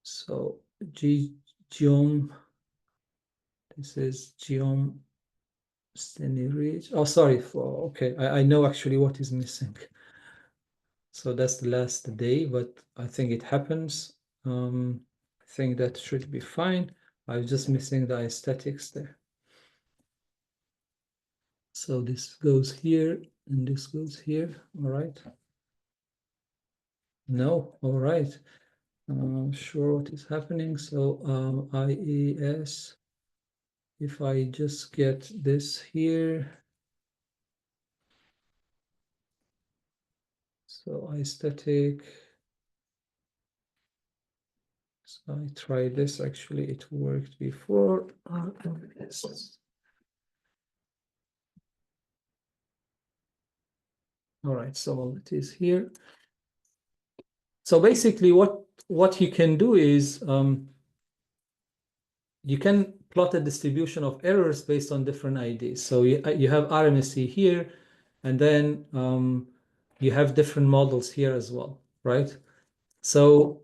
So geom. This is geom. Oh, sorry. Okay, I know actually what is missing. So that's the last day, but I think it happens. I think that should be fine. I was just missing the aesthetics there. So this goes here and this goes here. All right. No, all right. Sure what is happening. So IES, if I just get this here. So aesthetic. So I tried this, actually it worked before. All right, so it is here. So basically what you can do is you can plot a distribution of errors based on different IDs. So you have RMSE here, and then you have different models here as well, right? So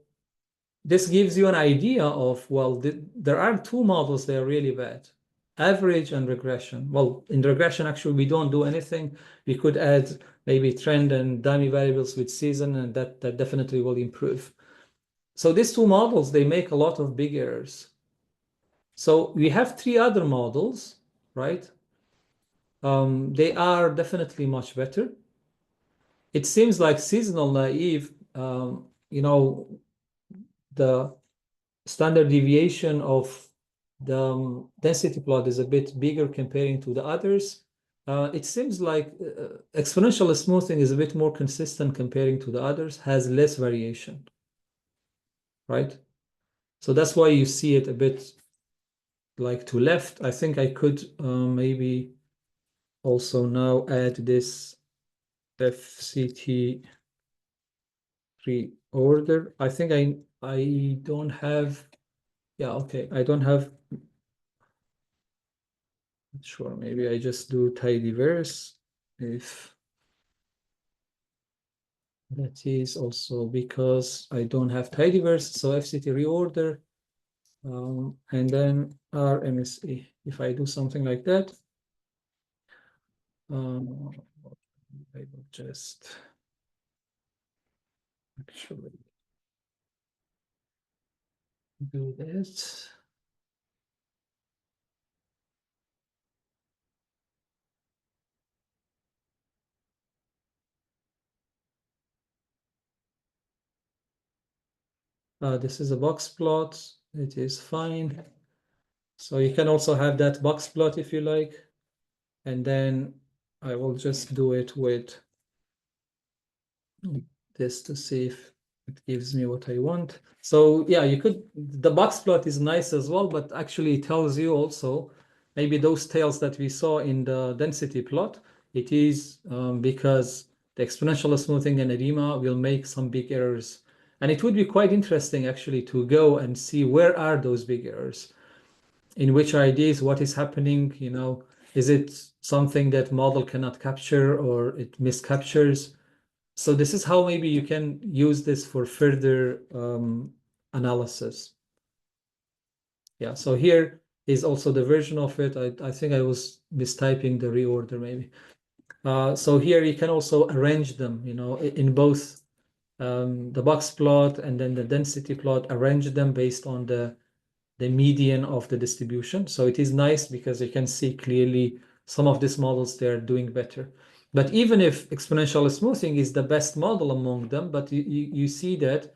this gives you an idea of, well, there are two models that are really bad, average and regression. Well, in regression, actually, we don't do anything. We could add maybe trend and dummy variables with season, and that definitely will improve. So these two models, they make a lot of big errors. So we have three other models, right? They are definitely much better. It seems like seasonal naive, you know, the standard deviation of the density plot is a bit bigger comparing to the others. It seems like exponential smoothing is a bit more consistent comparing to the others, has less variation, right? So that's why you see it a bit like to left. I think I could maybe also now add this FCT reorder. I think I don't have, yeah, okay, I don't have. Sure, maybe I just do tidyverse if that is also because I don't have tidyverse. So FCT reorder and then RMSE. If I do something like that, I will just actually do this. This is a box plot. It is fine. So you can also have that box plot if you like. And then I will just do it with this to see if it gives me what I want. So yeah, you could, the box plot is nice as well, but actually it tells you also maybe those tails that we saw in the density plot, it is because the exponential smoothing and edema will make some big errors. And it would be quite interesting actually to go and see where are those big errors, in which IDs, what is happening, you know, is it something that model cannot capture or it miscaptures? So this is how maybe you can use this for further analysis. Yeah, so here is also the version of it. I think I was mistyping the reorder maybe. So here you can also arrange them, you know, in both the box plot and then the density plot, arrange them based on the median of the distribution. So it is nice because you can see clearly some of these models, they're doing better. But even if exponential smoothing is the best model among them, but you see that,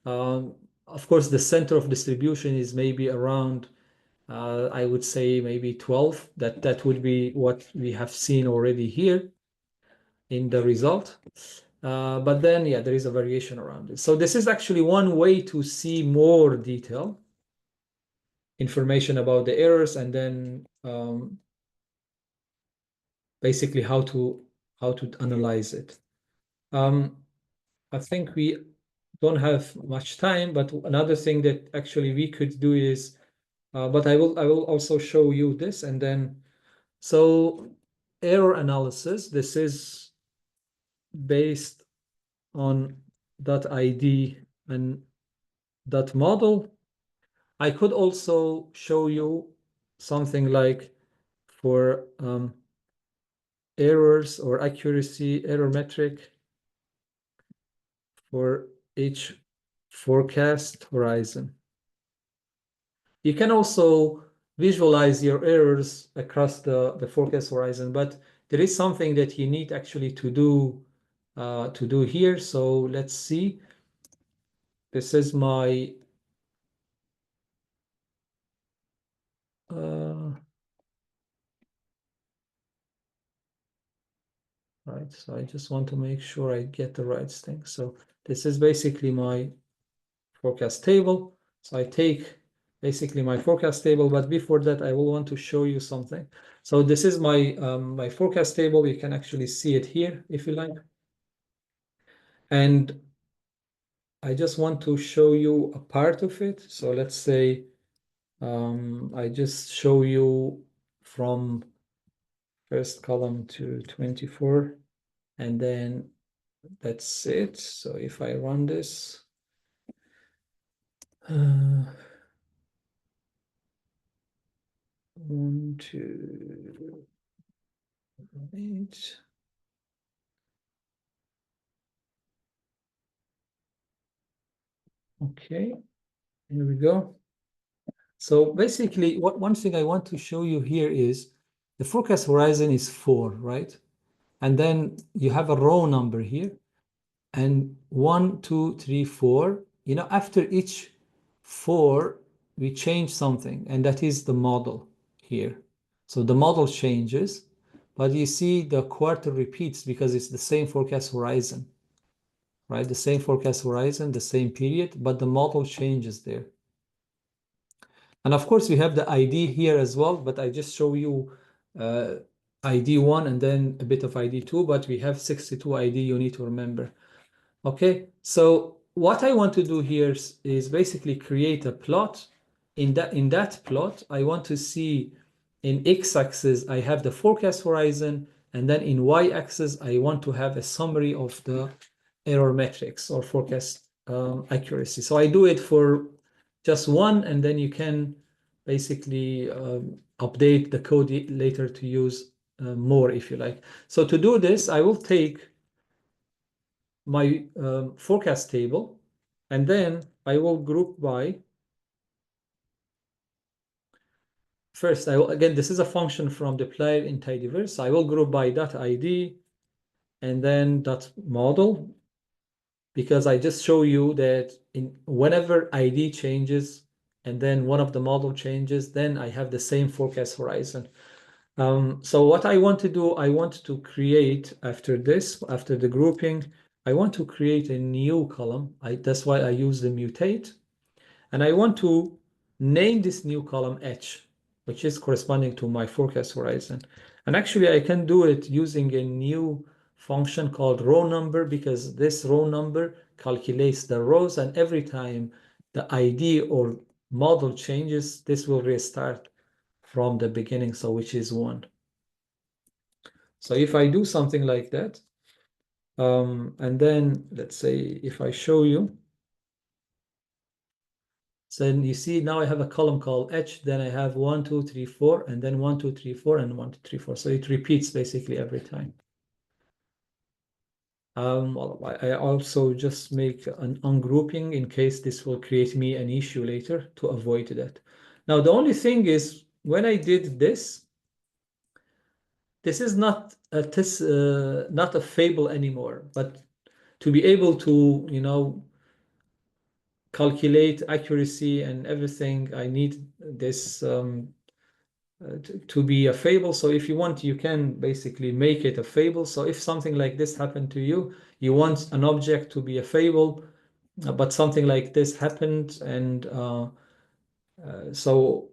of course, the center of distribution is maybe around, I would say maybe 12. That would be what we have seen already here in the result. But then, yeah, there is a variation around it. So this is actually one way to see more detail information about the errors, and then basically how to analyze it. I think we don't have much time, but another thing that actually we could do is, but I will also show you this, and then so error analysis. This is based on .id and .model. I could also show you something like for errors or accuracy error metric for each forecast horizon. You can also visualize your errors across the forecast horizon, but there is something that you need actually to do here. So let's see. This is my right. So I just want to make sure I get the right thing. So this is basically my forecast table. So I take basically my forecast table, but before that, I will want to show you something. So this is my my forecast table. You can actually see it here if you like. And I just want to show you a part of it. So let's say I just show you from first column to 24, and then that's it. So if I run this, 1, 2, 8. Okay, here we go. So basically, one thing I want to show you here is the forecast horizon is 4, right? And then you have a row number here, and 1, 2, 3, 4. You know, after each 4, we change something, and that is the model here. So the model changes, but you see the quarter repeats because it's the same forecast horizon, right? The same forecast horizon, the same period, but the model changes there. And of course, we have the ID here as well, but I just show you ID 1 and then a bit of ID 2, but we have 62 ID you need to remember. Okay, so what I want to do here is basically create a plot. In that plot, I want to see in x-axis, I have the forecast horizon, and then in y-axis, I want to have a summary of the error metrics or forecast accuracy. So I do it for just one, and then you can basically update the code later to use more if you like. So to do this, I will take my forecast table, and then I will group by. First, I will, again, this is a function from the player in tidyverse. So I will group by .id and then .model, because I just show you that in whenever ID changes and then one of the model changes, then I have the same forecast horizon. So what I want to do, I want to create after this, after the grouping, I want to create a new column. That's why I use the mutate. And I want to name this new column H, which is corresponding to my forecast horizon. And actually, I can do it using a new function called row number, because this row number calculates the rows, and every time the ID or model changes, this will restart from the beginning, so which is 1. So if I do something like that, and then let's say if I show you, so then you see now I have a column called H, then I have 1, 2, 3, 4, and then 1, 2, 3, 4, and 1, 2, 3, 4. So it repeats basically every time. Well, I also just make an ungrouping in case this will create me an issue later to avoid that. Now, the only thing is when I did this, this is not a fable anymore, but to be able to, calculate accuracy and everything, I need this to be a fable. So if you want, you can basically make it a fable. So if something like this happened to you, you want an object to be a fable, but something like this happened, and so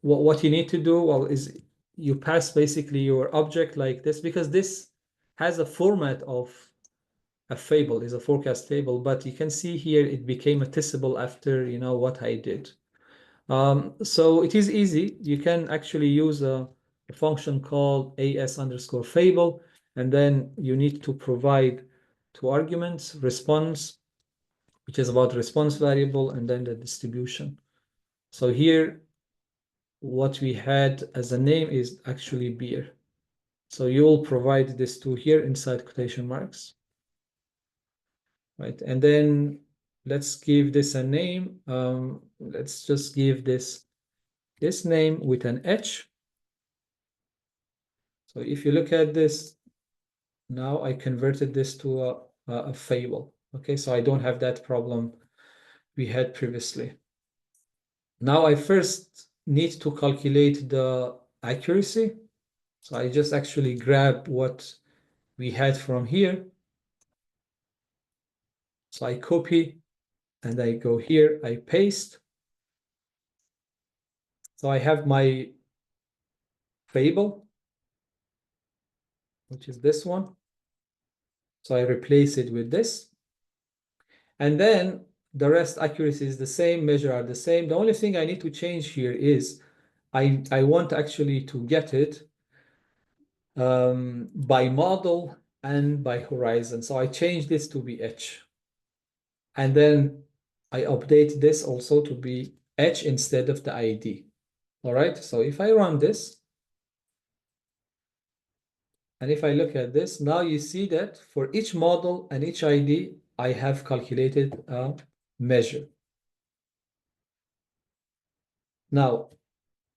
what you need to do, well, is you pass basically your object like this, because this has a format of a fable, is a forecast table, but you can see here it became a testable after, you know, what I did. So it is easy. You can actually use a function called as_fable, and then you need to provide two arguments, response, which is about response variable, and then the distribution. So here, what we had as a name is actually beer. So you will provide this to here inside quotation marks, right? And then let's give this a name. Let's just give this name with an H. So if you look at this, now I converted this to a fable. Okay, so I don't have that problem we had previously. Now I first need to calculate the accuracy. So I just actually grab what we had from here. So I copy and I go here, I paste. So I have my fable, which is this one. So I replace it with this. And then the rest accuracy is the same, measure are the same. The only thing I need to change here is I want actually to get it by model and by horizon. So I change this to be H. And then I update this also to be H instead of the ID. All right, so if I run this, and if I look at this, now you see that for each model and each ID, I have calculated a measure. Now,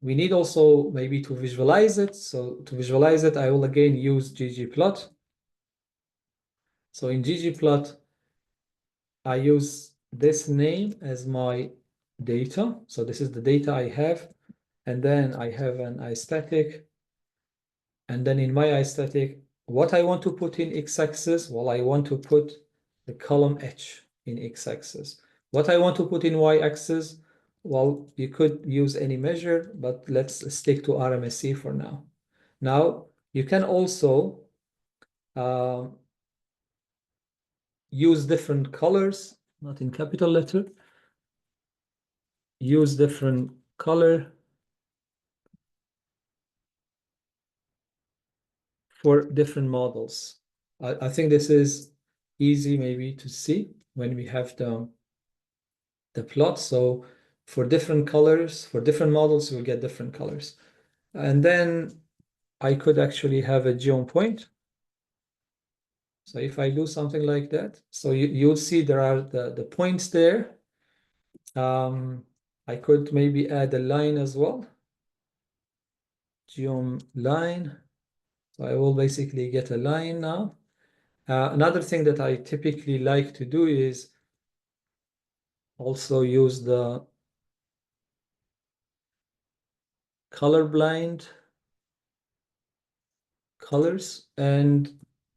we need also maybe to visualize it. So to visualize it, I will again use ggplot. So in ggplot, I use this name as my data. So this is the data I have. And then I have an iStatic. And then in my iStatic, what I want to put in x-axis, well, I want to put the column H in x-axis. What I want to put in y-axis, well, you could use any measure, but let's stick to RMSE for now. Now, you can also use different colors, not in capital letter, use different color for different models. I think this is easy maybe to see when we have the plot. So for different colors, for different models, we'll get different colors. And then I could actually have a geom point. So if I do something like that, so you'll see there are the points there. I could maybe add a line as well. Geom line. So I will basically get a line now. Another thing that I typically like to do is also use the colorblind colors, and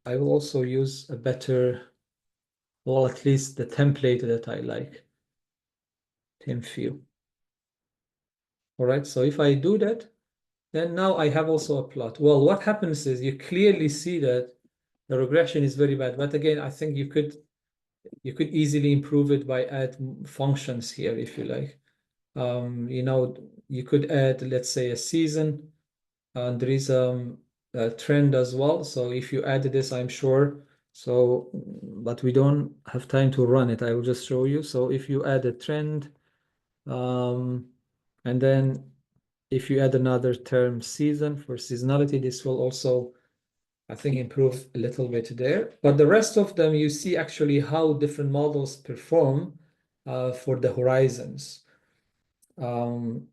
I will also use a better, well, at least the template that I like, TeamView. All right, so if I do that, then now I have also a plot. Well, what happens is you clearly see that the regression is very bad. But again, I think you could easily improve it by add functions here if you like. You know, you could add, let's say, a season, and there is a trend as well. So if you add this, I'm sure. So, but we don't have time to run it. I will just show you. So if you add a trend, and then if you add another term season for seasonality, this will also, I think, improve a little bit there. But the rest of them, you see actually how different models perform for the horizons. And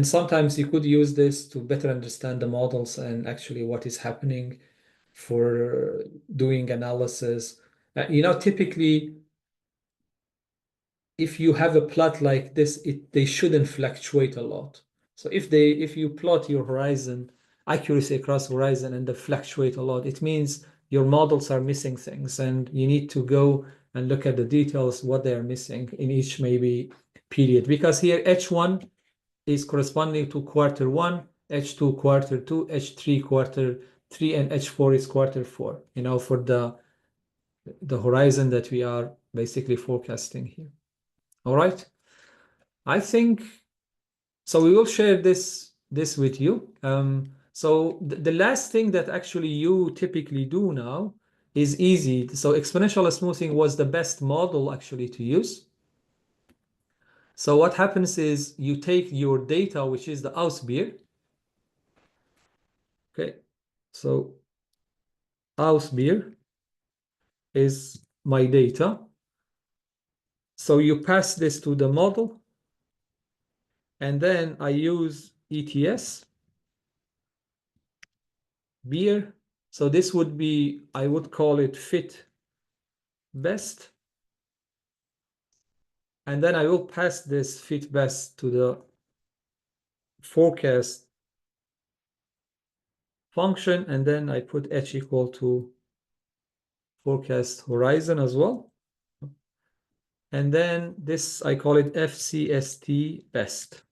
sometimes you could use this to better understand the models and actually what is happening for doing analysis. You know, typically, if you have a plot like this, they shouldn't fluctuate a lot. So if you plot your horizon accuracy across horizon and they fluctuate a lot, it means your models are missing things, and you need to go and look at the details, what they are missing in each maybe period. Because here H1 is corresponding to quarter 1, H2 quarter 2, H3 quarter 3, and H4 is quarter 4, you know, for the horizon that we are basically forecasting here. All right. I think so. We will share this with you. So the last thing that actually you typically do now is easy. So exponential smoothing was the best model actually to use. So what happens is you take your data, which is the Ausbier. Okay. So Ausbier is my data. So you pass this to the model, and then I use ETS beer. So this would be, I would call it fit best. And then I will pass this fit best to the forecast function. And then I put H equal to forecast horizon as well. And then this, I call it FCST best.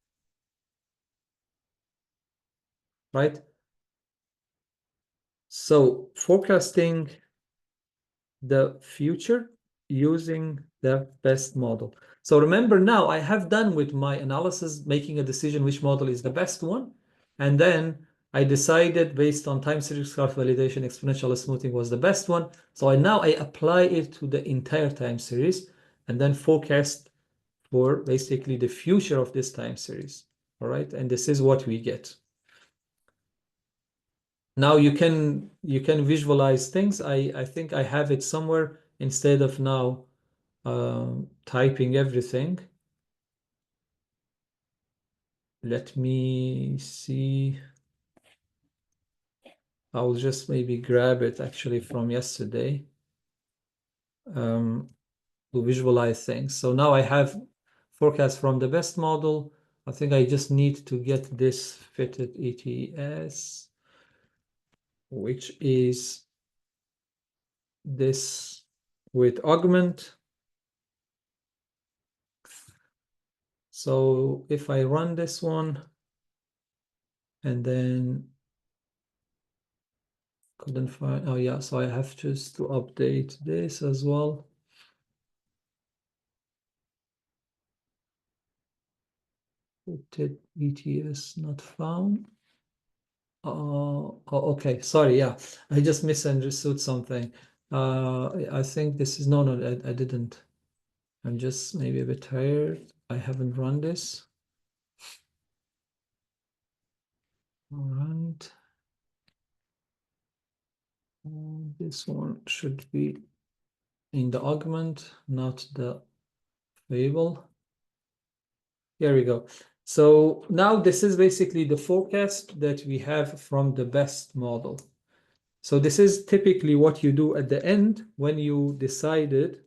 Right? So forecasting the future using the best model. So remember now, I have done with my analysis, making a decision which model is the best one. And then I decided based on time series graph validation, exponential smoothing was the best one. So I apply it to the entire time series and then forecast for basically the future of this time series. All right. And this is what we get. Now you can visualize things. I think I have it somewhere instead of now typing everything. Let me see. I'll just maybe grab it actually from yesterday to visualize things. So now I have forecast from the best model. I think I just need to get this fitted ETS, which is this with augment. So if I run this one and then couldn't find, oh yeah, so I have just to update this as well. Put ETS not found. Oh, okay, sorry, yeah, I just misunderstood something. I think this is, no, I didn't. I'm just maybe a bit tired. I haven't run this. All right. This one should be in the augment, not the variable. Here we go. So now this is basically the forecast that we have from the best model. So this is typically what you do at the end when you decided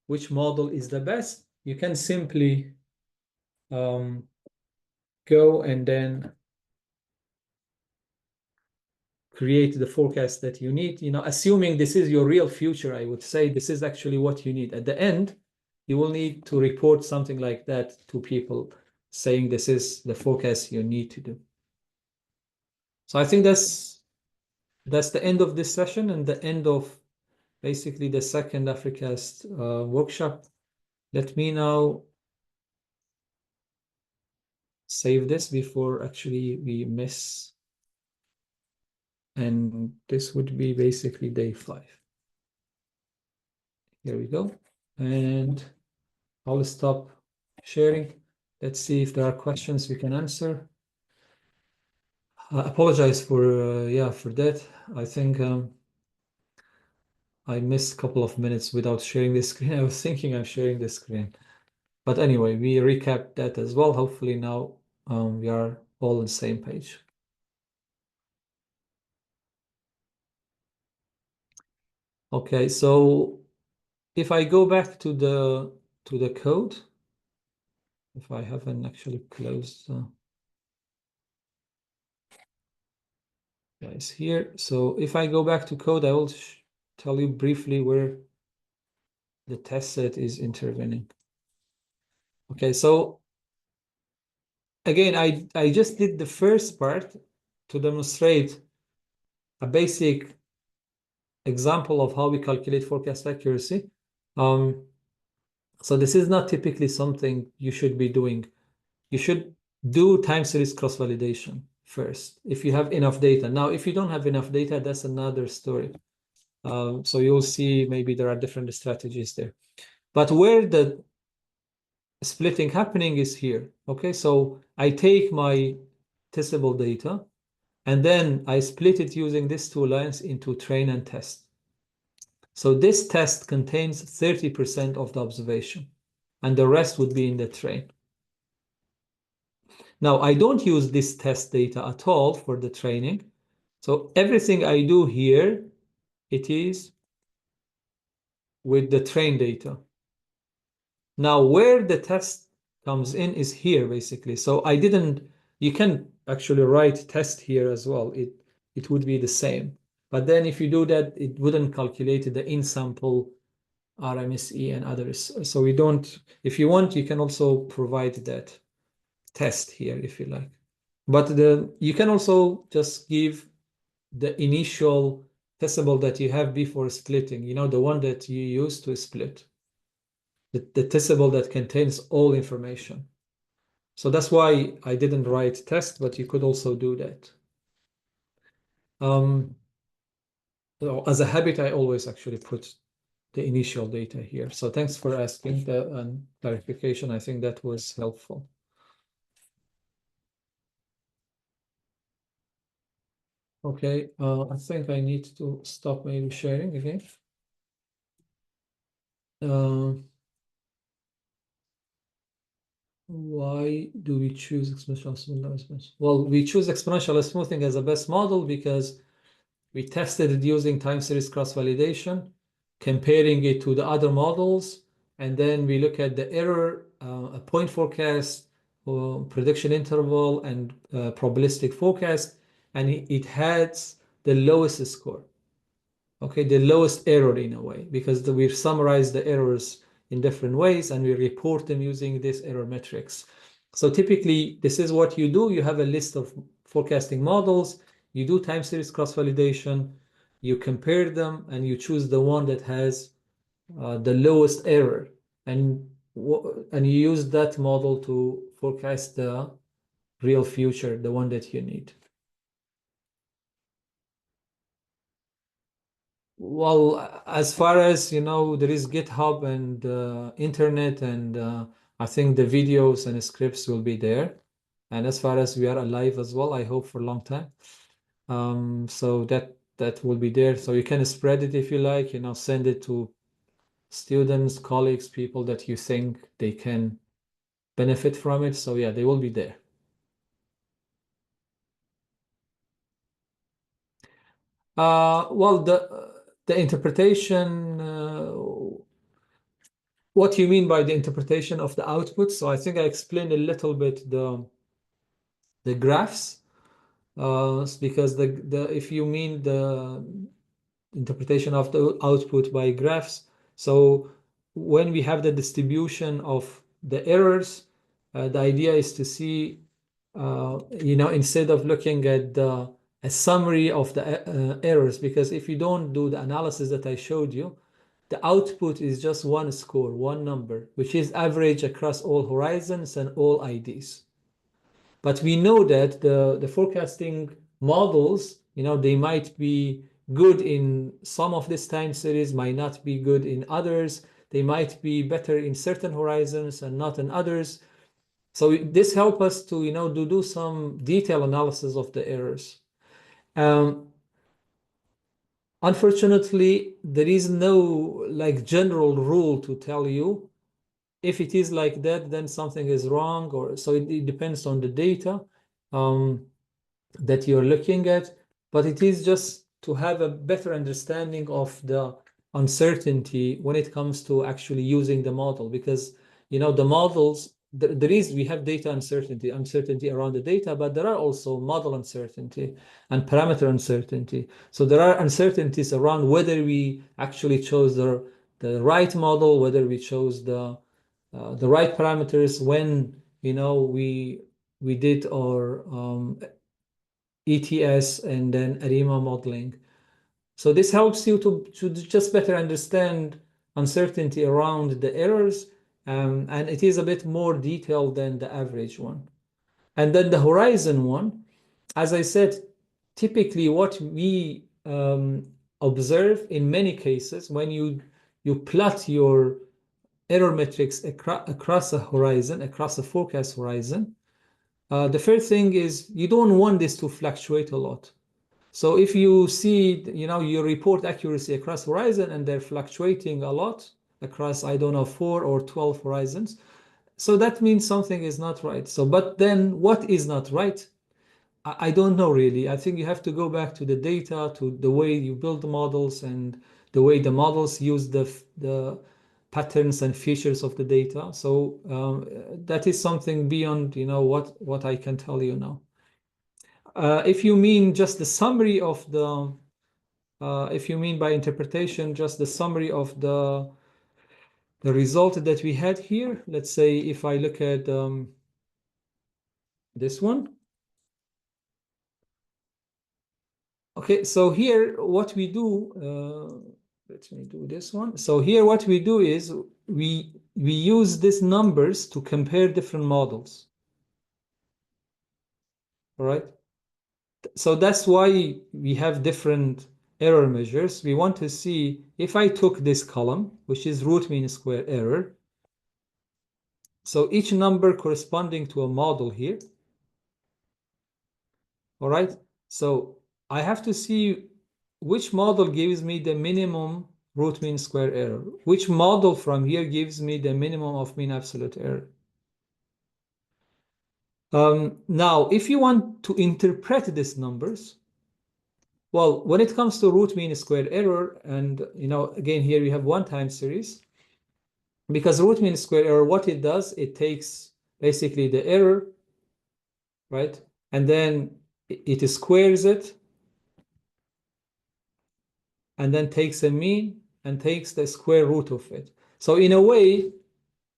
which model is the best. You can simply go and then create the forecast that you need, you know, assuming this is your real future. I would say this is actually what you need. At the end, you will need to report something like that to people saying this is the forecast you need to do. So I think that's the end of this session and the end of basically the second AFRICAST workshop. Let me now save this before actually we miss. And this would be basically day 5. Here we go. And I'll stop sharing. Let's see if there are questions we can answer. I apologize for for that. I think I missed a couple of minutes without sharing the screen. I was thinking I'm sharing the screen. But anyway, we recapped that as well. Hopefully now we are all on the same page. Okay, so if I go back to the code, if I haven't actually closed guys here. So if I go back to code, I will tell you briefly where the test set is intervening. Okay, so again, I just did the first part to demonstrate a basic example of how we calculate forecast accuracy. So this is not typically something you should be doing. You should do time series cross-validation first if you have enough data. Now, if you don't have enough data, that's another story. So you'll see maybe there are different strategies there. But where the splitting happening is here. Okay, so I take my testable data and then I split it using these two lines into train and test. So this test contains 30% of the observation, and the rest would be in the train. Now, I don't use this test data at all for the training. So everything I do here, it is with the train data. Now, where the test comes in is here, basically. So you can actually write test here as well. It would be the same. But then if you do that, it wouldn't calculate the in-sample RMSE and others. So we don't, if you want, you can also provide that test here if you like. But you can also just give the initial testable that you have before splitting, the one that you use to split, the testable that contains all information. So that's why I didn't write test, but you could also do that. So as a habit, I always actually put the initial data here. So thanks for asking the clarification. I think that was helpful. Okay, I think I need to stop maybe sharing again. Why do we choose exponential smoothing? Well, we choose exponential smoothing as a best model because we tested it using time series cross-validation, comparing it to the other models, and then we look at the error, a point forecast, prediction interval, and probabilistic forecast, and it has the lowest score. Okay, the lowest error in a way, because we've summarized the errors in different ways and we report them using this error metrics. So typically, this is what you do. You have a list of forecasting models, you do time series cross-validation, you compare them, and you choose the one that has the lowest error. And you use that model to forecast the real future, the one that you need. Well, as far as there is GitHub and internet, and I think the videos and scripts will be there. And as far as we are alive as well, I hope for a long time. So that will be there. So you can spread it if you like, send it to students, colleagues, people that you think they can benefit from it. So yeah, they will be there. Well, the interpretation, what you mean by the interpretation of the output? So I think I explained a little bit the graphs, because if you mean the interpretation of the output by graphs, so when we have the distribution of the errors, the idea is to see, instead of looking at a summary of the errors, because if you don't do the analysis that I showed you, the output is just one score, one number, which is average across all horizons and all IDs. But we know that the forecasting models, they might be good in some of this time series, might not be good in others. They might be better in certain horizons and not in others. So this helps us to, do some detailed analysis of the errors. Unfortunately, there is no general rule to tell you if it is like that, then something is wrong, or so it depends on the data that you're looking at, but it is just to have a better understanding of the uncertainty when it comes to actually using the model, because the models, we have data uncertainty around the data, but there are also model uncertainty and parameter uncertainty. So there are uncertainties around whether we actually chose the right model, whether we chose the right parameters when we we did our ETS and then ARIMA modeling. So this helps you to just better understand uncertainty around the errors, and it is a bit more detailed than the average one. And then the horizon one, as I said, typically what we observe in many cases when you plot your error metrics across a horizon, across a forecast horizon, the first thing is you don't want this to fluctuate a lot. So if you see, you report accuracy across horizon and they're fluctuating a lot across, I don't know, 4 or 12 horizons, so that means something is not right. So, but then what is not right? I don't know really. I think you have to go back to the data, to the way you build the models and the way the models use the patterns and features of the data. So that is something beyond, what I can tell you now. If you mean just the summary of the, if you mean by interpretation, just the summary of the result that we had here, let's say if I look at this one. Okay, so here what we do, let me do this one. So here what we do is we use these numbers to compare different models. All right. So that's why we have different error measures. We want to see if I took this column, which is root mean square error. So each number corresponding to a model here. All right. So I have to see which model gives me the minimum root mean square error. Which model from here gives me the minimum of mean absolute error. Now, if you want to interpret these numbers, well, when it comes to root mean square error, and again, here we have one time series, because root mean square error, what it does, it takes basically the error, right? And then it squares it, and then takes a mean and takes the square root of it. So in a way,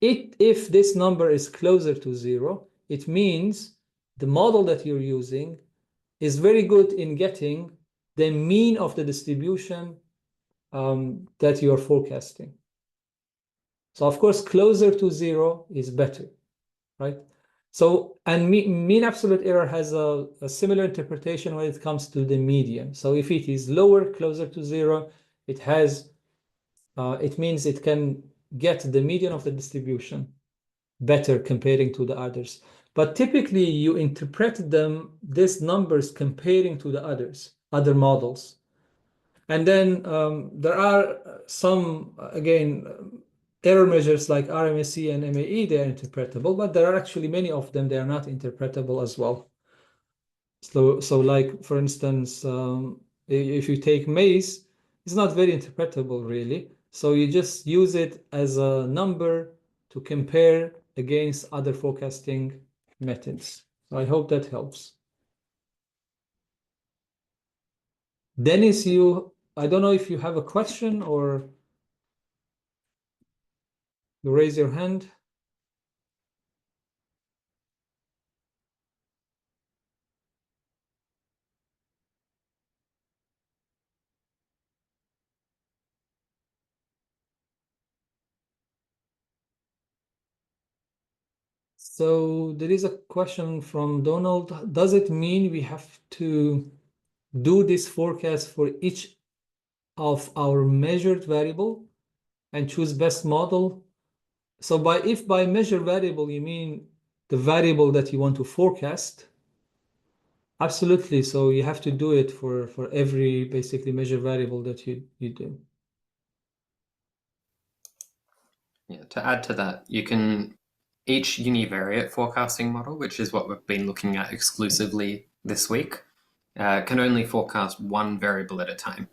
if this number is closer to 0, it means the model that you're using is very good in getting the mean of the distribution that you're forecasting. So of course, closer to 0 is better, right? So, and mean absolute error has a similar interpretation when it comes to the median. So if it is lower, closer to 0, it has, it means it can get the median of the distribution better comparing to the others. But typically you interpret these numbers comparing to the other models. And then there are some, again, error measures like RMSE and MAE, they are interpretable, but there are actually many of them, they are not interpretable as well. So like, for instance, if you take MACE, it's not very interpretable really. So you just use it as a number to compare against other forecasting methods. So I hope that helps. Dennis, I don't know if you have a question or you raise your hand. So there is a question from Donald. Does it mean we have to do this forecast for each of our measured variable and choose best model? So if by measured variable you mean the variable that you want to forecast, absolutely. So you have to do it for every basically measured variable that you do.
Yeah, to add to that, you can, each univariate forecasting model, which is what we've been looking at exclusively this week, can only forecast one variable at a time.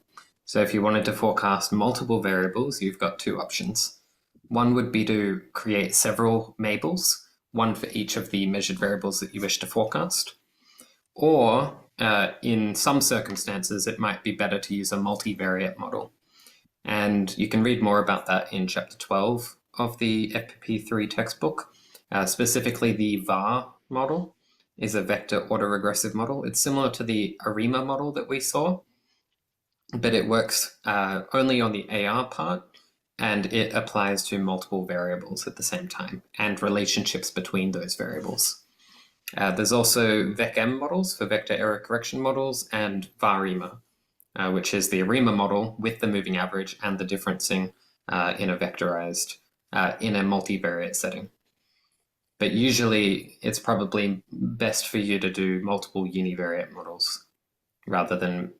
So if you wanted to forecast multiple variables, you've got two options. One would be to create several Mabels, one for each of the measured variables that you wish to forecast. Or in some circumstances, it might be better to use a multivariate model. And you can read more about that in chapter 12 of the FPP3 textbook, specifically the VAR model, is a vector autoregressive model. It's similar to the ARIMA model that we saw, but it works only on the AR part, and it applies to multiple variables at the same time and relationships between those variables. There's also VecM models for vector error correction models, and VARIMA, which is the ARIMA model with the moving average and the differencing in a vectorized, in a multivariate setting. But usually it's probably best for you to do multiple univariate models rather than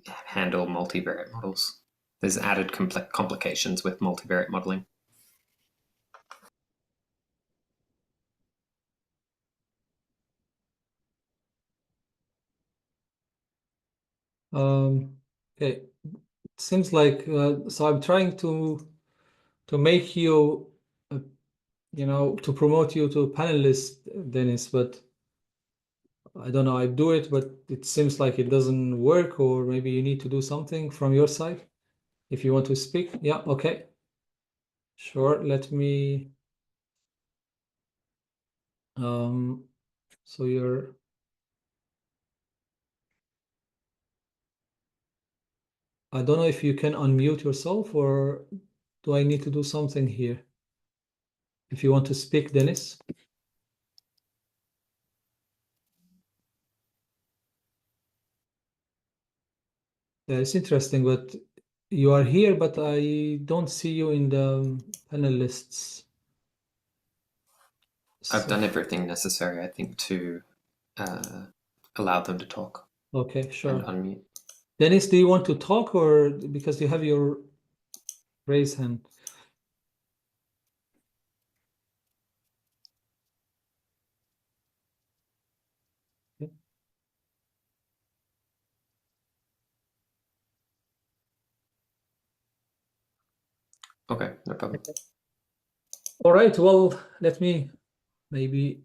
handle multivariate models. There's added complications with multivariate modeling.
Okay, it seems like so I'm trying to make you, to promote you to panelist, Dennis, but I don't know. I do it, but it seems like it doesn't work, or maybe you need to do something from your side if you want to speak. Yeah, okay. Sure. Let me. So you're. I don't know if you can unmute yourself, or do I need to do something here? If you want to speak, Dennis. Yeah, it's interesting, but you are here, but I don't see you in the panelists.
I've done everything necessary, I think, to allow them to talk.
Okay, sure.
And unmute.
Dennis, do you want to talk, or because you have your raise hand?
Okay, no problem.
All right, well, let me maybe